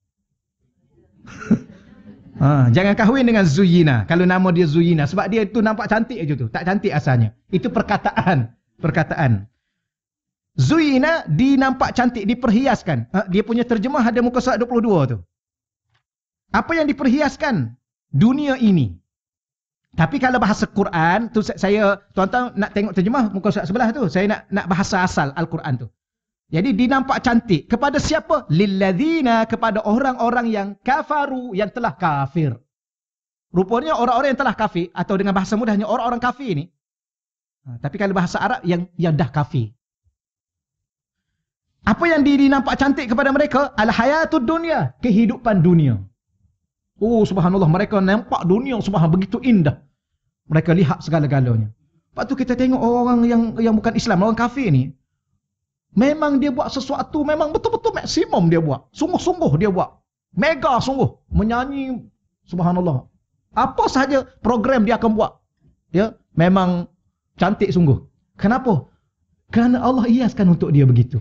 Jangan kahwin dengan Zuyina. Kalau nama dia Zuyina. Sebab dia tu nampak cantik aja tu. Tak cantik asalnya. Itu perkataan. Zuyina dinampak cantik, diperhiaskan. Dia punya terjemah ada muka surat 22 tu. Apa yang diperhiaskan? Dunia ini. Tapi kalau bahasa Quran, tu saya, tuan-tuan nak tengok terjemah muka surat sebelah tu. Saya nak bahasa asal Al-Quran tu. Jadi dinampak cantik. Kepada siapa? Lilladzina, kepada orang-orang yang kafaru, yang telah kafir. Rupanya orang-orang yang telah kafir, atau dengan bahasa mudahnya orang-orang kafir ni. Tapi kalau bahasa Arab, yang dah kafir. Apa yang dinampak cantik kepada mereka? Al-hayatud dunia, kehidupan dunia. Oh subhanallah, mereka nampak dunia subhanallah begitu indah. Mereka lihat segala-galanya. Lepas tu kita tengok orang yang bukan Islam, orang kafir ni. Memang dia buat sesuatu, memang betul-betul maksimum dia buat. Sungguh-sungguh dia buat. Mega sungguh. Menyanyi, subhanallah. Apa sahaja program dia akan buat. Ya, memang cantik sungguh. Kenapa? Kerana Allah hiaskan untuk dia begitu.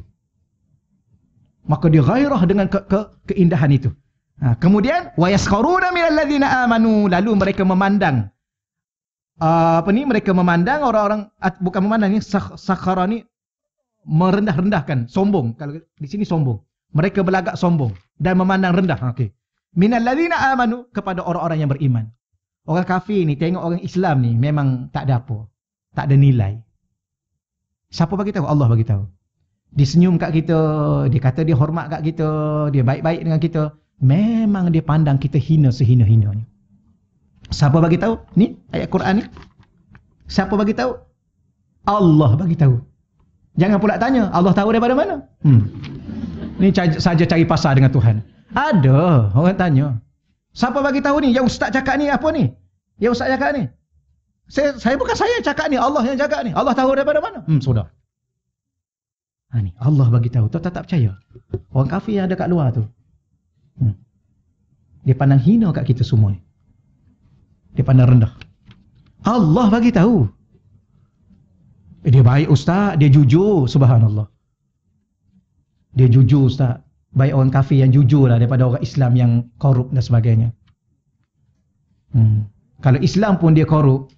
Maka dia gairah dengan keindahan itu. Kemudian, وَيَسْخَرُونَ مِنَ الَّذِينَ آمَنُوا, lalu mereka memandang. Mereka memandang orang-orang, bukan memandang ni, sakhara ni, merendah-rendahkan, sombong. Kalau di sini sombong. Mereka berlagak sombong dan memandang rendah. Okey. Minal ladzina amanu, kepada orang-orang yang beriman. Orang kafir ni tengok orang Islam ni memang tak ada apa. Tak ada nilai. Siapa bagi tahu? Allah bagi tahu. Dia senyum kat kita, dia kata dia hormat kat kita, dia baik-baik dengan kita. Memang dia pandang kita hina sehina-hinanya. Siapa bagi tahu? Ni ayat Quran ni. Siapa bagi tahu? Allah bagi tahu. Jangan pula tanya, Allah tahu daripada mana? Ni saja cari pasal dengan Tuhan. Ada orang tanya. Siapa bagi tahu ni? Yang ustaz cakap ni apa ni? Yang ustaz cakap ni? Saya bukan saya cakap ni, Allah yang cakap ni. Allah tahu daripada mana? Sudah. Ni Allah bagi tahu. Tuan tak percaya. Orang kafir yang ada kat luar tu. Dia pandang hina kat kita semua ni. Dia pandang rendah. Allah bagi tahu. Dia baik ustaz, dia jujur, subhanallah. Dia jujur ustaz. Baik orang kafir yang jujur lah daripada orang Islam yang korup dan sebagainya. Kalau Islam pun dia korup,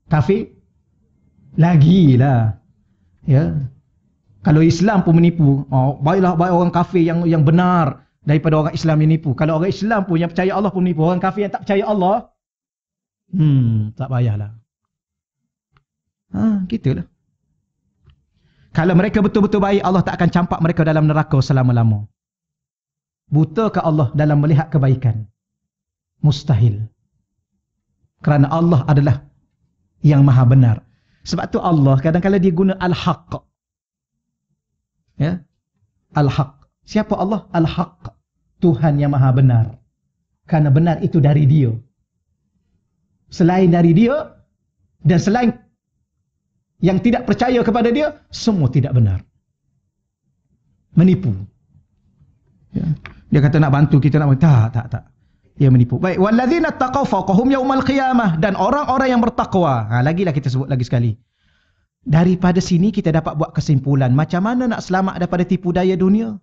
kafir lagilah. Ya. Kalau Islam pun menipu, baiklah baik orang kafir yang benar daripada orang Islam yang menipu. Kalau orang Islam pun yang percaya Allah pun menipu, orang kafir yang tak percaya Allah, tak payahlah. Gitulah. Kalau mereka betul-betul baik, Allah tak akan campak mereka dalam neraka selama-lama. Butakah Allah dalam melihat kebaikan? Mustahil. Kerana Allah adalah yang maha benar. Sebab tu Allah kadang-kadang dia guna Al-Haq. Ya? Al-Haq. Siapa Allah? Al-Haq. Tuhan yang maha benar. Kerana benar itu dari dia. Selain dari dia, dan selain yang tidak percaya kepada dia, semua tidak benar. Menipu. Ya. Dia kata nak bantu kita, nak bantu. Tak. Dia menipu. Baik. Walladzina taqaw fawqahum yaumal qiyamah. Dan orang-orang yang bertakwa. Lagilah kita sebut lagi sekali. Daripada sini kita dapat buat kesimpulan. Macam mana nak selamat daripada tipu daya dunia?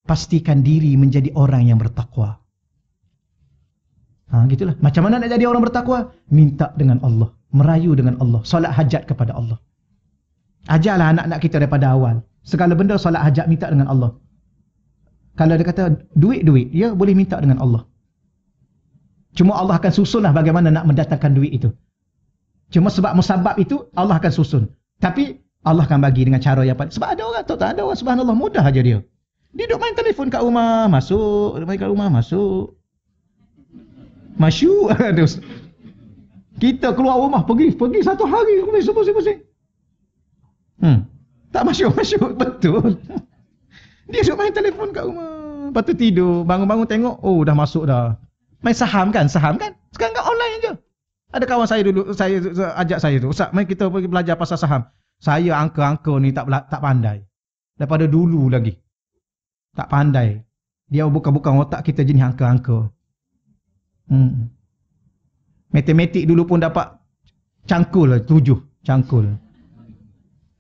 Pastikan diri menjadi orang yang bertakwa. Gitulah. Macam mana nak jadi orang bertakwa? Minta dengan Allah. Merayu dengan Allah. Solat hajat kepada Allah. Ajarlah anak-anak kita daripada awal. Segala benda solat hajat minta dengan Allah. Kalau dia kata duit, ya boleh minta dengan Allah. Cuma Allah akan susunlah bagaimana nak mendatangkan duit itu. Cuma sebab musabab itu Allah akan susun. Tapi Allah akan bagi dengan cara yang paling. Sebab ada orang, tak ada orang subhanallah mudah aja dia. Dia duduk main telefon kat rumah, masuk. Main kat rumah, masuk. Masyuk. Kita keluar rumah, pergi satu hari. Pusing. Tak masyuk. Betul. Dia duduk main telefon kat rumah. Lepas tu tidur. Bangun-bangun tengok. Oh dah masuk dah. Main saham kan? Sekarang kat online je. Ada kawan saya dulu. Saya ajak saya tu. Ustaz, mari kita pergi belajar pasal saham. Saya angka-angka ni tak pandai. Daripada dulu lagi. Tak pandai. Dia bukan otak kita jenis angka-angka. Matematik dulu pun dapat cangkul 7. Cangkul.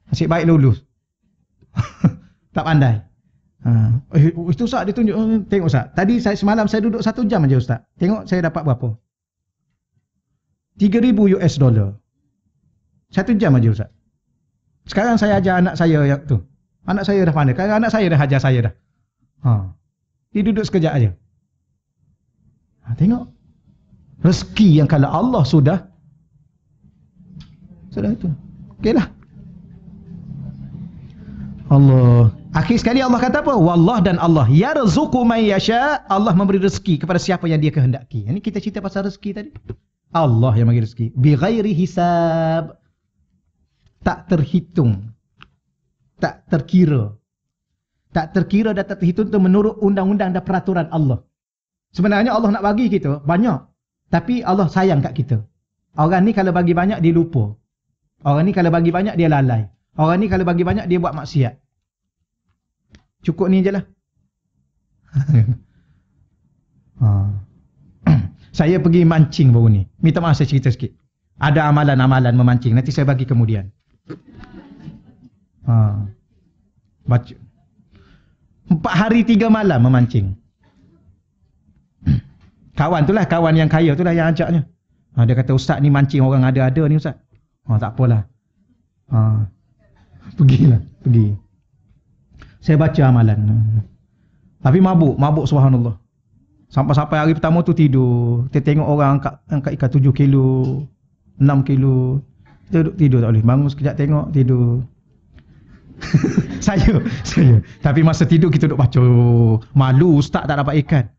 Nasib baik lulus. Tak pandai. Itu Ustaz dia tunjuk. Tengok Ustaz. Tadi semalam saya duduk 1 jam aja Ustaz. Tengok saya dapat berapa? 3,000 US dollar. 1 jam aja Ustaz. Sekarang saya ajar anak saya yang tu. Anak saya dah pandai. Sekarang anak saya dah ajar saya dah. Dia duduk sekejap aja. Tengok. Rezeki yang kalau Allah sudah itu. Okeylah. Allah. Akhir sekali Allah kata apa? Wallah dan Allah yarzuqu man yasha. Allah memberi rezeki kepada siapa yang dia kehendaki. Ini kita cerita pasal rezeki tadi. Allah yang bagi rezeki. Bi ghairi hisab. Tak terhitung. Tak terkira. Tak terkira dan tak terhitung itu menurut undang-undang dan peraturan Allah. Sebenarnya Allah nak bagi kita banyak. Tapi Allah sayang kat kita. Orang ni kalau bagi banyak dia lupa. Orang ni kalau bagi banyak dia lalai. Orang ni kalau bagi banyak dia buat maksiat. Cukup ni je lah. Saya pergi mancing baru ni. Minta maaf saya cerita sikit. Ada amalan-amalan memancing. Nanti saya bagi kemudian. Baca. 4 hari 3 malam memancing. Kawan tu lah, kawan yang kaya tu lah yang ajaknya. Dia kata, Ustaz ni mancing orang ada-ada ni Ustaz. Tak apalah. Pergilah, pergi. Saya baca amalan. Tapi mabuk subhanallah. Sampai hari pertama tu tidur. Kita tengok orang angkat ikan 7 kilo, 6 kilo. Kita duduk tidur tak boleh. Bangun sekejap tengok, tidur. Saya. Tapi masa tidur kita duduk baca. Malu Ustaz tak dapat ikan.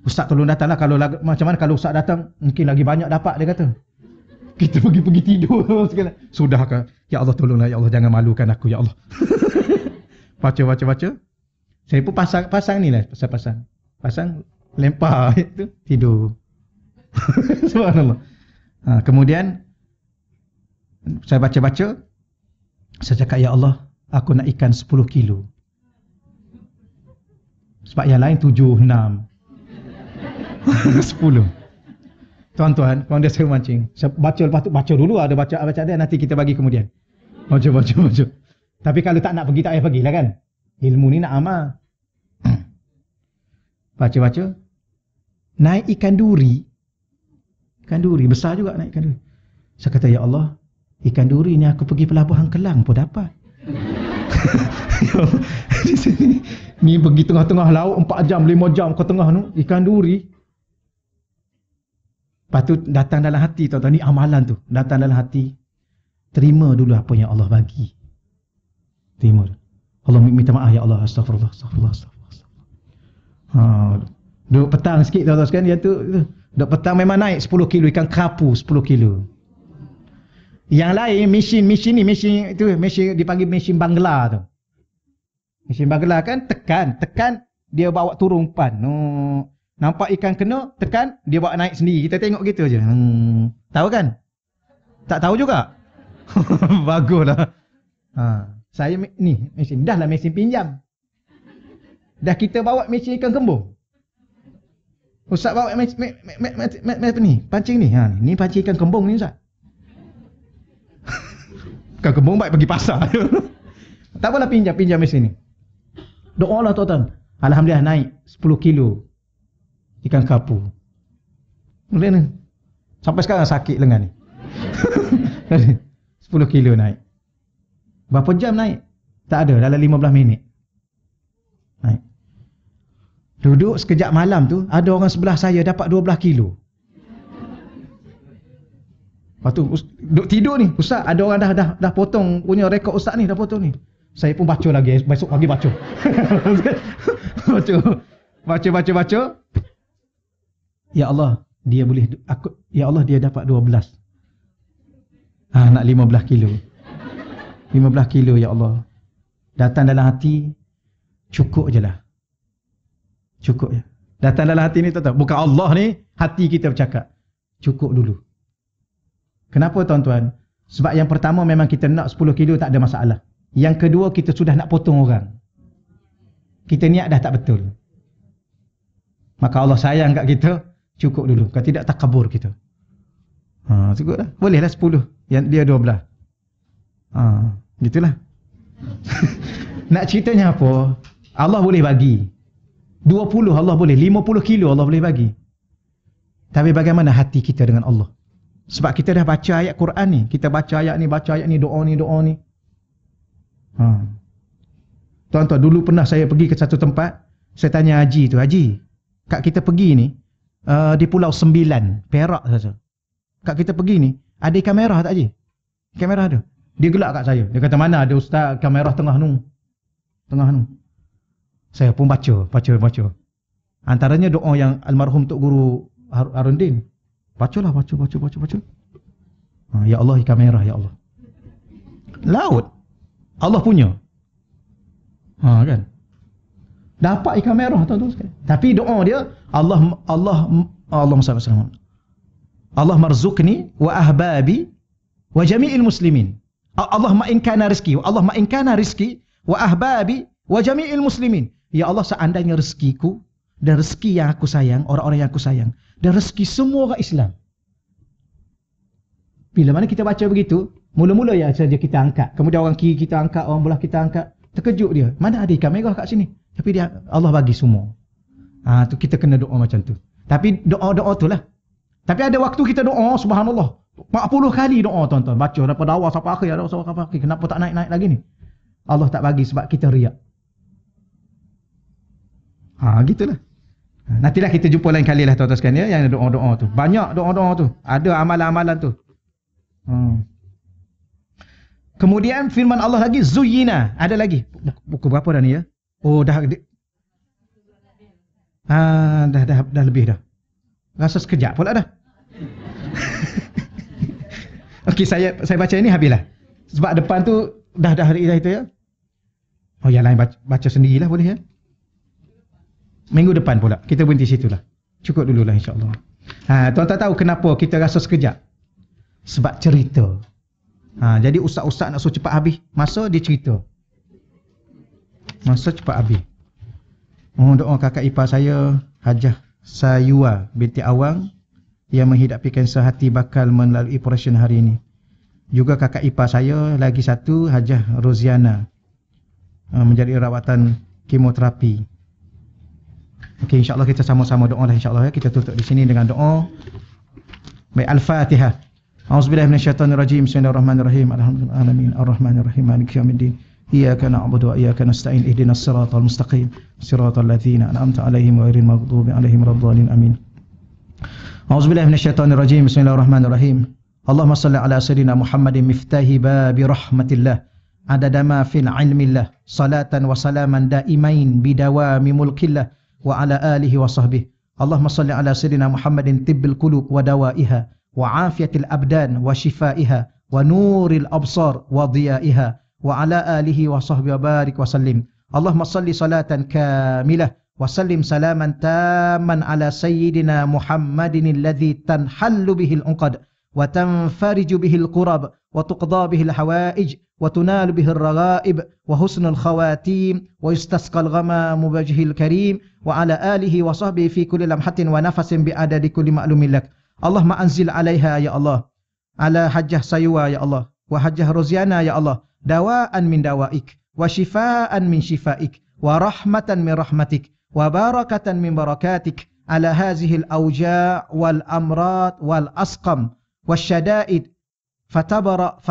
Ustaz tolong datanglah. Kalau macam mana kalau Ustaz datang, mungkin lagi banyak dapat dia kata. Kita pergi tidur. Sudah ke? Ya Allah tolonglah. Ya Allah jangan malukan aku. Ya Allah. Baca. Saya pun pasang ni lah. Pasang. Lempar. Itu, tidur. Subhanallah. Kemudian, saya baca. Saya cakap, Ya Allah, aku nak ikan 10 kilo. Sebab yang lain 7, 6. 10. Tuan-tuan, kalau dia suruh mancing, saya baca lepas tu, baca dulu, ada baca dia, nanti kita bagi kemudian. Baca. Tapi kalau tak nak pergi, tak payah pergilah kan. Ilmu ni nak amal. Baca. Naik ikan duri. Ikan duri, besar juga naik ikan duri. Saya kata, Ya Allah, ikan duri ni aku pergi pelabuhan Kelang pun dapat. Di sini, ni pergi tengah-tengah laut, 4 jam, 5 jam ke tengah tu, ikan duri. Lepas tu datang dalam hati, tuan-tuan, ni amalan tu. Datang dalam hati. Terima dulu apa yang Allah bagi. Terima. Allah minta maaf, Ya Allah, astagfirullah. Duduk petang sikit, tuan-tuan sekalian, dia tu. Duduk petang memang naik 10 kilo, ikan kerapu 10 kilo. Yang lain, mesin dipanggil mesin Bangla tu. Mesin Bangla kan, tekan, dia bawa turun umpan. Nampak ikan kena, tekan, dia bawa naik sendiri. Kita tengok gitu je. Tahu kan? Tak tahu juga? Baguslah. Saya ni, mesin. Dah lah mesin pinjam. Dah kita bawa mesin ikan kembung. Ustaz bawa ni, pancing ni. Ni pancing ikan kembung ni Ustaz. Ikan kembung baik pergi pasar. Tak apalah pinjam mesin ni. Doa lah tuan-tuan. Alhamdulillah naik 10 kilo. Ikan kapu. Boleh ni. Sampai sekarang sakit lengan ni. 10 kilo naik. Berapa jam naik? Tak ada, dalam 15 minit. Naik. Duduk sekejap malam tu, ada orang sebelah saya dapat 12 kilo. Lepas tu, duduk tidur ni. Ustaz, ada orang dah potong punya rekod Ustaz ni, dah potong ni. Saya pun baca lagi, besok pagi baca. Baca. Ya Allah, dia boleh ya Allah dia dapat 12. Nak 15 kilo. 15 kilo ya Allah. Datang dalam hati, cukup je lah. Cukup je. Datang dalam hati ni tak tahu. Bukan Allah ni, hati kita bercakap. Cukup dulu. Kenapa tuan-tuan? Sebab yang pertama memang kita nak 10 kilo tak ada masalah. Yang kedua kita sudah nak potong orang. Kita niat dah tak betul. Maka Allah sayang kat kita, cukup dulu. Kalau tidak takabur kita. Cukup dah. Bolehlah 10. Yang dia 12. Gitulah. Nak ceritanya apa? Allah boleh bagi. 20 Allah boleh, 50 kilo Allah boleh bagi. Tapi bagaimana hati kita dengan Allah? Sebab kita dah baca ayat Quran ni. Kita baca ayat ni, doa ni, doa ni. Tuan-tuan, dulu pernah saya pergi ke satu tempat. Saya tanya Haji tu, Haji, kat kita pergi ni, di Pulau Sembilan, Perak saja. Kat kita pergi ni, ada ikan merah tak, Haji? Ikan merah ada. Dia gelak kat saya. Dia kata, mana ada ustaz ikan merah tengah nu. Tengah nu. Saya pun baca. Antaranya doa yang almarhum Tok Guru Harundin. Bacalah, baca. Ya Allah, ikan merah, ya Allah. Laut. Allah punya. Kan? Dapat ikan merah, tuan-tuan sekalian. Tapi doa dia, Allah marzuqni wa ahbabi wa jami'il muslimin. Allah ma'inkana rizki. Allah ma'inkana rizki wa ahbabi wa jami'il muslimin. Ya Allah, seandainya rezekiku dan rezeki yang aku sayang, orang-orang yang aku sayang, dan rezeki semua orang Islam. Bila mana kita baca begitu, mula-mula ya saja kita angkat. Kemudian orang kiri kita angkat, orang belah kita angkat. Terkejut dia. Mana ada ikan merah kat sini? Tapi dia, Allah bagi semua. Tu kita kena doa macam tu. Tapi doa-doa tu lah. Tapi ada waktu kita doa, subhanallah. 40 kali doa, tuan-tuan. Baca daripada awal sampai akhir. Kenapa tak naik-naik lagi ni? Allah tak bagi sebab kita riak. Gitulah. Nantilah kita jumpa lain kali lah, tuan-tuan sekalian, ya, yang doa-doa tu. Banyak doa-doa tu. Ada amalan-amalan tu. Kemudian firman Allah lagi, Zuyyina. Ada lagi. Buku berapa dah ni ya? Oh, dah lebih dah. Rasa sekejap pula dah. Okey, saya baca ini habislah. Sebab depan tu dah hari itu ya. Oh, yang lain baca sendirilah boleh ya. Minggu depan pula. Kita berhenti situlah. Cukup dululah insya-Allah. Tuan-tuan tahu kenapa kita rasa sekejap? Sebab cerita. Jadi ustaz-ustaz nak suruh cepat habis. Masa dia cerita. Masa cepat habis. Doa kakak ipar saya, Hajah Sayua binti Awang, yang menghidapi kanser hati bakal melalui operasi hari ini. Juga kakak ipar saya lagi satu, Hajah Roziana, menjadi rawatan kemoterapi. Okey, insya-Allah kita sama-sama doa lah insya-Allah ya. Kita tutup di sini dengan doa. Baik, Al-Fatihah. A'udzubillahi minasyaitonirrajim. Bismillahirrahmanirrahim. Alhamdulillahi alamin arrahmanirrahim maliki yaumiddin. Iyyaka na'budu wa iyyaka nasta'in. Ihdinas siratal mustaqim. Siratal ladzina an'amta 'alaihim ghairil maghdubi 'alaihim waladdallin. Amin. A'udzubillahi minasyaitonirrajim. Bismillahirrahmanirrahim. Allahumma shalli ala sayyidina Muhammadin miftahi babi rahmatillah. Adada ma fil 'ilmillah. Salatan wa salaman daimain bidawami mulkillah wa ala alihi wa sahbihi. Allahumma shalli ala sayyidina Muhammadin tibbil qulub wa dawaiha wa afiyatil abdan wa shifaiha wa nuril absar wa dhiyaiha wa ala alihi wa sahbihi wa barik wa sallim. Allahumma salli salatan kamilah wa sallim salaman tamman ala sayyidina Muhammadin alladhi tanhallu bihil unqad wa tanfariju bihil qurab wa tuqda bihil hawaij wa tunalu bihil raghaib wa husnul khawatim wa yustasqal ghamamu wajhil karim wa ala alihi wa sahbihi fi kulli lamhatin wa nafasin bi adadi kulli ma'lumin lak. Allahumma anzil alaiha ya Allah, ala Hajjah Saywa ya Allah, wa Hajjah Roziana ya Allah, dawaan min dawaik, wa shifaan min shifaik, wa rahmatan min rahmatik, wa barakatan min barakatik, ala hazihil awja' wal amrat wal asqam, wa syada'id, fatabara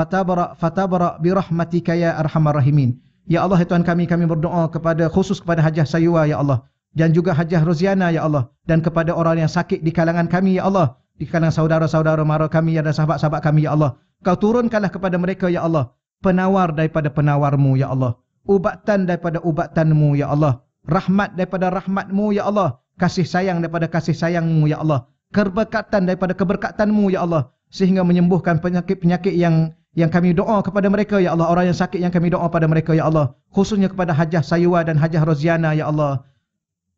bi rahmatika ya arhamar rahimin. Ya Allah, ya Tuhan kami berdoa khusus kepada Hajjah Saywa ya Allah, dan juga Hajjah Roziana ya Allah, dan kepada orang yang sakit di kalangan kami ya Allah, di kalangan saudara-saudara mara kami dan sahabat-sahabat kami ya Allah. Kau turunkanlah kepada mereka ya Allah penawar daripada penawarmu ya Allah, ubatan daripada ubatanmu ya Allah, rahmat daripada rahmatmu ya Allah, kasih sayang daripada kasih sayangmu ya Allah, keberkatan daripada keberkatanmu ya Allah, sehingga menyembuhkan penyakit-penyakit yang kami doa kepada mereka ya Allah, orang yang sakit yang kami doa pada mereka ya Allah, khususnya kepada Hajjah Saywa dan Hajjah Roziana ya Allah.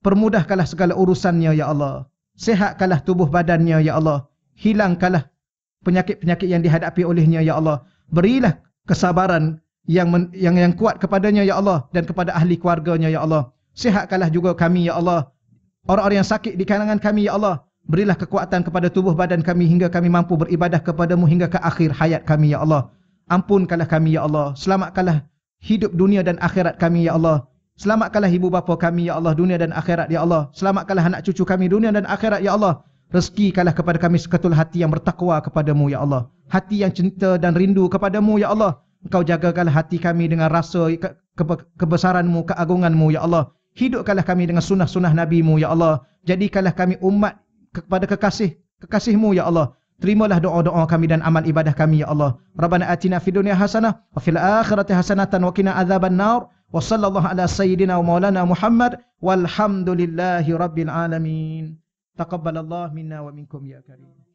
Permudahkanlah segala urusannya ya Allah, sehatkanlah tubuh badannya ya Allah, hilangkanlah penyakit-penyakit yang dihadapi olehnya ya Allah, berilah kesabaran yang kuat kepadanya ya Allah dan kepada ahli keluarganya ya Allah. Sehatkanlah juga kami ya Allah, orang-orang yang sakit di kalangan kami ya Allah, berilah kekuatan kepada tubuh badan kami hingga kami mampu beribadah kepadamu hingga ke akhir hayat kami ya Allah. Ampunkanlah kami ya Allah, selamatkanlah hidup dunia dan akhirat kami ya Allah, Selamatkanlah ibu bapa kami, ya Allah, dunia dan akhirat, ya Allah. Selamatkanlah anak cucu kami, dunia dan akhirat, ya Allah. Rezekikanlah kepada kami seketul hati yang bertakwa kepadamu, ya Allah. Hati yang cinta dan rindu kepadamu, ya Allah. Engkau jagakanlah hati kami dengan rasa kebesaranmu, keagunganmu, ya Allah. Hidupkanlah kami dengan sunnah-sunnah Nabi-Mu, ya Allah. Jadikanlah kami umat kepada kekasih-Mu, ya Allah. Terimalah doa-doa kami dan amal ibadah kami, ya Allah. Rabbana atina fid dunya hasanah wa fil akhirati hasanatan wa qina adzabannar. Wa sallallahu ala sayyidina wa maulana Muhammad walhamdulillahi rabbil alamin. Taqabbalallahu minna wa minkum ya karim.